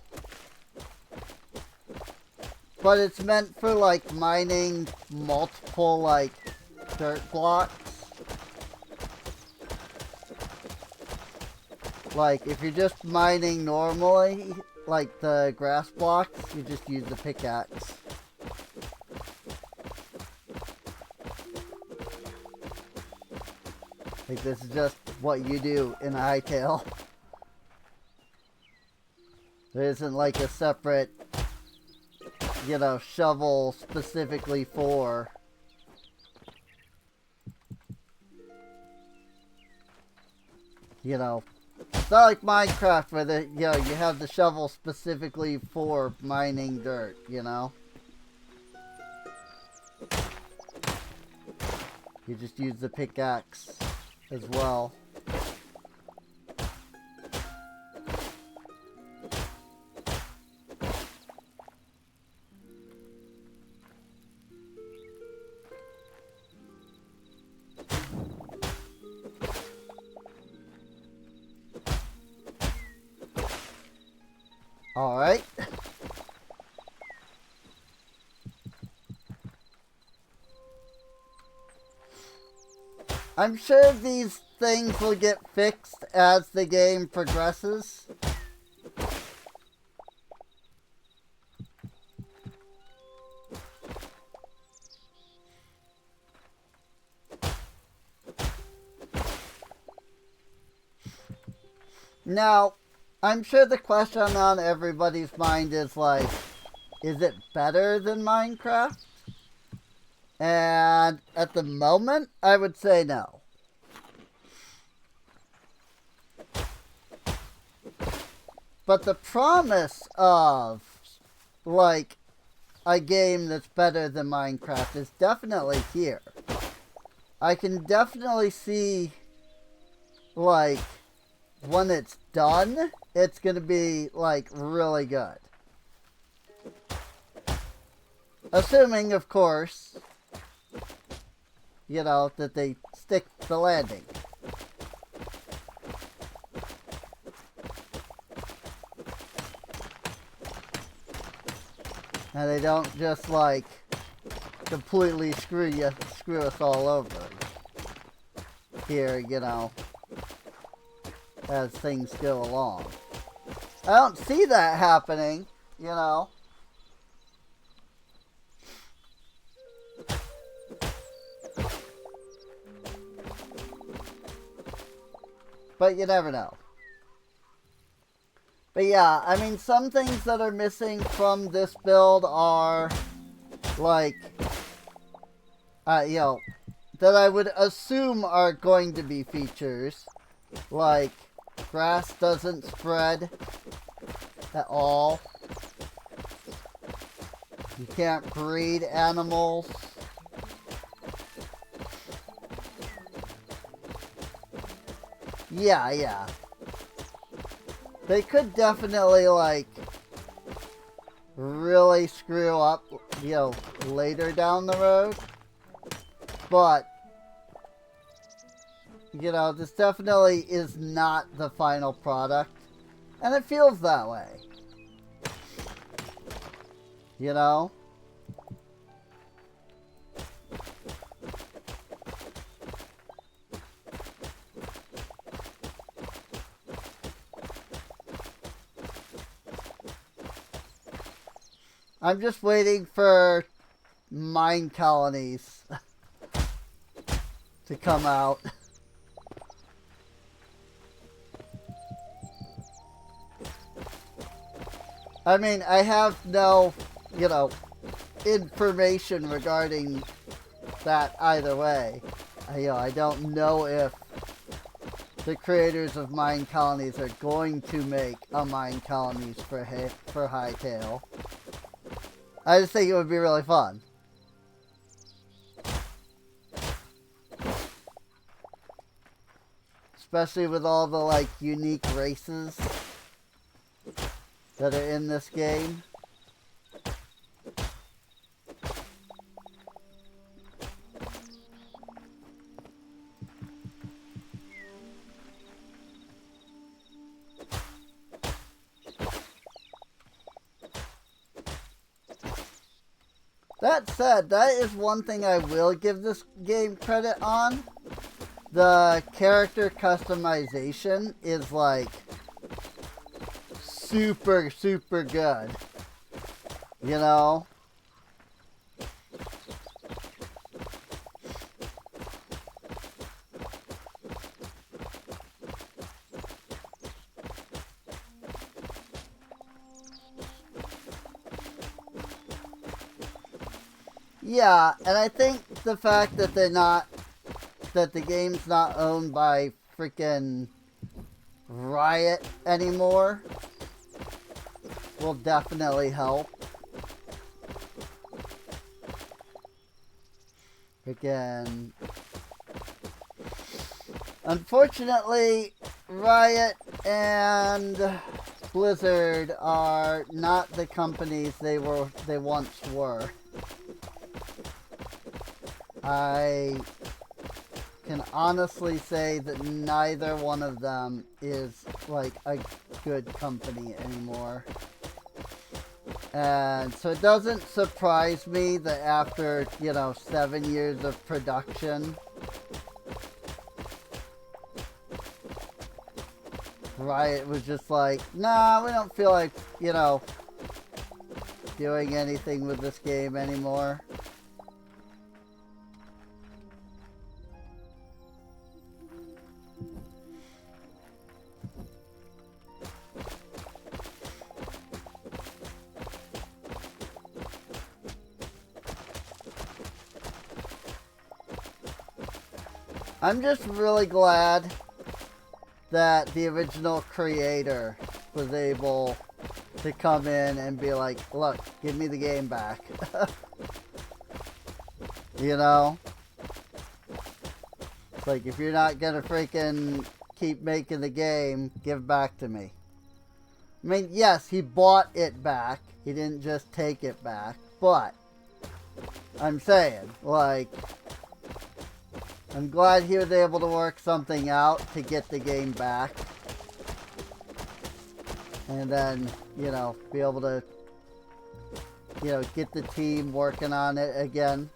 but it's meant for, like, mining multiple, like, dirt blocks. Like, if you're just mining normally, like the grass blocks, you just use the pickaxe. Like, this is just what you do in a Hytale. There isn't like a separate, you know, shovel specifically for. You know, it's not like Minecraft where the, you know, you have the shovel specifically for mining dirt, you know? You just use the pickaxe as well. Alright. I'm sure these things will get fixed as the game progresses. Now, I'm sure the question on everybody's mind is like, is it better than Minecraft? And at the moment, I would say no. But the promise of, like, a game that's better than Minecraft is definitely here. I can definitely see, like, when it's done, it's gonna be, like, really good. Assuming, of course, you know, that they stick the landing. And they don't just, like, completely screw us all over here, you know, as things go along. I don't see that happening, you know. But you never know. But yeah, I mean, some things that are missing from this build are, like, you know, that I would assume are going to be features. Like, grass doesn't spread at all. You can't breed animals. Yeah. They could definitely, like, really screw up, you know, later down the road. But, you know, this definitely is not the final product. And it feels that way. You know? I'm just waiting for mine colonies to come out. I mean, I have no, you know, information regarding that either way. I don't know if the creators of mine colonies are going to make a mine colonies for Hytale. I just think it would be really fun. Especially with all the, like, unique races that are in this game. That said, that is one thing I will give this game credit on. The character customization is, like, super good. You know? Yeah, and I think the fact that that the game's not owned by freaking Riot anymore will definitely help. Again, unfortunately, Riot and Blizzard are not the companies they once were. I can honestly say that neither one of them is, like, a good company anymore. And so it doesn't surprise me that after, you know, 7 years of production, Riot was just like, nah, we don't feel like, you know, doing anything with this game anymore. I'm just really glad that the original creator was able to come in and be like, look, give me the game back. You know? It's like, if you're not gonna freaking keep making the game, give it back to me. I mean, yes, he bought it back. He didn't just take it back. But, I'm saying, like, I'm glad he was able to work something out to get the game back. And then, you know, be able to, you know, get the team working on it again.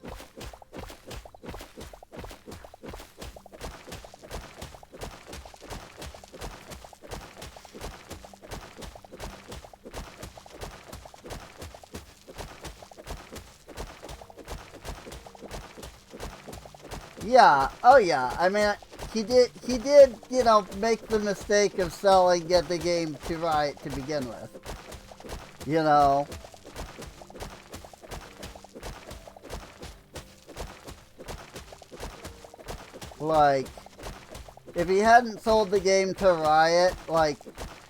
Yeah, oh yeah, I mean, he did, you know, make the mistake of selling the game to Riot to begin with. You know. Like, if he hadn't sold the game to Riot, like,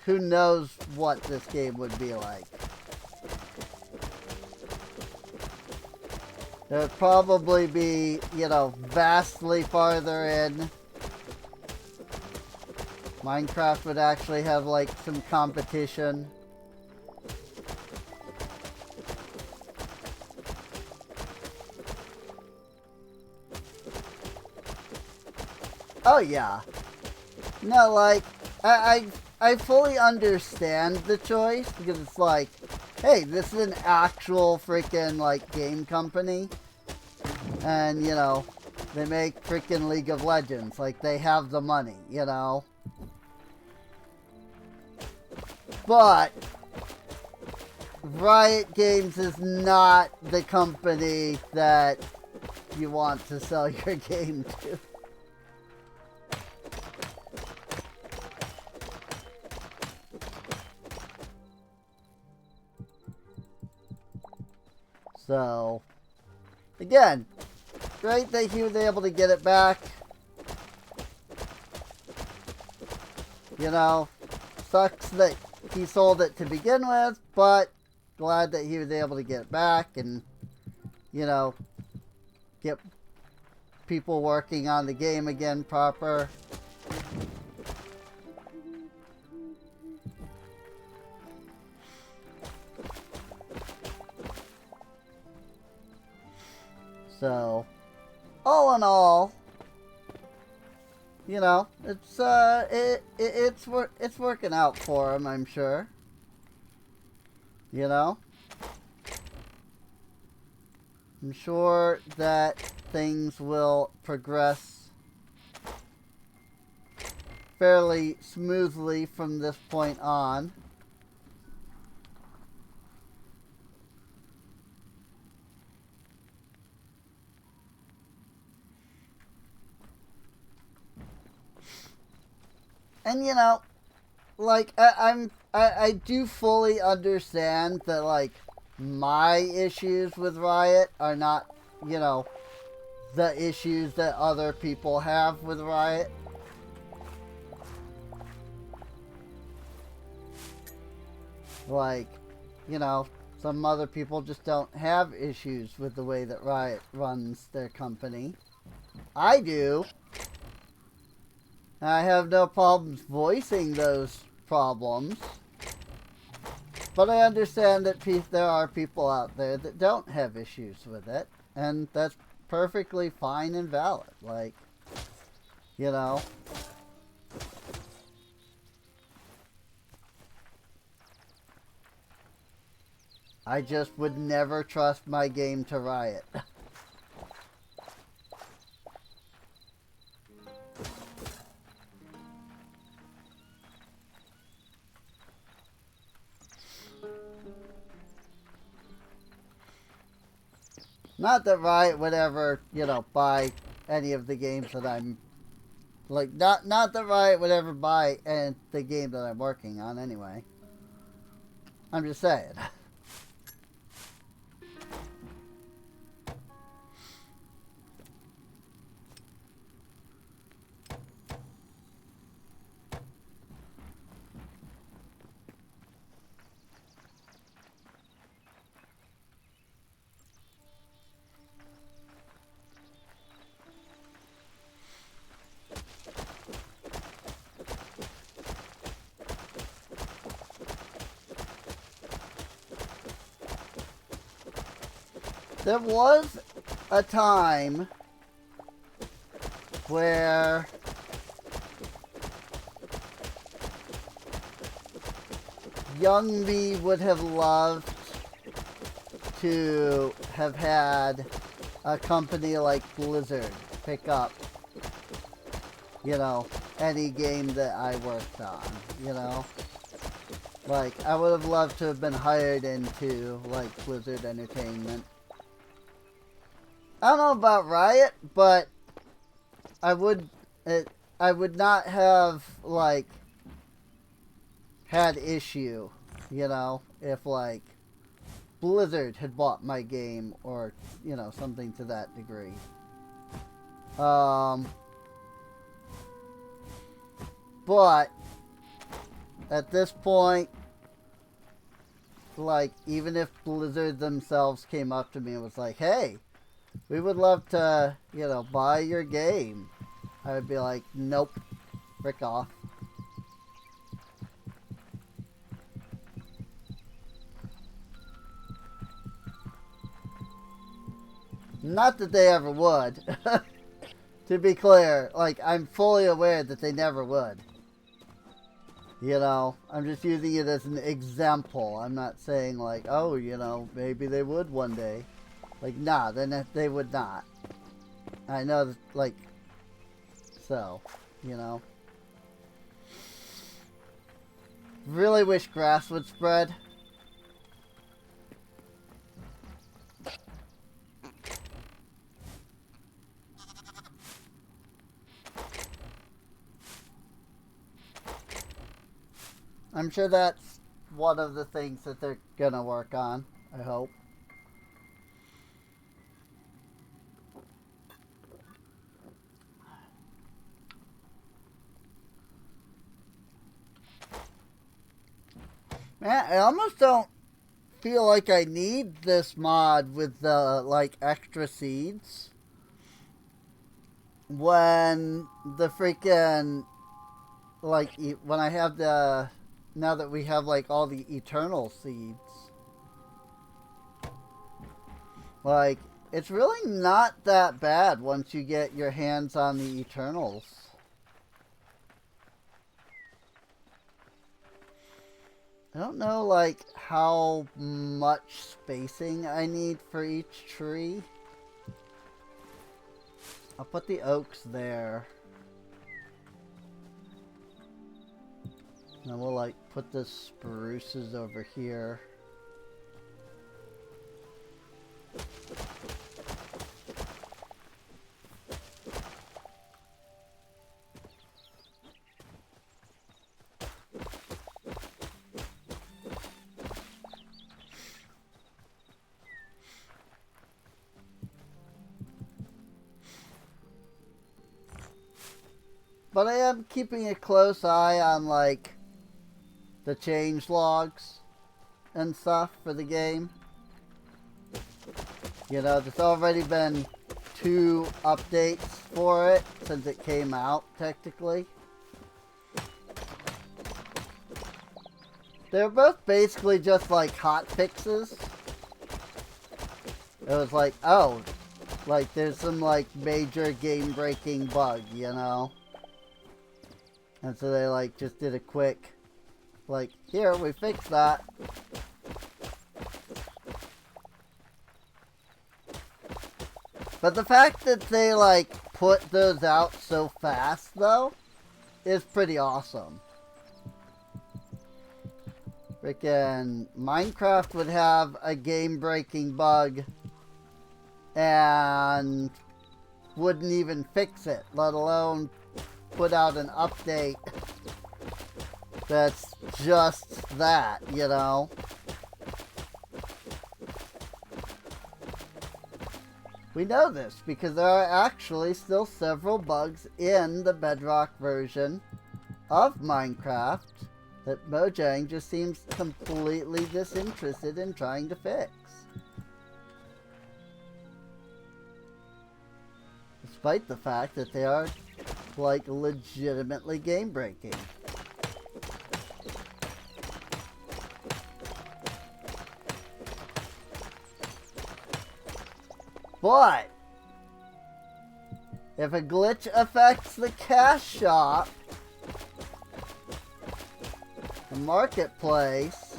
who knows what this game would be like. It would probably be, you know, vastly farther in. Minecraft would actually have, like, some competition. Oh, yeah. No, like, I fully understand the choice, because it's like, hey, this is an actual freaking, like, game company. And, you know, they make freaking League of Legends. Like, they have the money, you know? But Riot Games is not the company that you want to sell your game to. So, again, great that he was able to get it back. You know, sucks that he sold it to begin with, but glad that he was able to get it back and, you know, get people working on the game again proper. So, all in all, you know, it's working out for him, I'm sure. You know, I'm sure that things will progress fairly smoothly from this point on. And you know, like I do fully understand that, like, my issues with Riot are not, you know, the issues that other people have with Riot. Like, you know, some other people just don't have issues with the way that Riot runs their company. I do. I have no problems voicing those problems. But I understand that there are people out there that don't have issues with it. And that's perfectly fine and valid. Like, you know. I just would never trust my game to Riot. Not that Riot would ever, you know, buy any of the games that I'm... Like, not that Riot would ever buy the game that I'm working on, anyway. I'm just saying. There was a time where young me would have loved to have had a company like Blizzard pick up, you know, any game that I worked on, you know? Like, I would have loved to have been hired into, like, Blizzard Entertainment. I don't know about Riot, but I I would not have, like, had issue, you know, if, like, Blizzard had bought my game or, you know, something to that degree. But at this point, like, even if Blizzard themselves came up to me and was like, hey, we would love to, you know, buy your game, I would be like, nope, frick off. Not that they ever would. To be clear, like, I'm fully aware that they never would. You know, I'm just using it as an example. I'm not saying, like, oh, you know, maybe they would one day. Like, nah, then they would not. I know, that, like, so, you know. Really wish grass would spread. I'm sure that's one of the things that they're gonna work on, I hope. Man, I almost don't feel like I need this mod with the, like, extra seeds. When the freaking, like, when I have the, now that we have, like, all the eternal seeds. Like, it's really not that bad once you get your hands on the eternals. I don't know, like, how much spacing I need for each tree. I'll put the oaks there. And then we'll, like, put the spruces over here. But I am keeping a close eye on, like, the change logs and stuff for the game. You know, there's already been 2 updates for it since it came out, technically. They're both basically just, like, hot fixes. It was like, oh, like, there's some, like, major game-breaking bug, you know? And so they, like, just did a quick, like, here, we fixed that. But the fact that they, like, put those out so fast, though, is pretty awesome. Frickin' Minecraft would have a game-breaking bug and wouldn't even fix it, let alone put out an update that's just that, you know? We know this because there are actually still several bugs in the Bedrock version of Minecraft that Mojang just seems completely disinterested in trying to fix. Despite the fact that they are, like, legitimately game-breaking. But if a glitch affects the cash shop, the marketplace,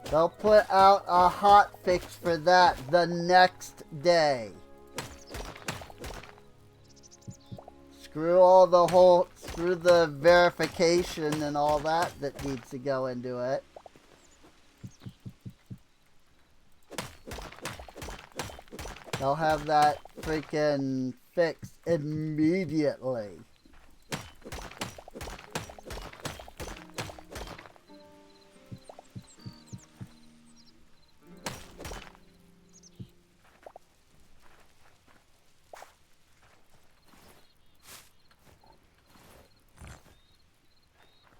they'll put out a hot fix for that the next day. Screw the verification and all that needs to go into it. They'll have that freaking fixed immediately.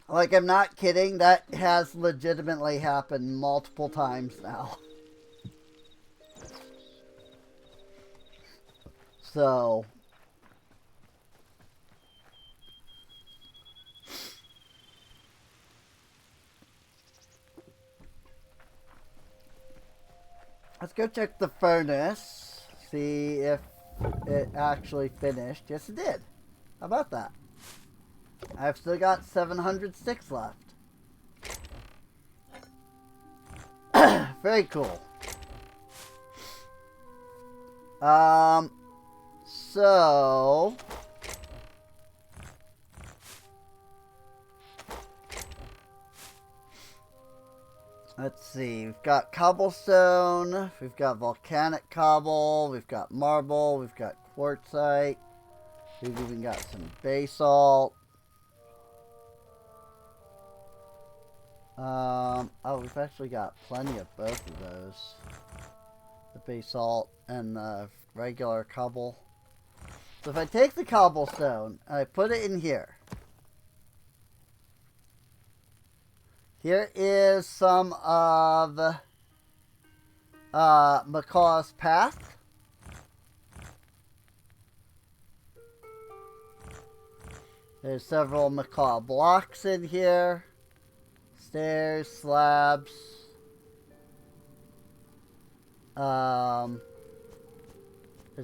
Like, I'm not kidding. That has legitimately happened multiple times now. So, let's go check the furnace. See if it actually finished. Yes, it did. How about that? I've still got 706 left. Very cool. So let's see. We've got cobblestone. We've got volcanic cobble. We've got marble. We've got quartzite. We've even got some basalt. Oh, we've actually got plenty of both of those. The basalt and the regular cobble. So if I take the cobblestone and I put it in here. Here is some of Macaw's path. There's several Macaw blocks in here. Stairs, slabs. There's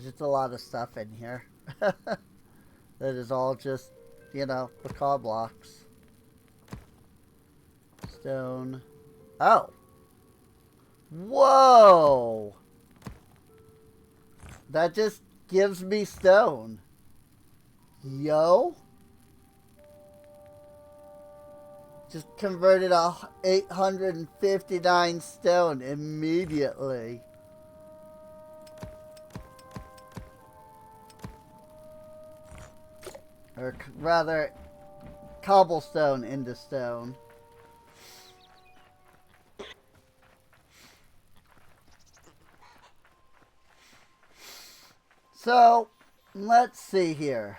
just a lot of stuff in here. That is all just, you know, Macaw blocks. Stone. Oh. Whoa. That just gives me stone. Yo. Just converted 859 stone immediately. Or rather, cobblestone into stone. So, let's see here.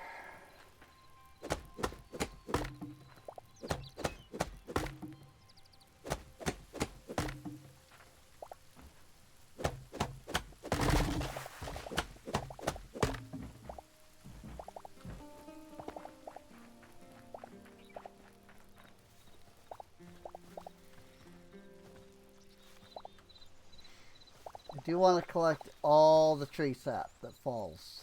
I do want to collect all the tree sap that falls.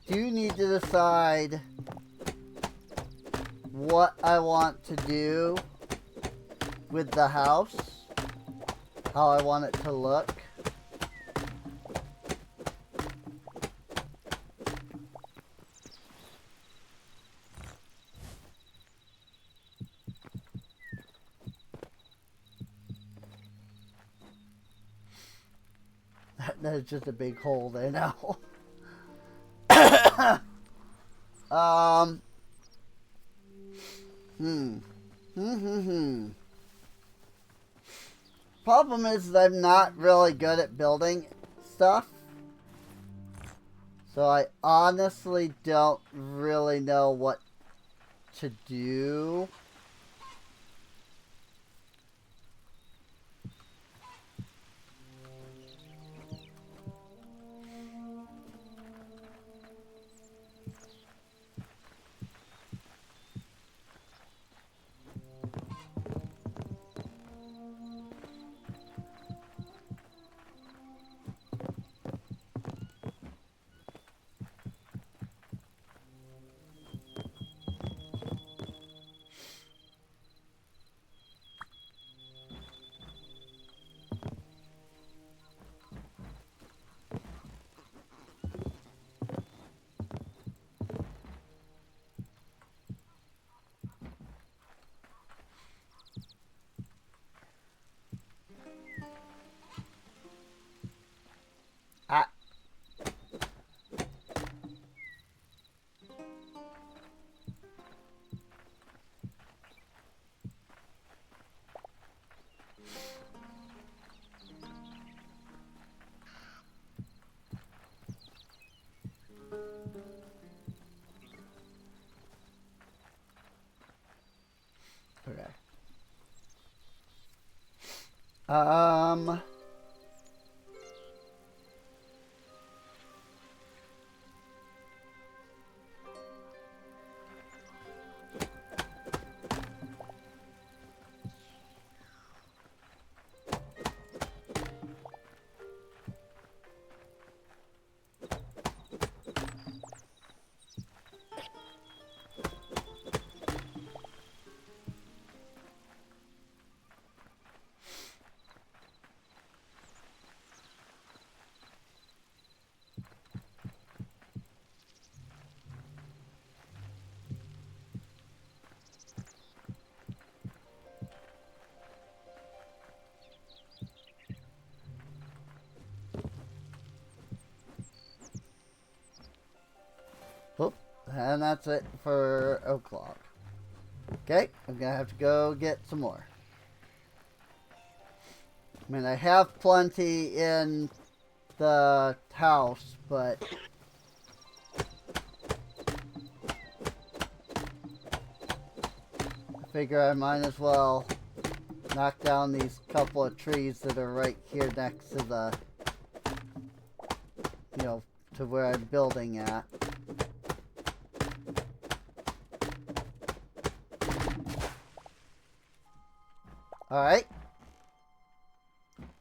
Do need to decide what I want to do with the house, how I want it to look. That's just a big hole there now. Problem is that I'm not really good at building stuff. So I honestly don't really know what to do. Okay. Um... Whoop. And that's it for oak log. Okay, I'm gonna have to go get some more. I mean, I have plenty in the house, but I figure I might as well knock down these couple of trees that are right here next to the, you know, to where I'm building at. Alright.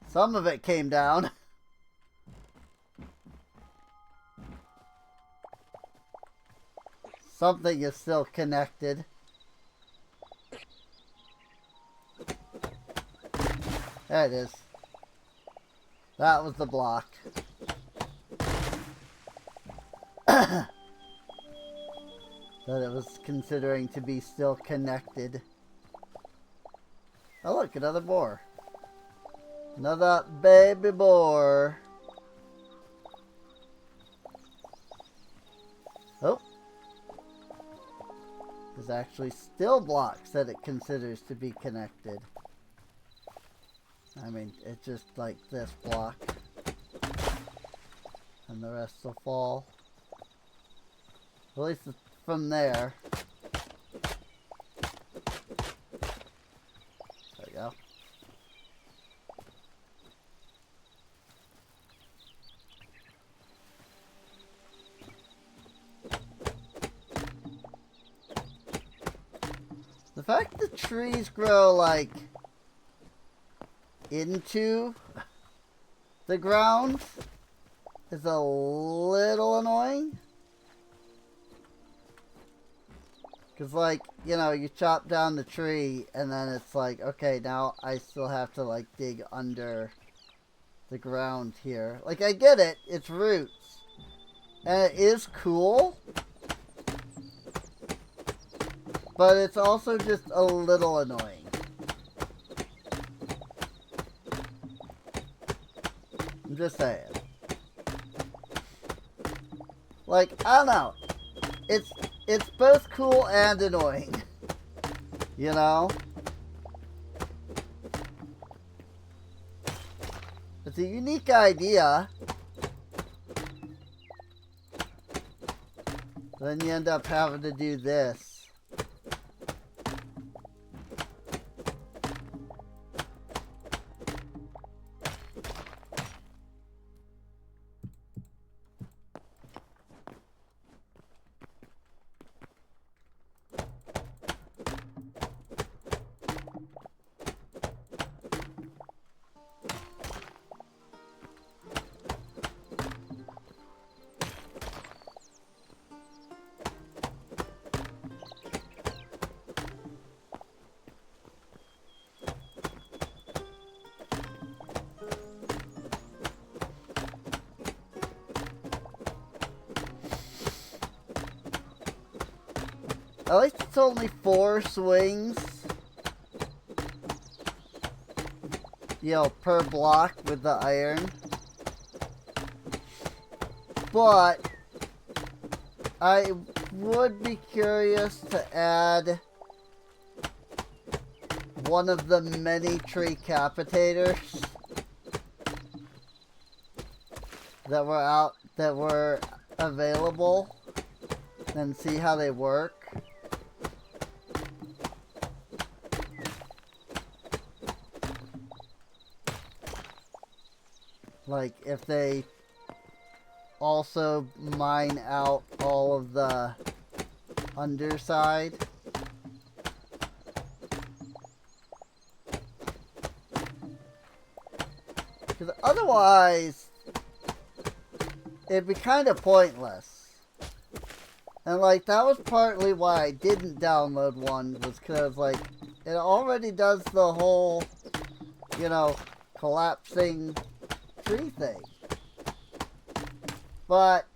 Some of it came down. Something is still connected. There it is. That was the block. That it was considering to be still connected. Oh look, another boar. Another baby boar. Oh. There's actually still blocks that it considers to be connected. I mean, it's just like this block. And the rest will fall. At least from there. There we go. The fact that trees grow, like, into the ground is a little annoying. Because, like, you know, you chop down the tree and then it's like, okay, now I still have to, like, dig under the ground here. Like, I get it. It's roots. And it is cool. But it's also just a little annoying. I'm just saying. Like, I don't know. It's both cool and annoying. You know? It's a unique idea. Then you end up having to do this. At least it's only 4 swings, you know, per block with the iron. But I would be curious to add one of the many tree capitators that were available and see how they work. Like, if they also mine out all of the underside. Because otherwise, it'd be kind of pointless. And, like, that was partly why I didn't download one, was because, like, it already does the whole, you know, collapsing tree thing. But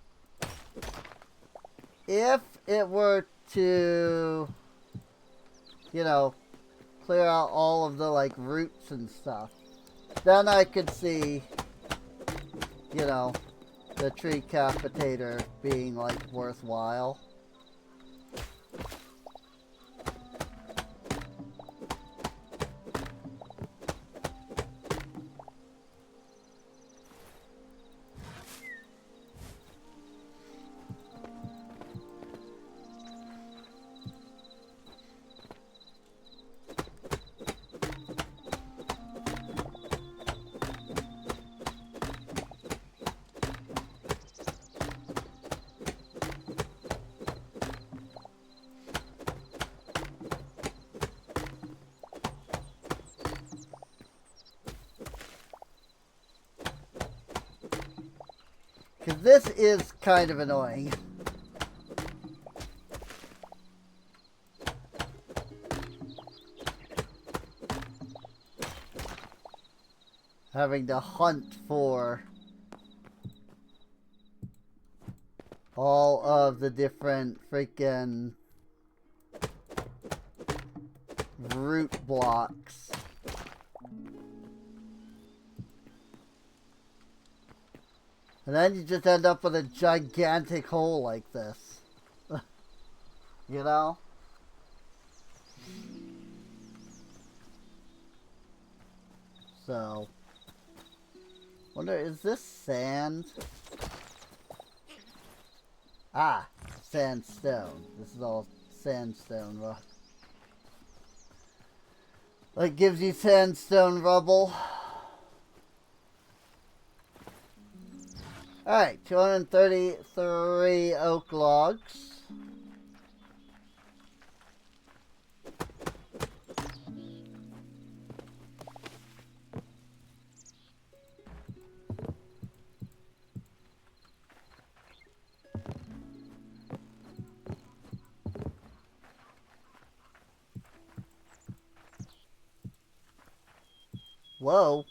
if it were to, you know, clear out all of the, like, roots and stuff, then I could see, you know, the tree capitator being, like, worthwhile. Because this is kind of annoying. Having to hunt for all of the different freaking root blocks. And then you just end up with a gigantic hole like this. You know? So, wonder, is this sand? Ah, sandstone. This is all sandstone rock. Like, gives you sandstone rubble. Alright, 233 oak logs. Whoa.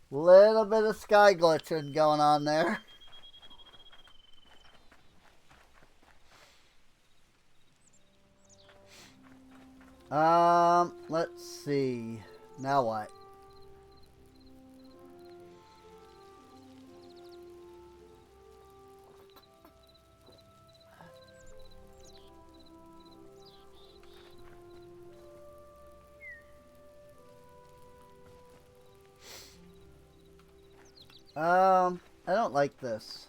Little bit of sky glitching going on there. Let's see. Now what? I don't like this.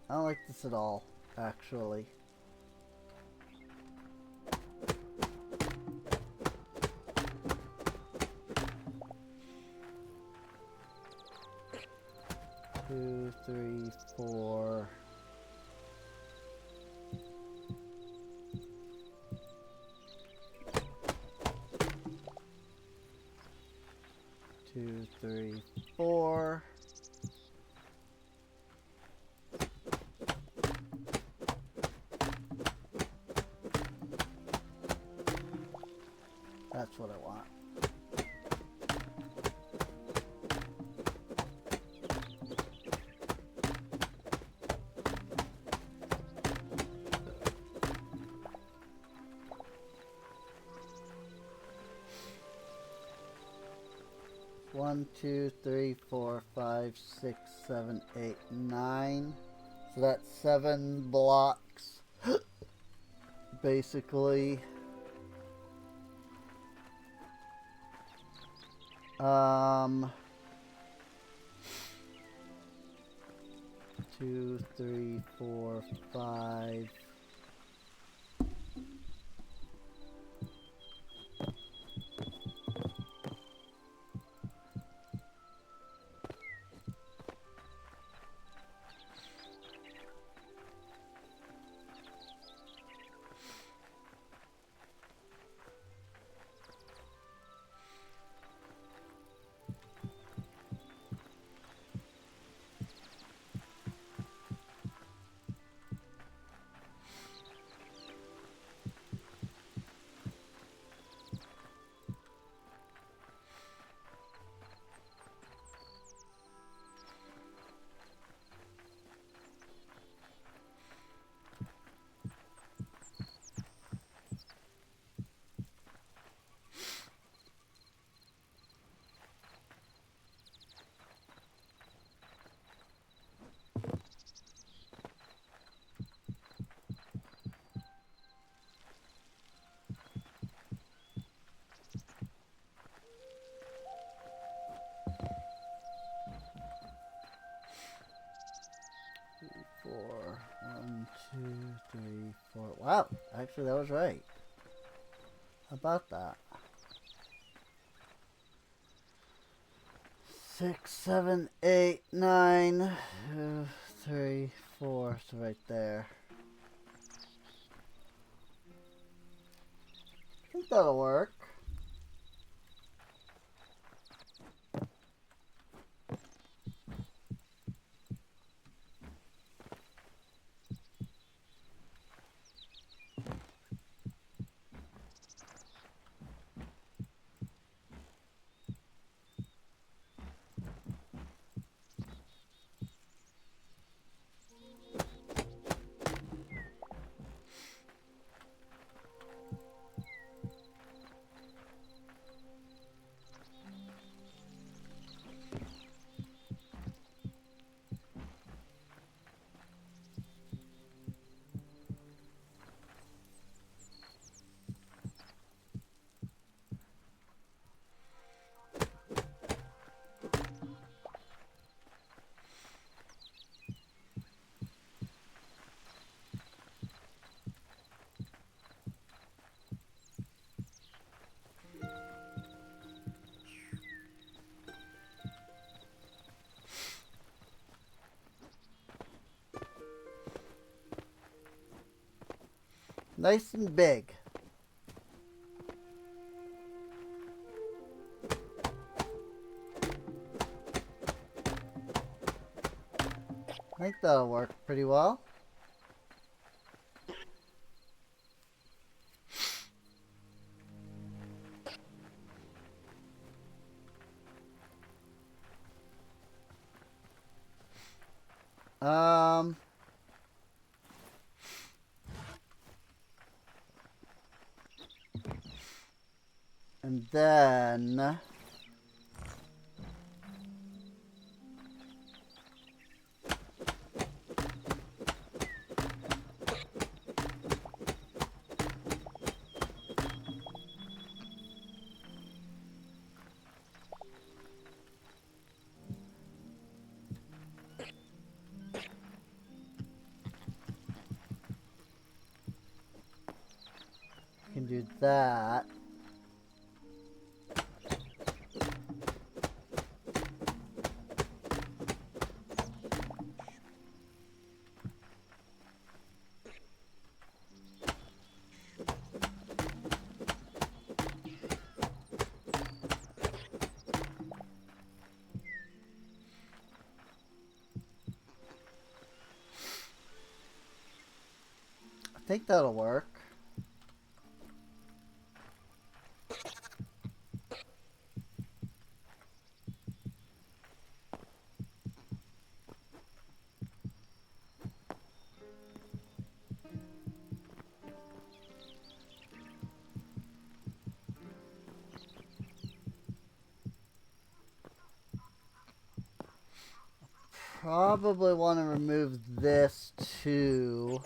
I don't like this at all, actually. Two, three, four. Two, three, four. That's what I want. One, two, three, four, five, six, seven, eight, nine. So that's 7 blocks. Basically. Two, three, four, five. Wow, actually that was right. How about that? 6, 7, 8, 9, 2, 3, 4. So right there. I think that'll work. Nice and big. I think that'll work pretty well. And then you can do that. I think that'll work. Probably want to remove this too.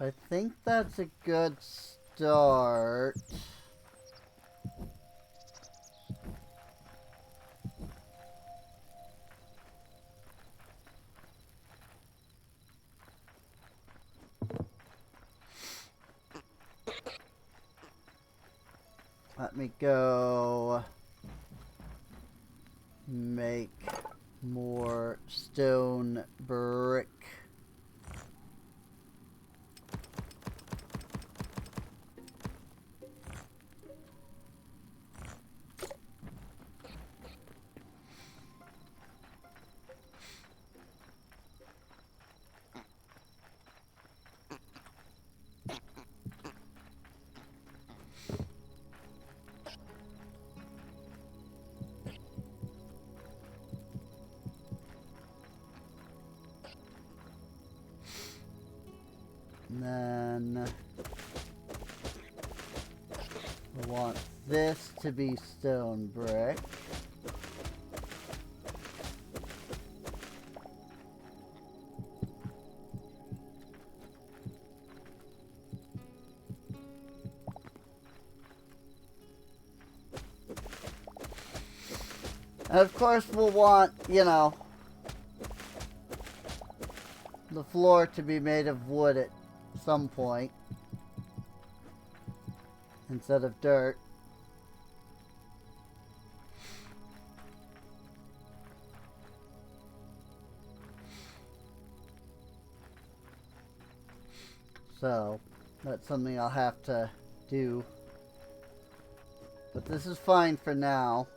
I think that's a good start. Let me go make more stone brick. And then I want this to be stone brick. And of course we'll want, you know, the floor to be made of wood at some point instead of dirt. So that's something I'll have to do. But this is fine for now.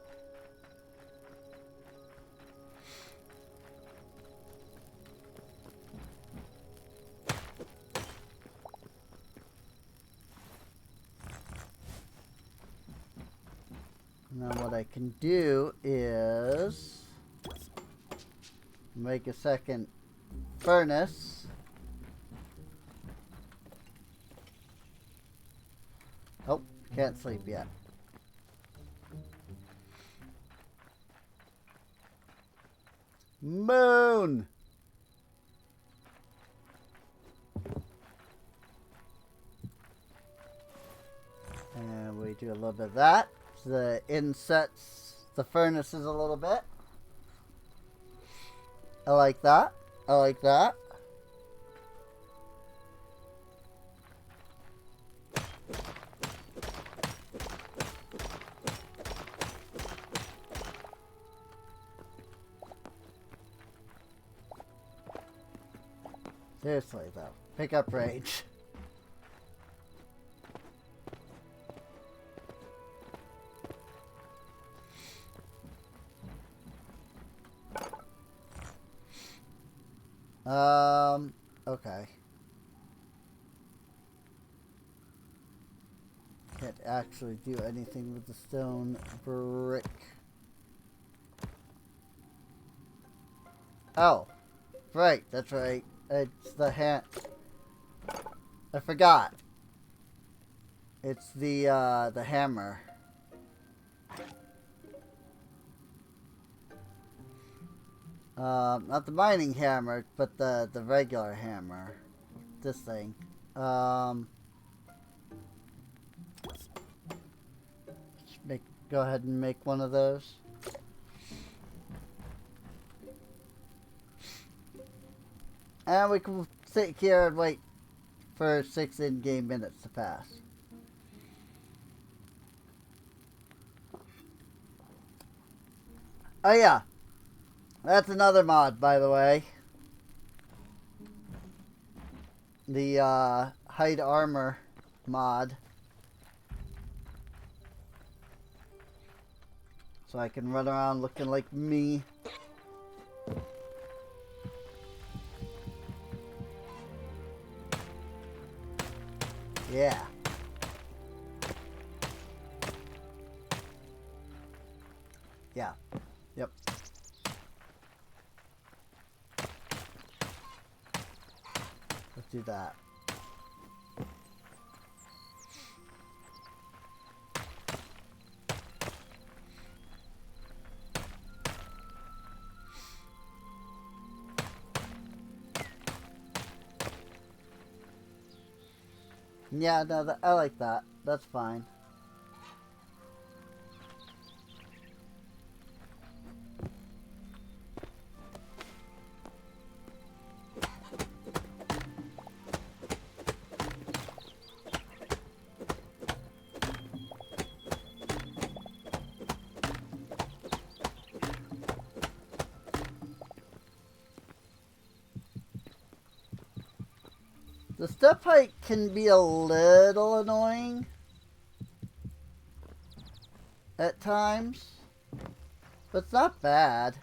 And then what I can do is make a second furnace. Oh, can't sleep yet. Moon! And we do a little bit of that. So the insets the furnaces a little bit. I like that. I like that. Seriously though, pick up range. Okay. Can't actually do anything with the stone brick. Oh, right, that's right. It's the I forgot. It's the hammer. Not the mining hammer, but the regular hammer. This thing. Go ahead and make one of those. And we can sit here and wait for 6 in-game minutes to pass. Oh yeah. That's another mod, by the way. The hide armor mod. So I can run around looking like me. Yeah. Yeah. Yep. Let's do that. Yeah, no, I like that. That's fine. The step height can be a little annoying at times, but it's not bad.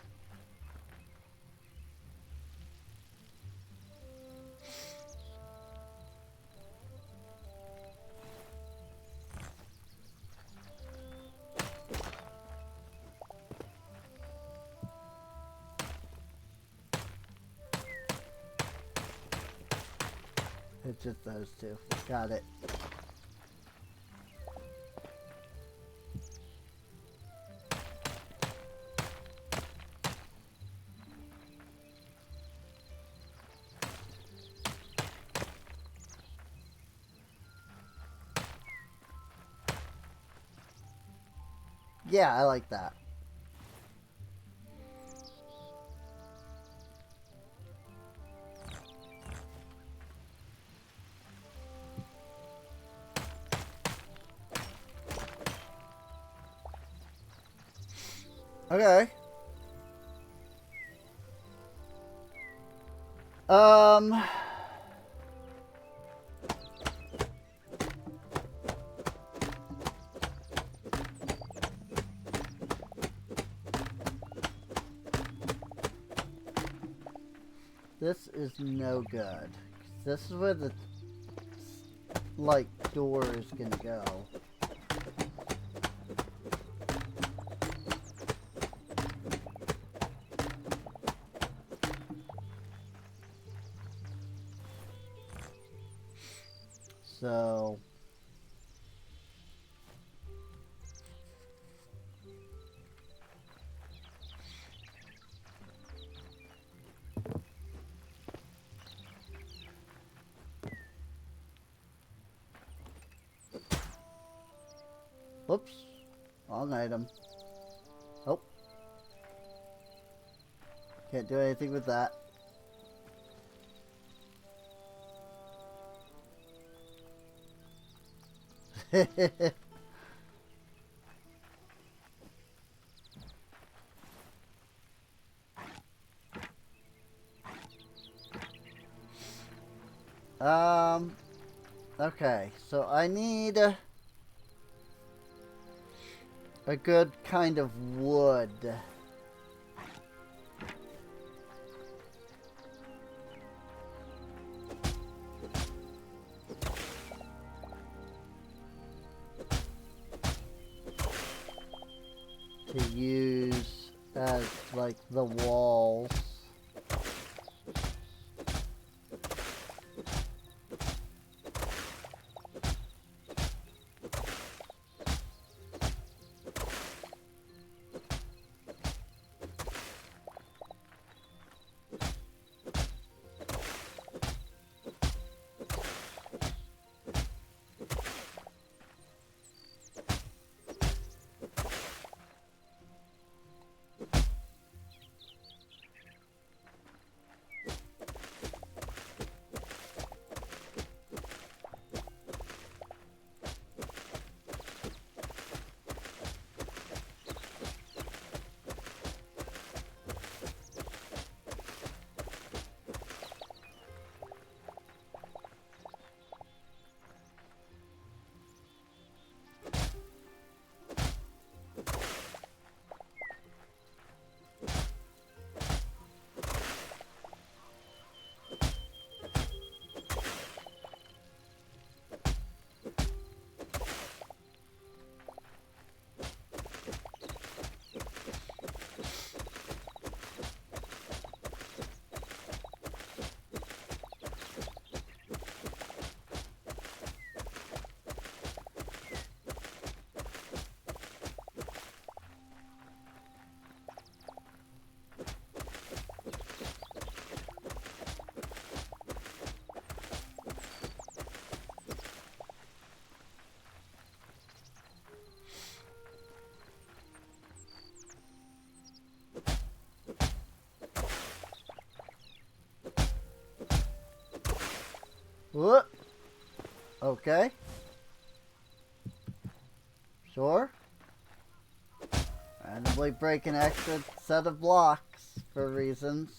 It's just those two. Got it. Yeah, I like that. Okay. Um... This is no good. This is where the, like, door is gonna go. So... Whoops. Wrong item. Oh. Can't do anything with that. Okay, so I need a good kind of wood. To use as, like, the walls. Whoop. Okay. Sure. Randomly break an extra set of blocks for reasons.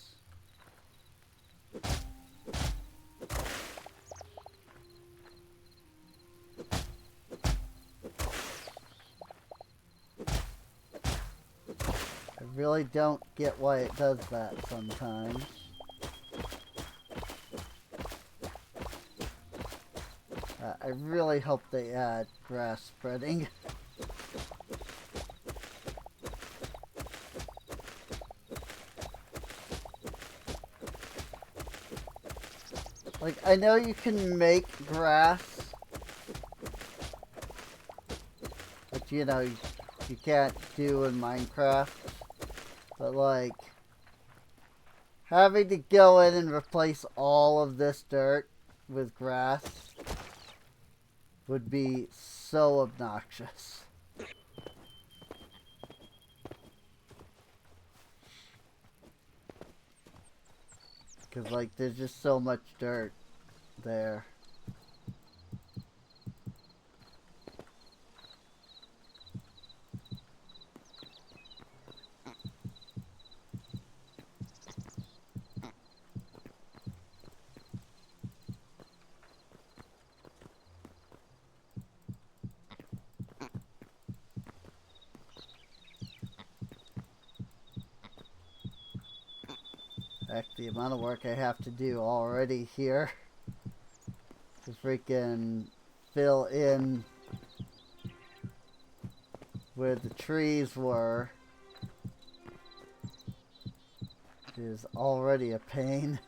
I really don't get why it does that sometimes. I really hope they add grass spreading. Like, I know you can make grass, which, you know, you can't do in Minecraft. But, like, having to go in and replace all of this dirt with grass would be so obnoxious. Because, like, there's just so much dirt there. Heck, the amount of work I have to do already here to freaking fill in where the trees were is already a pain.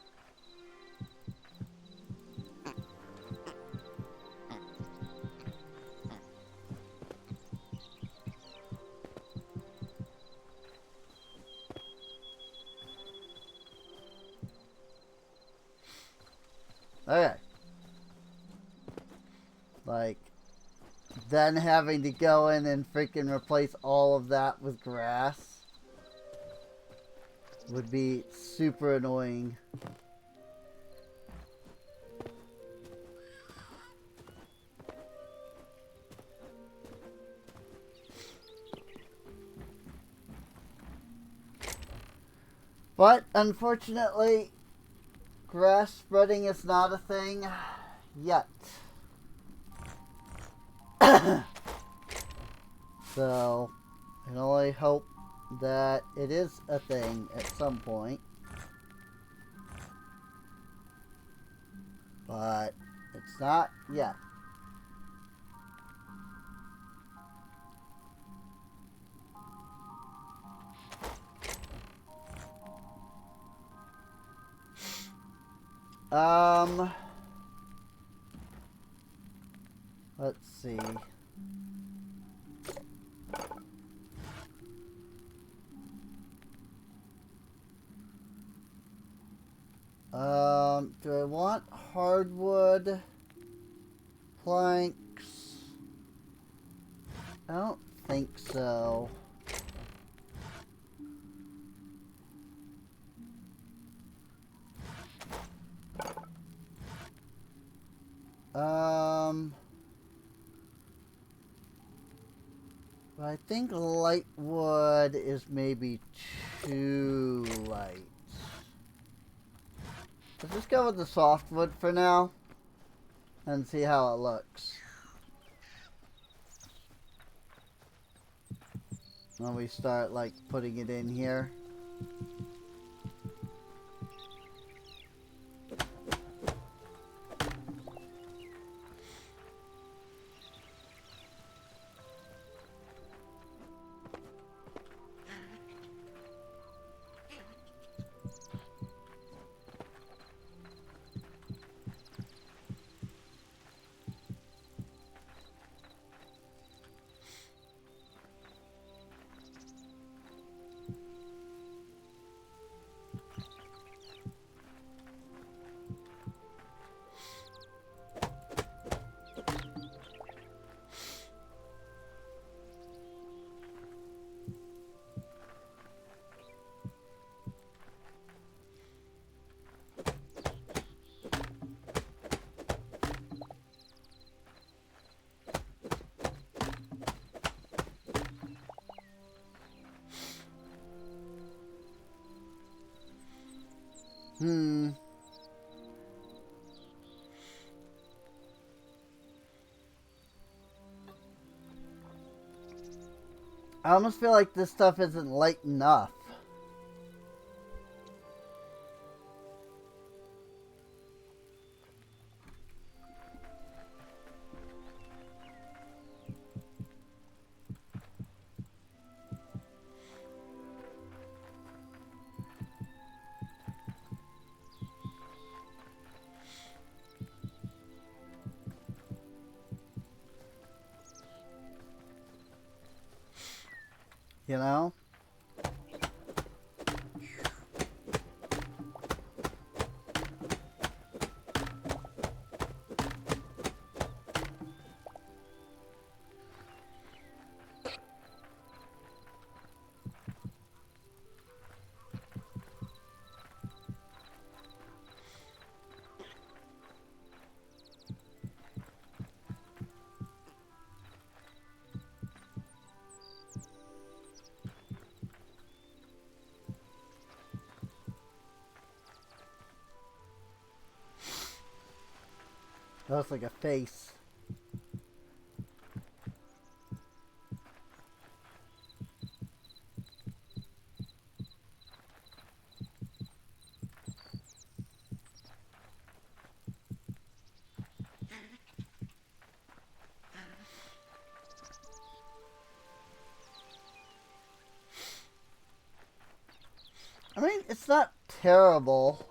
Okay. Like, then having to go in and freaking replace all of that with grass would be super annoying. But unfortunately, grass spreading is not a thing yet. So, I can only hope that it is a thing at some point. But it's not yet. Let's see. Do I want hardwood planks? I don't think so. But I think light wood is maybe too light. Let's just go with the softwood for now and see how it looks. When we start like putting it in here. I almost feel like this stuff isn't light enough. You know? That looks like a face. it's not terrible.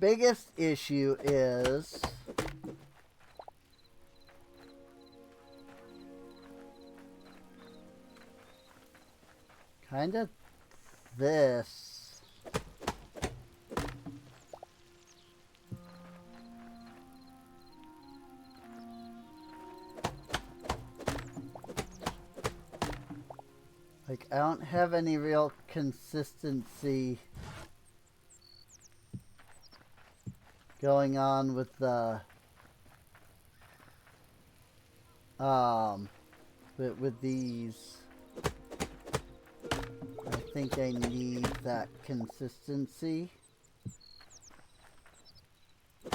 Biggest issue is kind of this. Like, I don't have any real consistency going on with the with these. I think I need that consistency. I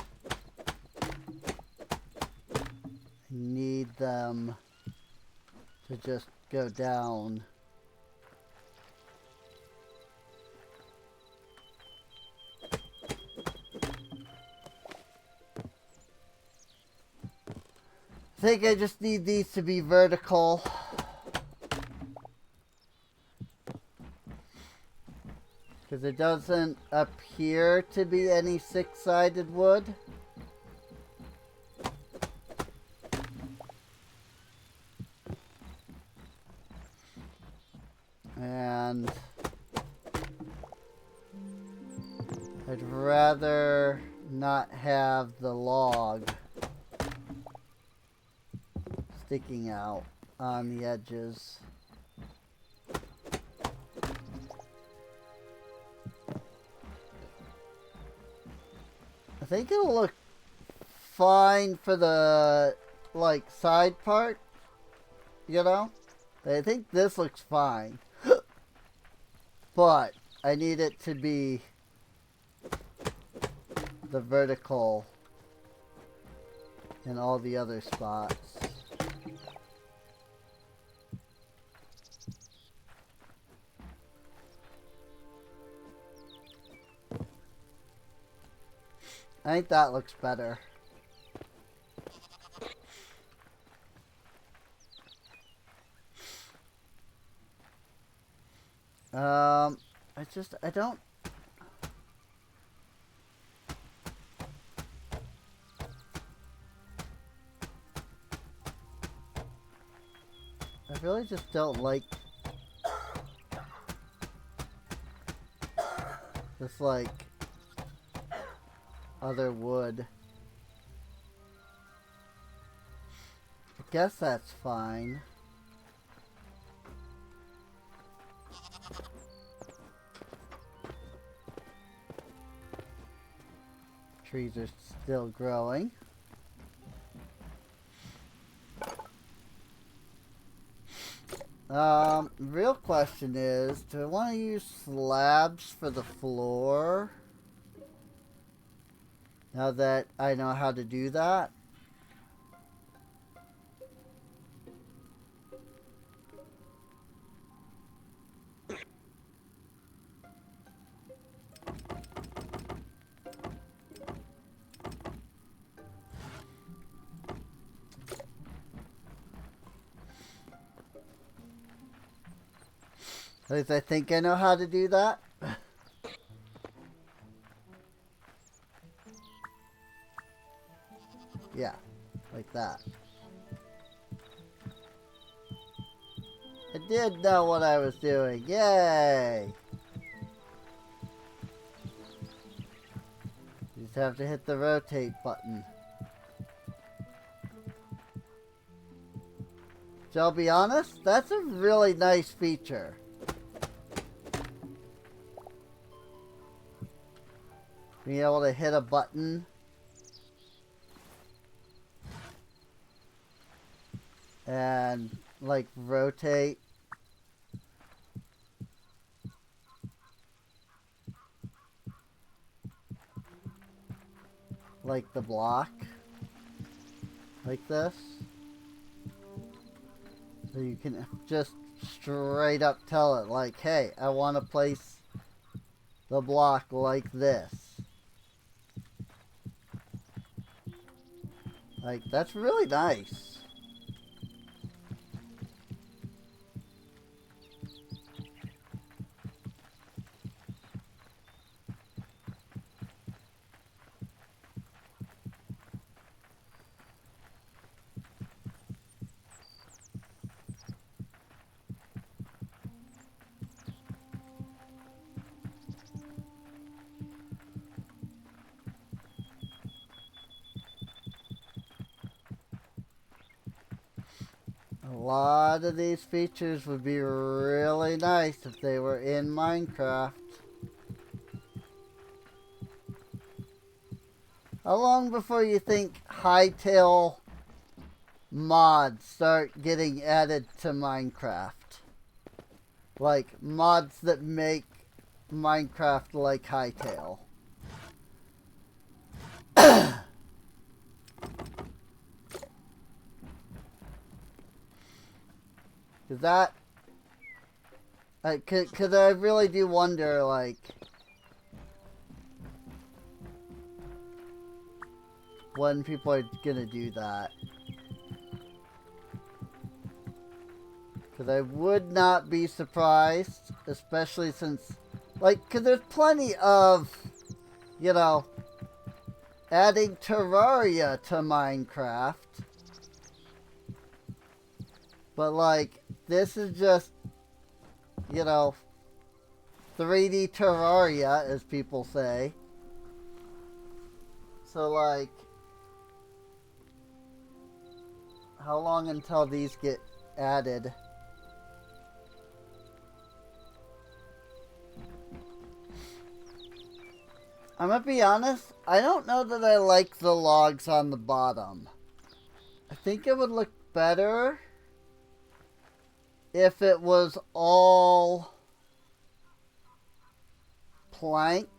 need them to just go down. I think I just need these to be vertical. Because it doesn't appear to be any six-sided wood. And I'd rather not have the log sticking out on the edges. I think it'll look fine for the, like, side part, you know? I think this looks fine. But I need it to be the vertical in all the other spots. I think that looks better. I don't. I really just don't like this, like, other wood. I guess that's fine. Trees are still growing. Real question is, do I want to use slabs for the floor? Now that I know how to do that. At least I think I know how to do that. Yeah, like that. I did know what I was doing. Yay! You just have to hit the rotate button. So I'll be honest, that's a really nice feature. Being able to hit a button and like rotate like the block like this. So you can just straight up tell it like, hey, I want to place the block like this. Like, that's really nice. A lot of these features would be really nice if they were in Minecraft. How long before you think Hytale mods start getting added to Minecraft? Like, mods that make Minecraft like Hytale. Cause that, cause I really do wonder, like, when people are gonna do that. Cause I would not be surprised, especially since, like, cause there's plenty of, you know, adding Terraria to Minecraft. But, like, this is just, you know, 3D Terraria, as people say. So, like, how long until these get added? I'm gonna be honest, I don't know that I like the logs on the bottom. I think it would look better if it was all plank.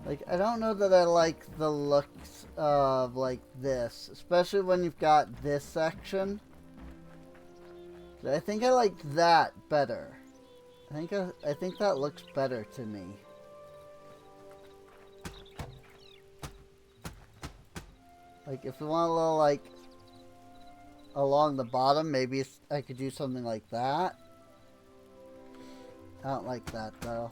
Like, I don't know that I like the looks of, like, this. Especially when you've got this section. I think I like that better. I think that looks better to me. Like, if we want a little, like, along the bottom, maybe I could do something like that. I don't like that, though.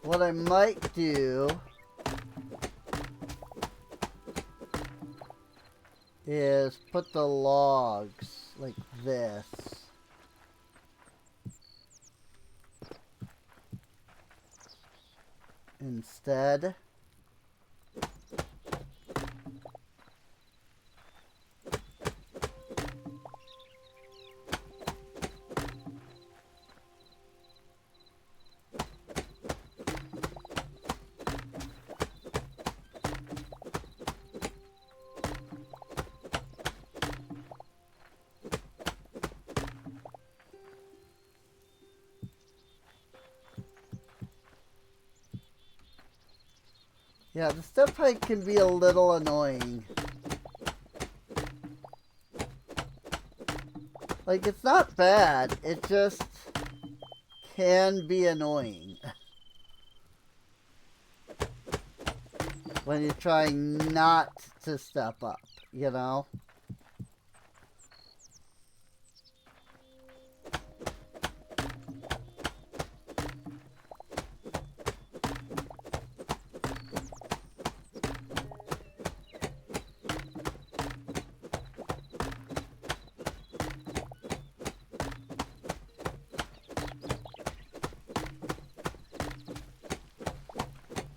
What I might do is put the logs like this. Instead. Yeah, the step height can be a little annoying. Like, it's not bad, it just can be annoying. when you're trying not to step up, you know?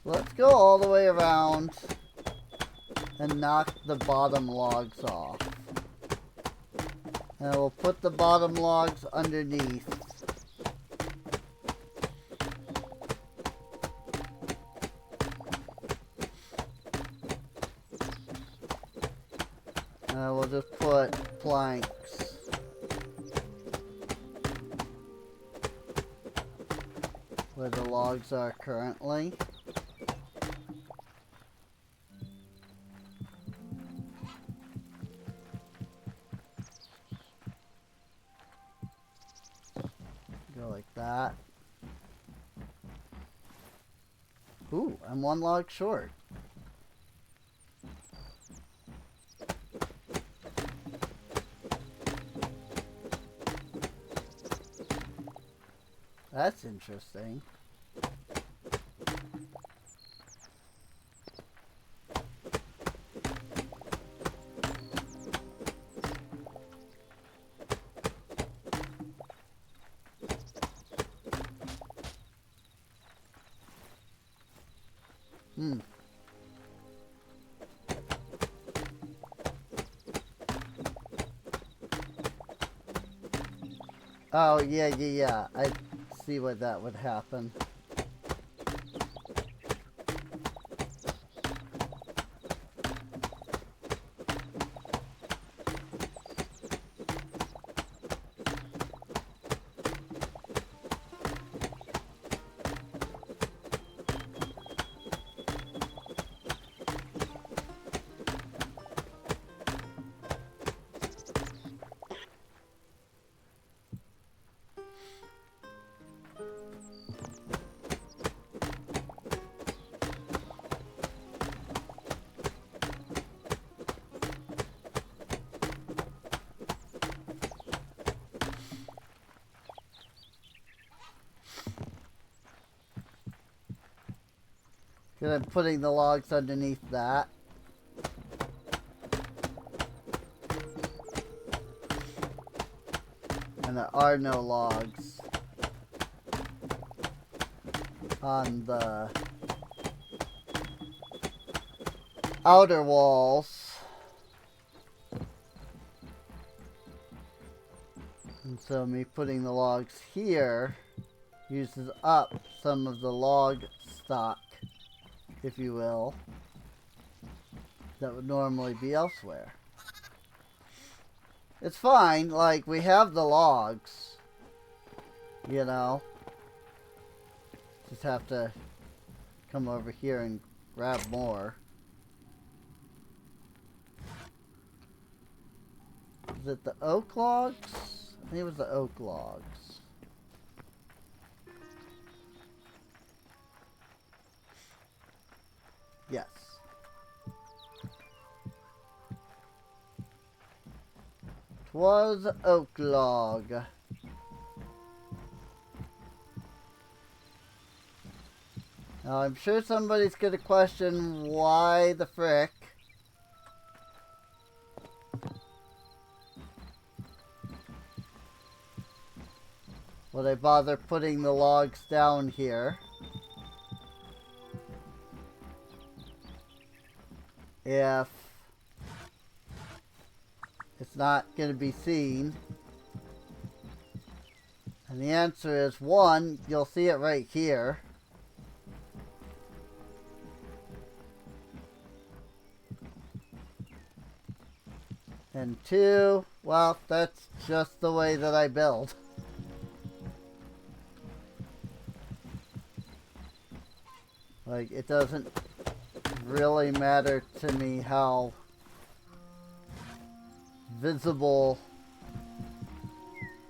Let's go all the way around and knock the bottom logs off. And we'll put the bottom logs underneath. And we'll just put planks. Where the logs are currently. Go like that. Ooh, I'm one log short. That's interesting. Oh, yeah. I see why that would happen. Because I'm putting the logs underneath that. And there are no logs on the outer walls. And so me putting the logs here uses up some of the log stock, if you will, that would normally be elsewhere. It's fine, like, we have the logs, you know. Just have to come over here and grab more. Is it the oak logs? I think it was the oak logs. Yes. Twas oak log. Now I'm sure somebody's gonna question why the frick would I bother putting the logs down here if it's not going to be seen. And the answer is, one, you'll see it right here. And two, well, that's just the way that I build. Like, it doesn't really matter to me how visible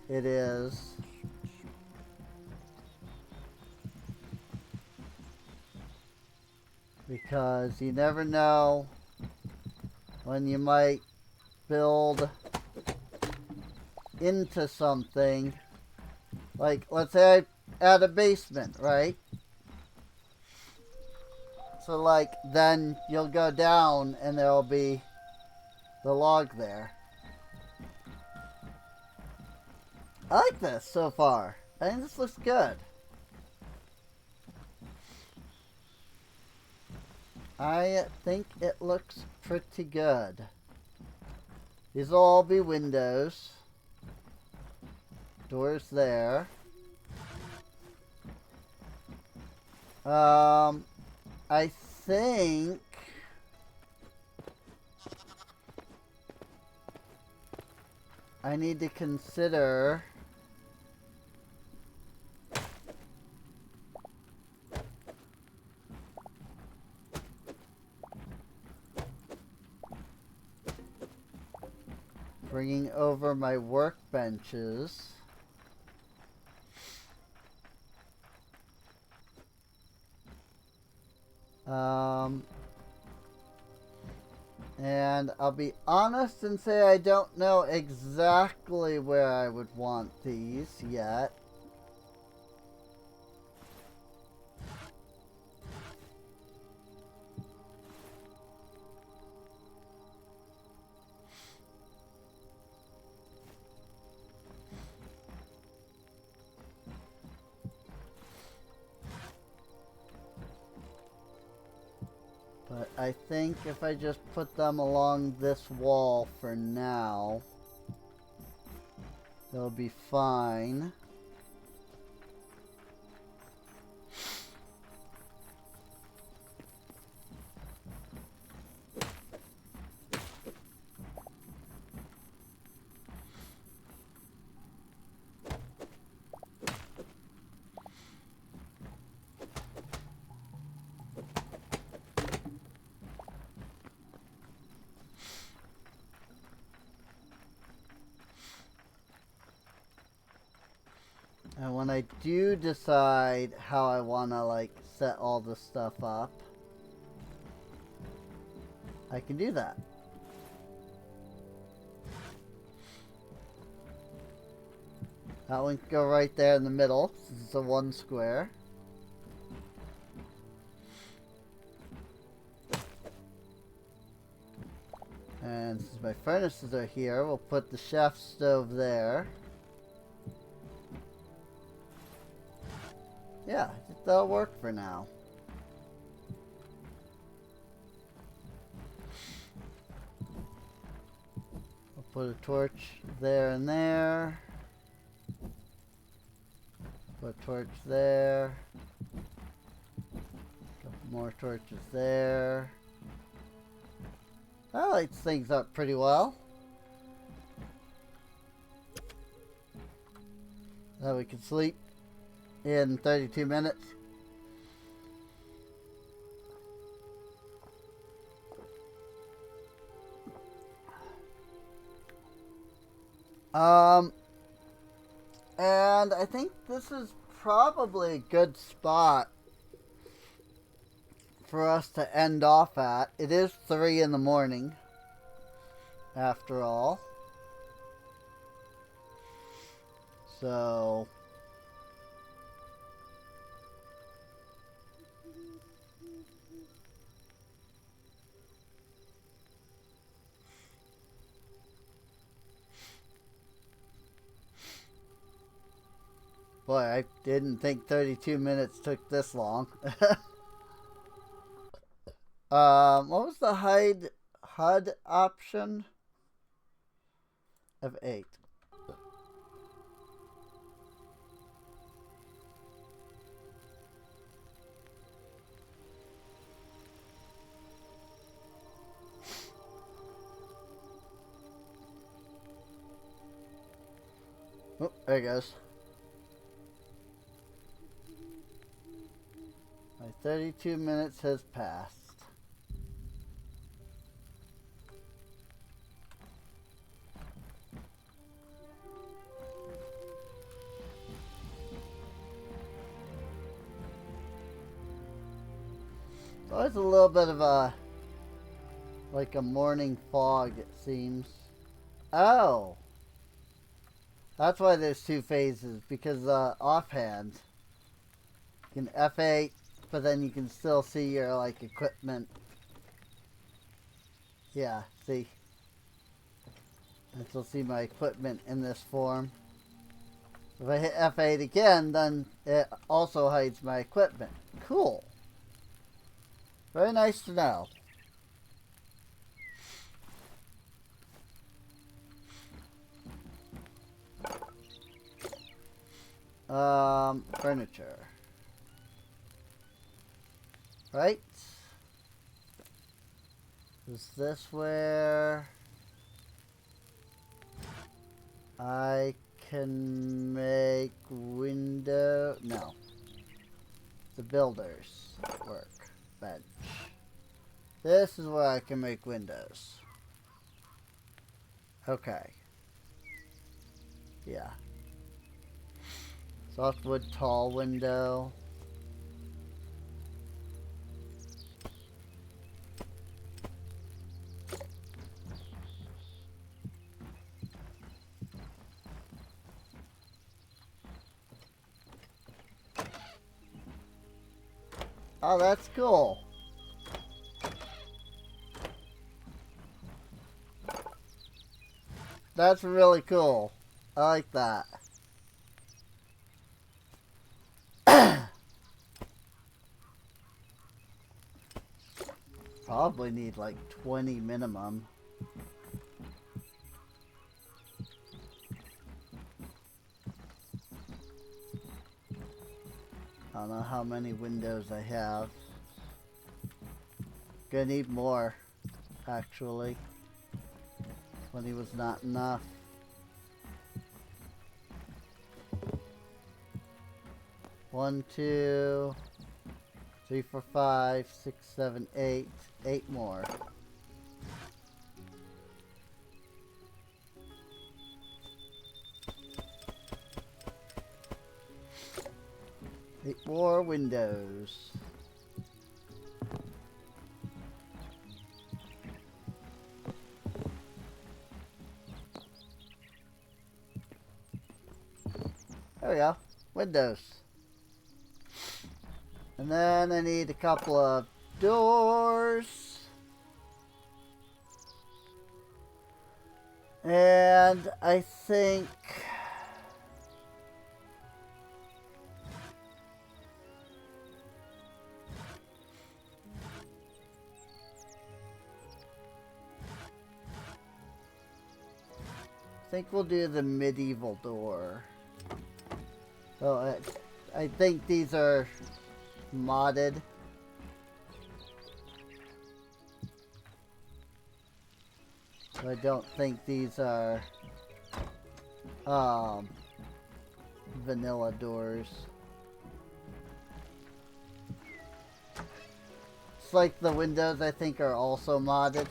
it is. because you never know when you might build into something. Like, let's say I add a basement, right? So, like, then you'll go down and there'll be the log there. I like this so far. I think this looks good. I think it looks pretty good. These will all be windows. Doors there. I think I need to consider bringing over my workbenches. And I'll be honest and say I don't know exactly where I would want these yet. But I think if I just put them along this wall for now, they'll be fine. And when I do decide how I want to, like, set all this stuff up, I can do that. That one can go right there in the middle. This is a one square. And since my furnaces are here, we'll put the chef stove there. Yeah, I think that'll work for now. I'll put a torch there and there. Put a torch there. Couple more torches there. That lights things up pretty well. Now we can sleep in 32 minutes. And I think this is probably a good spot for us to end off at. It is 3 in the morning, after all. So boy, I didn't think 32 minutes took this long. What was the HUD option? Of 8. Oh, there it goes. My 32 minutes has passed. There's a little bit of a, like a morning fog, it seems. Oh! That's why there's two phases, because offhand, you can F8, but then you can still see your, like, equipment. Yeah, see? I still see my equipment in this form. If I hit F8 again, then it also hides my equipment. Cool. Very nice to know. Furniture. Right? Is this where I can make window? No. The builders work bench. This is where I can make windows. Okay. Yeah. Softwood tall window. Oh, that's cool. That's really cool. I like that. Probably need like 20 minimum. I don't know how many windows I have. Gonna need more, actually. 20 was not enough. One, two, 3, 4, 5, 6, 7, 8. 8 more. Eight more windows. There we go. Windows. And then I need a couple of doors. And I think we'll do the medieval door. So I think these are modded. So I don't think these are vanilla doors. It's like the windows I think are also modded.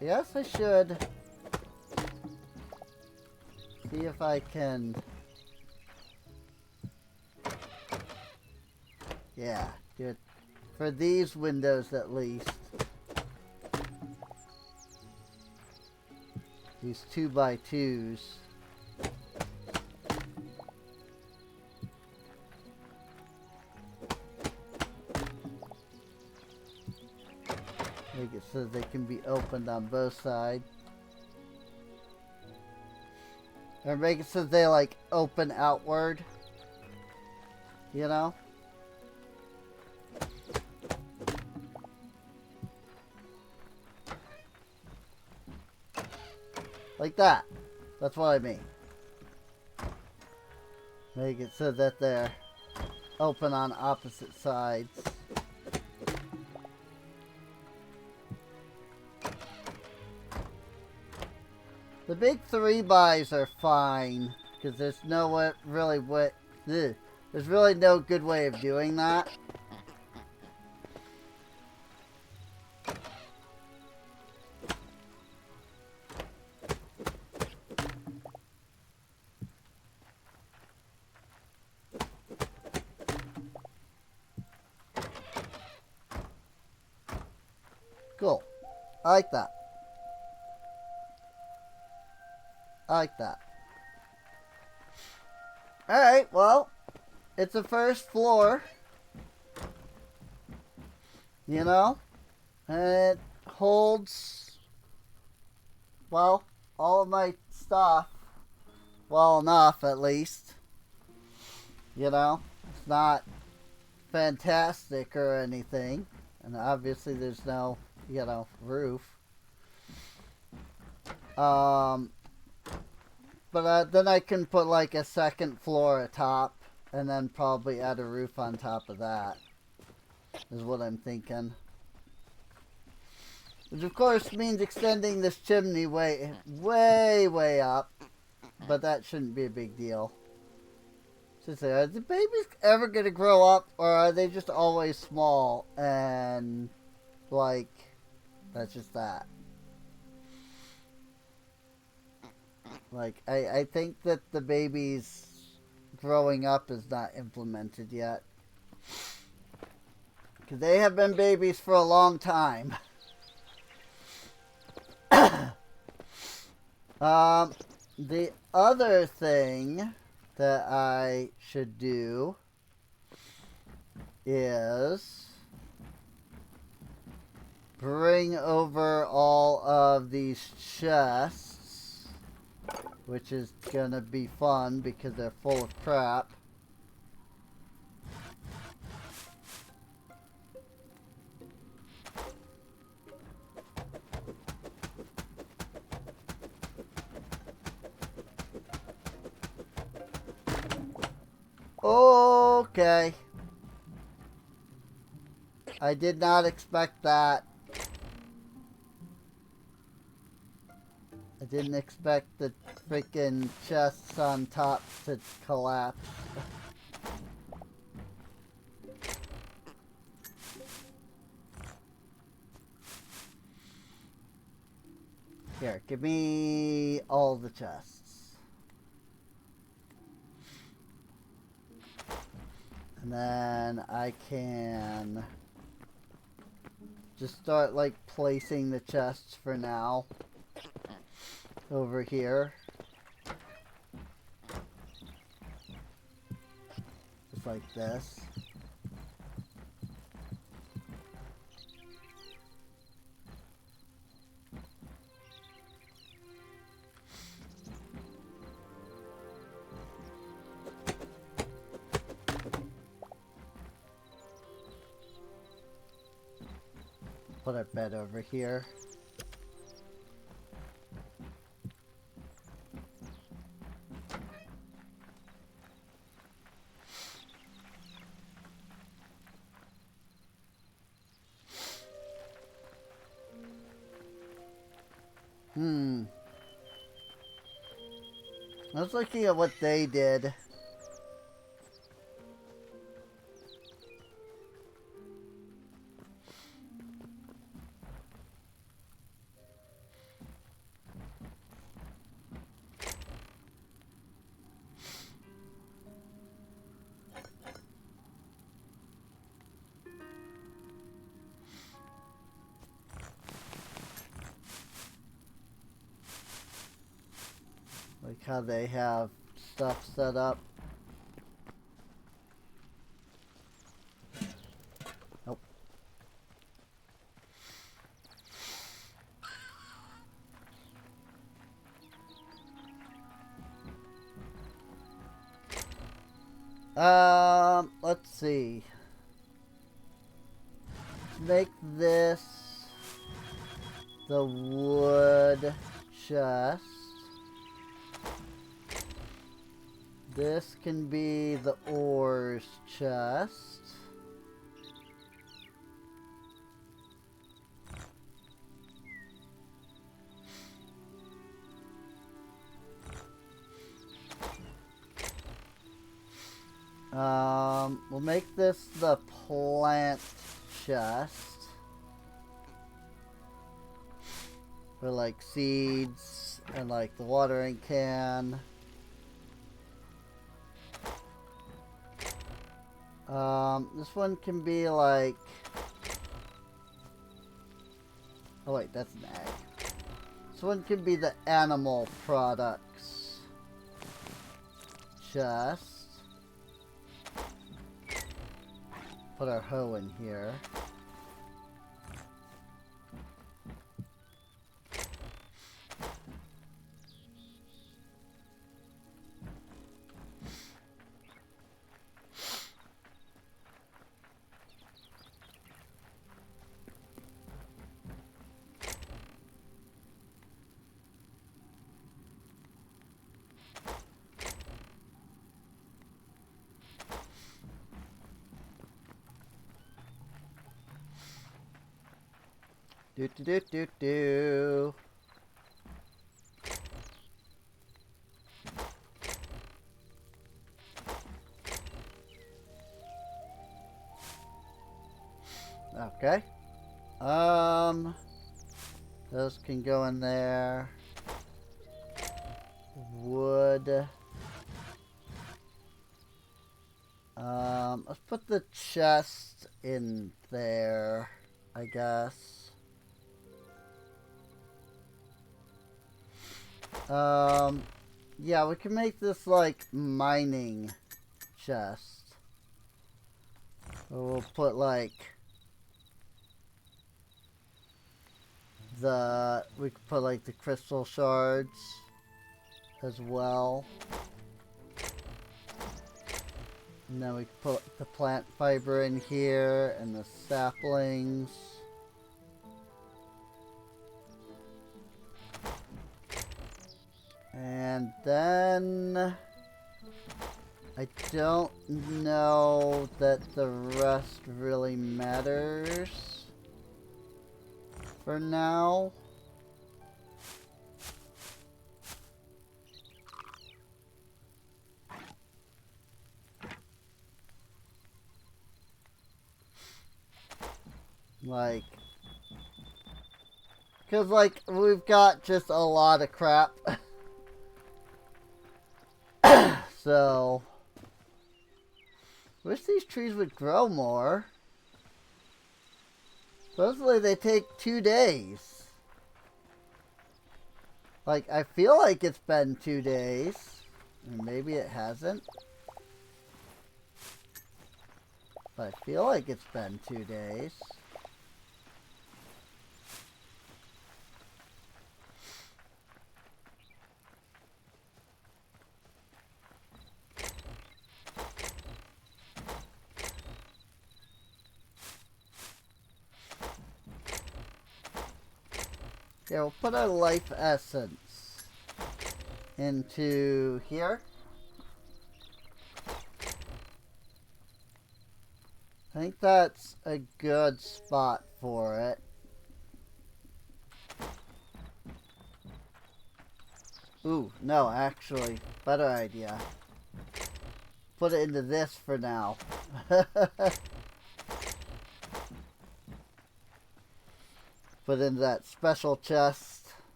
Yes, I should see if I can. Yeah, do it for these windows at least. These 2x2s. Make it so they can be opened on both sides. Or make it so they like open outward. You know? Like that. That's what I mean. Make it so that they're open on opposite sides. The big 3x are fine, because there's no really there's really no good way of doing that. I like that. I like that. Alright, well, it's a first floor. You know? And it holds, well, all of my stuff well enough, at least. You know? It's not fantastic or anything. And obviously there's no, you know, roof. But then I can put like a second floor atop and then probably add a roof on top of that. Is what I'm thinking. Which of course means extending this chimney way up. But that shouldn't be a big deal. So say, are the babies ever going to grow up, or are they just always small and, like, that's just that? Like, I think that the babies growing up is not implemented yet. Because they have been babies for a long time. The other thing that I should do is bring over all of these chests, which is gonna be fun because they're full of crap. Okay. I did not expect that. I didn't expect the freaking chests on top to collapse. Here, give me all the chests. And then I can just start like placing the chests for now over here. Just like this. Put a bed over here. I was looking at what they did. Like how they have stuff set up. Nope. Let's see. Make this the wood chest. This can be the ores chest. We'll make this the plant chest. For like seeds and like the watering can. This one can be like Oh wait, that's an egg. This one can be the animal products chest. Put our hoe in here. Do do do do do. Okay. Those can go in there. Wood. Let's put the chest in there, I guess. Yeah, we can make this like mining chest. We'll put like we could put like the crystal shards as well. And then we can put the plant fiber in here and the saplings. And then I don't know that the rest really matters for now. Like, because like we've got just a lot of crap. So, wish these trees would grow more. Supposedly they take 2 days. Like, I feel like it's been 2 days. And maybe it hasn't. But I feel like it's been 2 days. Yeah, we'll put our life essence into here. I think that's a good spot for it. Ooh, no, actually, better idea. Put it into this for now. Put into that special chest.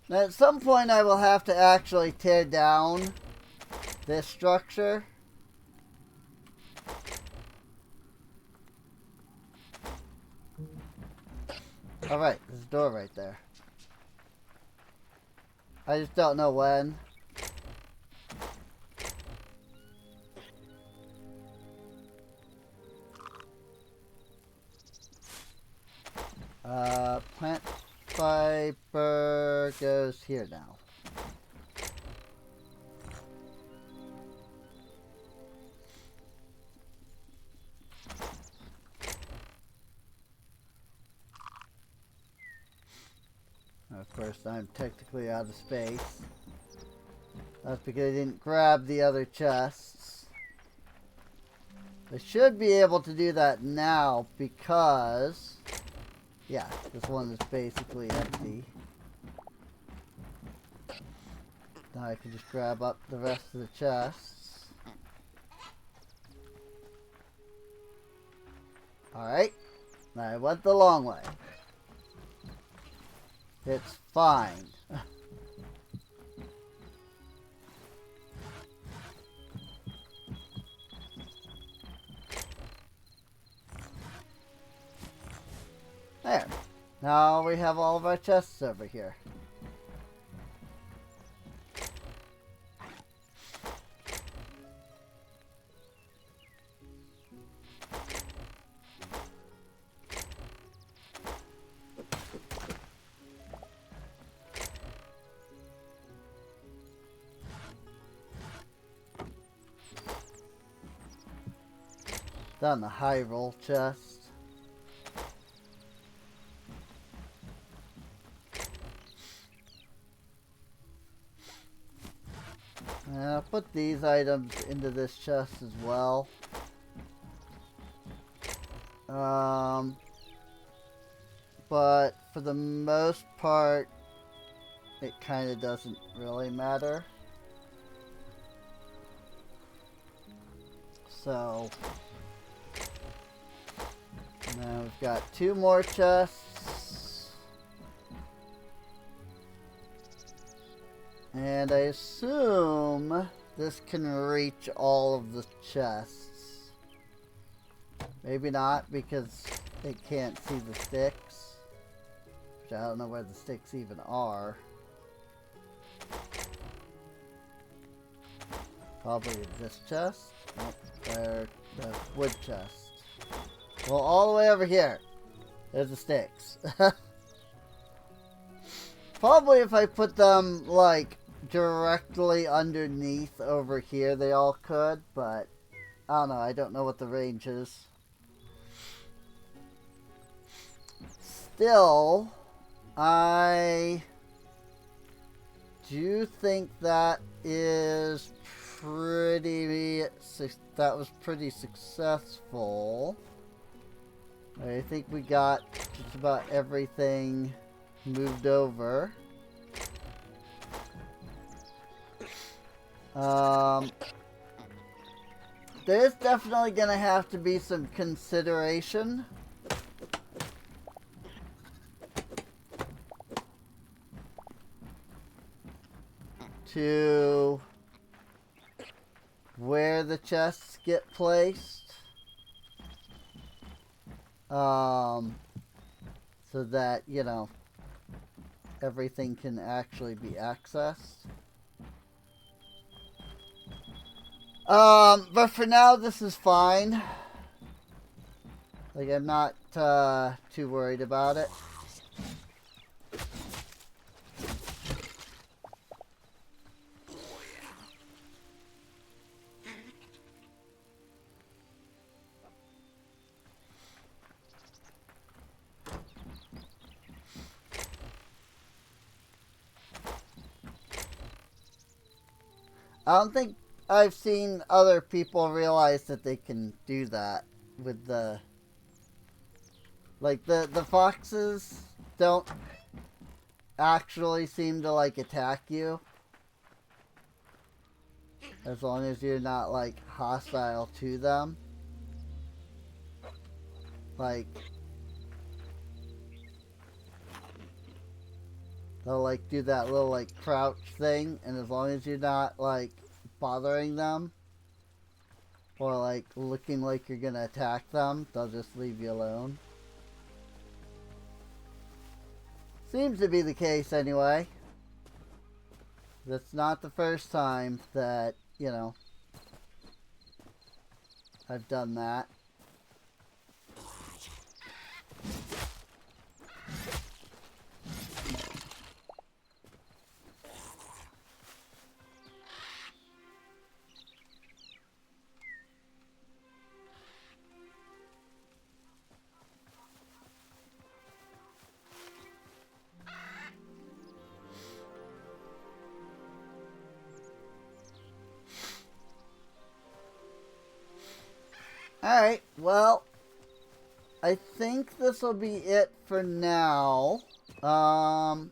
Now, at some point I will have to actually tear down this structure. Alright, there's a door right there. I just don't know when. Plant fiber goes here now. Of course, I'm technically out of space. That's because I didn't grab the other chests. I should be able to do that now because... yeah, this one is basically empty. Now I can just grab up the rest of the chests. Alright. I went the long way. It's fine. There. Now we have all of our chests over here. Down the high roll chest. And I'll put these items into this chest as well. But for the most part, it kind of doesn't really matter. So now we've got 2 more chests. And I assume this can reach all of the chests. Maybe not, because it can't see the sticks. Which I don't know where the sticks even are. Probably this chest. Nope, there, the wood chest. Well, all the way over here. There's the sticks. Probably if I put them, like, directly underneath over here, they all could, but I don't know. I don't know what the range is. Still, I do think that is that was pretty successful. I think we got just about everything moved over. There's definitely gonna have to be some consideration to where the chests get placed. So that, you know, everything can actually be accessed. But for now, this is fine. Like, I'm not too worried about it. I don't think I've seen other people realize that they can do that with the... Like, the foxes don't actually seem to, like, attack you. As long as you're not, like, hostile to them. Like... They'll, like, do that little, like, crouch thing, and as long as you're not, like, bothering them, or, like, looking like you're gonna attack them, they'll just leave you alone. Seems to be the case, anyway. That's not the first time that, you know, I've done that. Alright, well, I think this will be it for now. I'll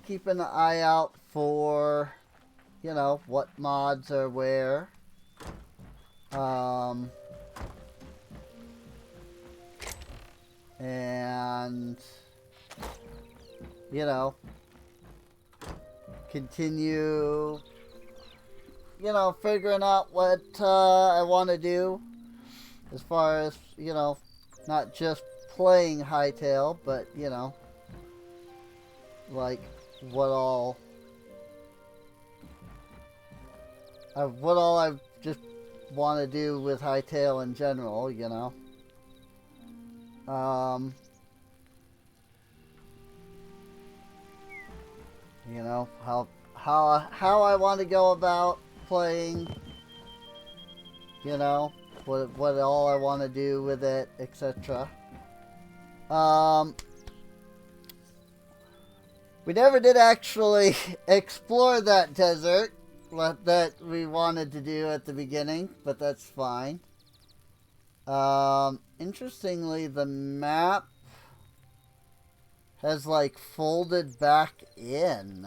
keep an eye out for, you know, what mods are where. And, you know, continue, you know, figuring out what I want to do as far as, you know, not just playing Hytale, but you know, like what all I just want to do with Hytale in general, you know. You know how I want to go about playing. You know what all I want to do with it, etc. We never did actually explore that desert that we wanted to do at the beginning, but that's fine. Interestingly, the map has like folded back in.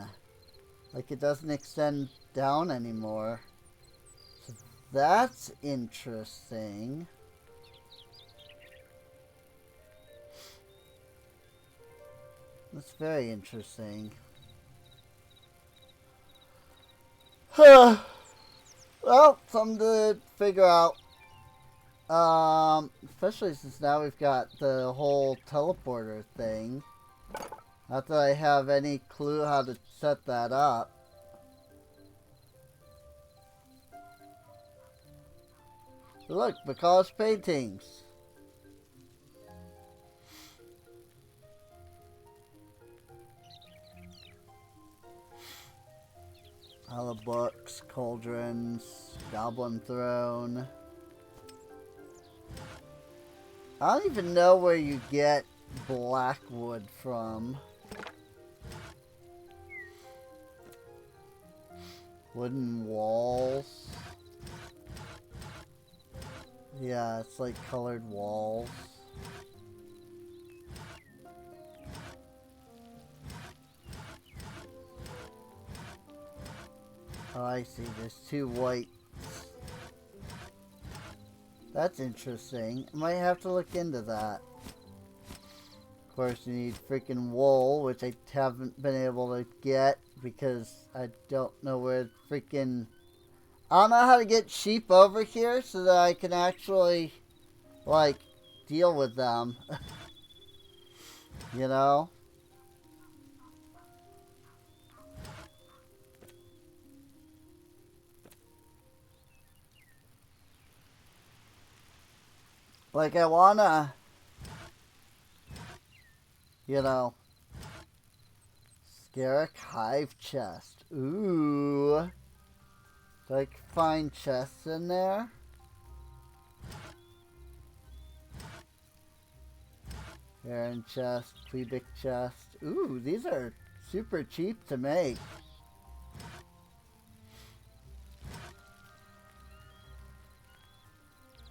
Like it doesn't extend down anymore. So that's interesting. That's very interesting. Well, something to figure out. Especially since now we've got the whole teleporter thing. Not that I have any clue how to set that up. Look, Bacall's paintings. All the books, cauldrons, goblin throne. I don't even know where you get blackwood from. Wooden walls. Yeah, it's like colored walls. Oh, I see. There's two whites. That's interesting. I might have to look into that. Of course, you need freaking wool, which I haven't been able to get because I don't know where freaking... I don't know how to get sheep over here so that I can actually, like, deal with them. You know? Like, I wanna... You know... Scarrick Hive Chest. Ooh. Do I find chests in there? Heron chest, Quebec chest. Ooh, these are super cheap to make.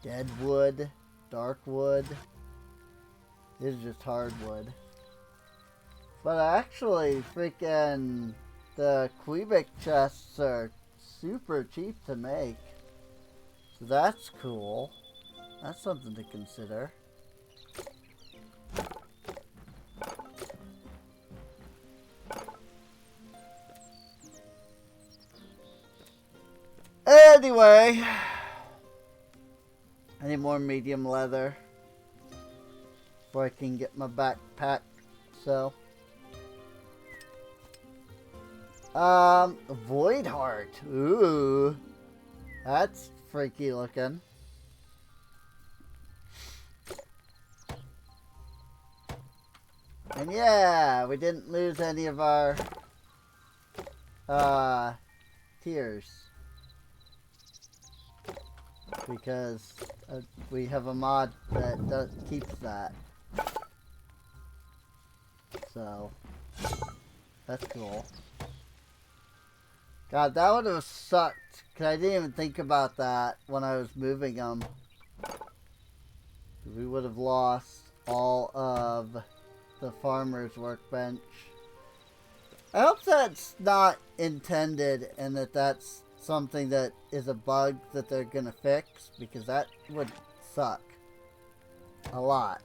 Deadwood, darkwood. This is just hardwood. But actually, freaking the Quebec chests are super cheap to make. So that's cool. That's something to consider. Anyway, I need more medium leather before I can get my backpack. So, Void Heart. Ooh, that's freaky looking. And yeah, we didn't lose any of our tiers because we have a mod that keeps that. So that's cool. God, that would have sucked because I didn't even think about that when I was moving them. We would have lost all of the farmer's workbench. I hope that's not intended and that that's something that is a bug that they're gonna fix, because that would suck a lot.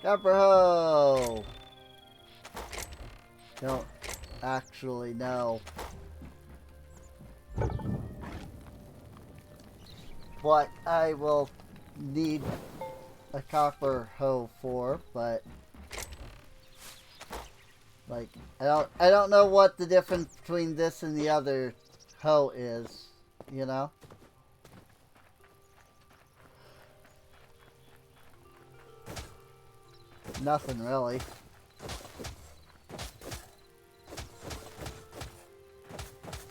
Copperho! Don't actually know what I will need a copper hoe for, but like I don't know what the difference between this and the other hoe is, you know? Nothing really.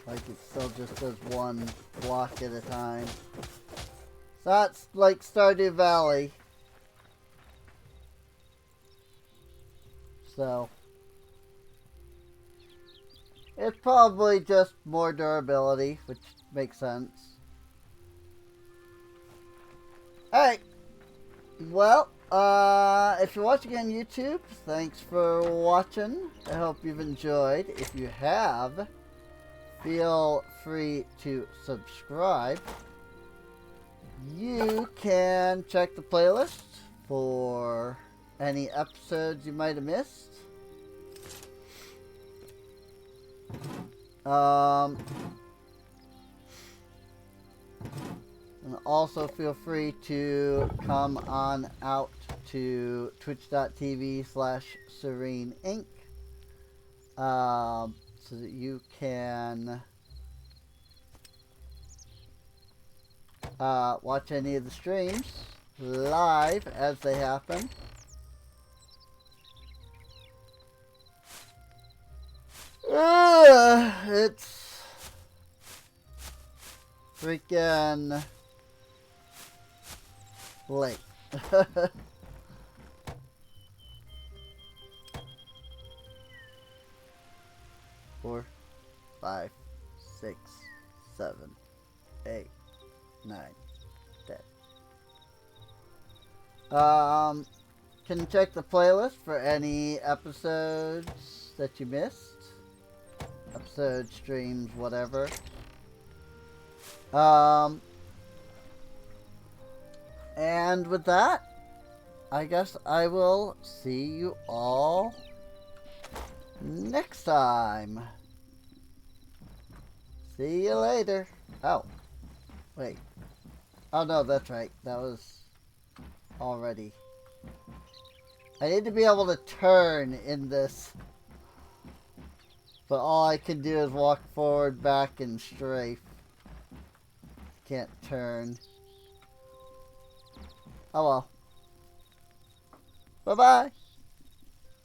Like it still just does one block at a time. So that's like Stardew Valley. So it's probably just more durability, which makes sense. Alright. Well, if you're watching on YouTube, thanks for watching. I hope you've enjoyed. If you have, feel free to subscribe. You can check the playlist for any episodes you might have missed. And also feel free to come on out to twitch.tv/SereneInc. So that you can watch any of the streams live as they happen. It's freaking late. 4, 5, 6, 7, 8, 9, 10. Can check the playlist for any episodes that you missed. Episodes, streams, whatever. And with that, I guess I will see you all next time. See you later. Oh, wait. Oh no, that's right. That was already. I need to be able to turn in this. But all I can do is walk forward, back, and strafe. Can't turn. Oh well. Bye-bye.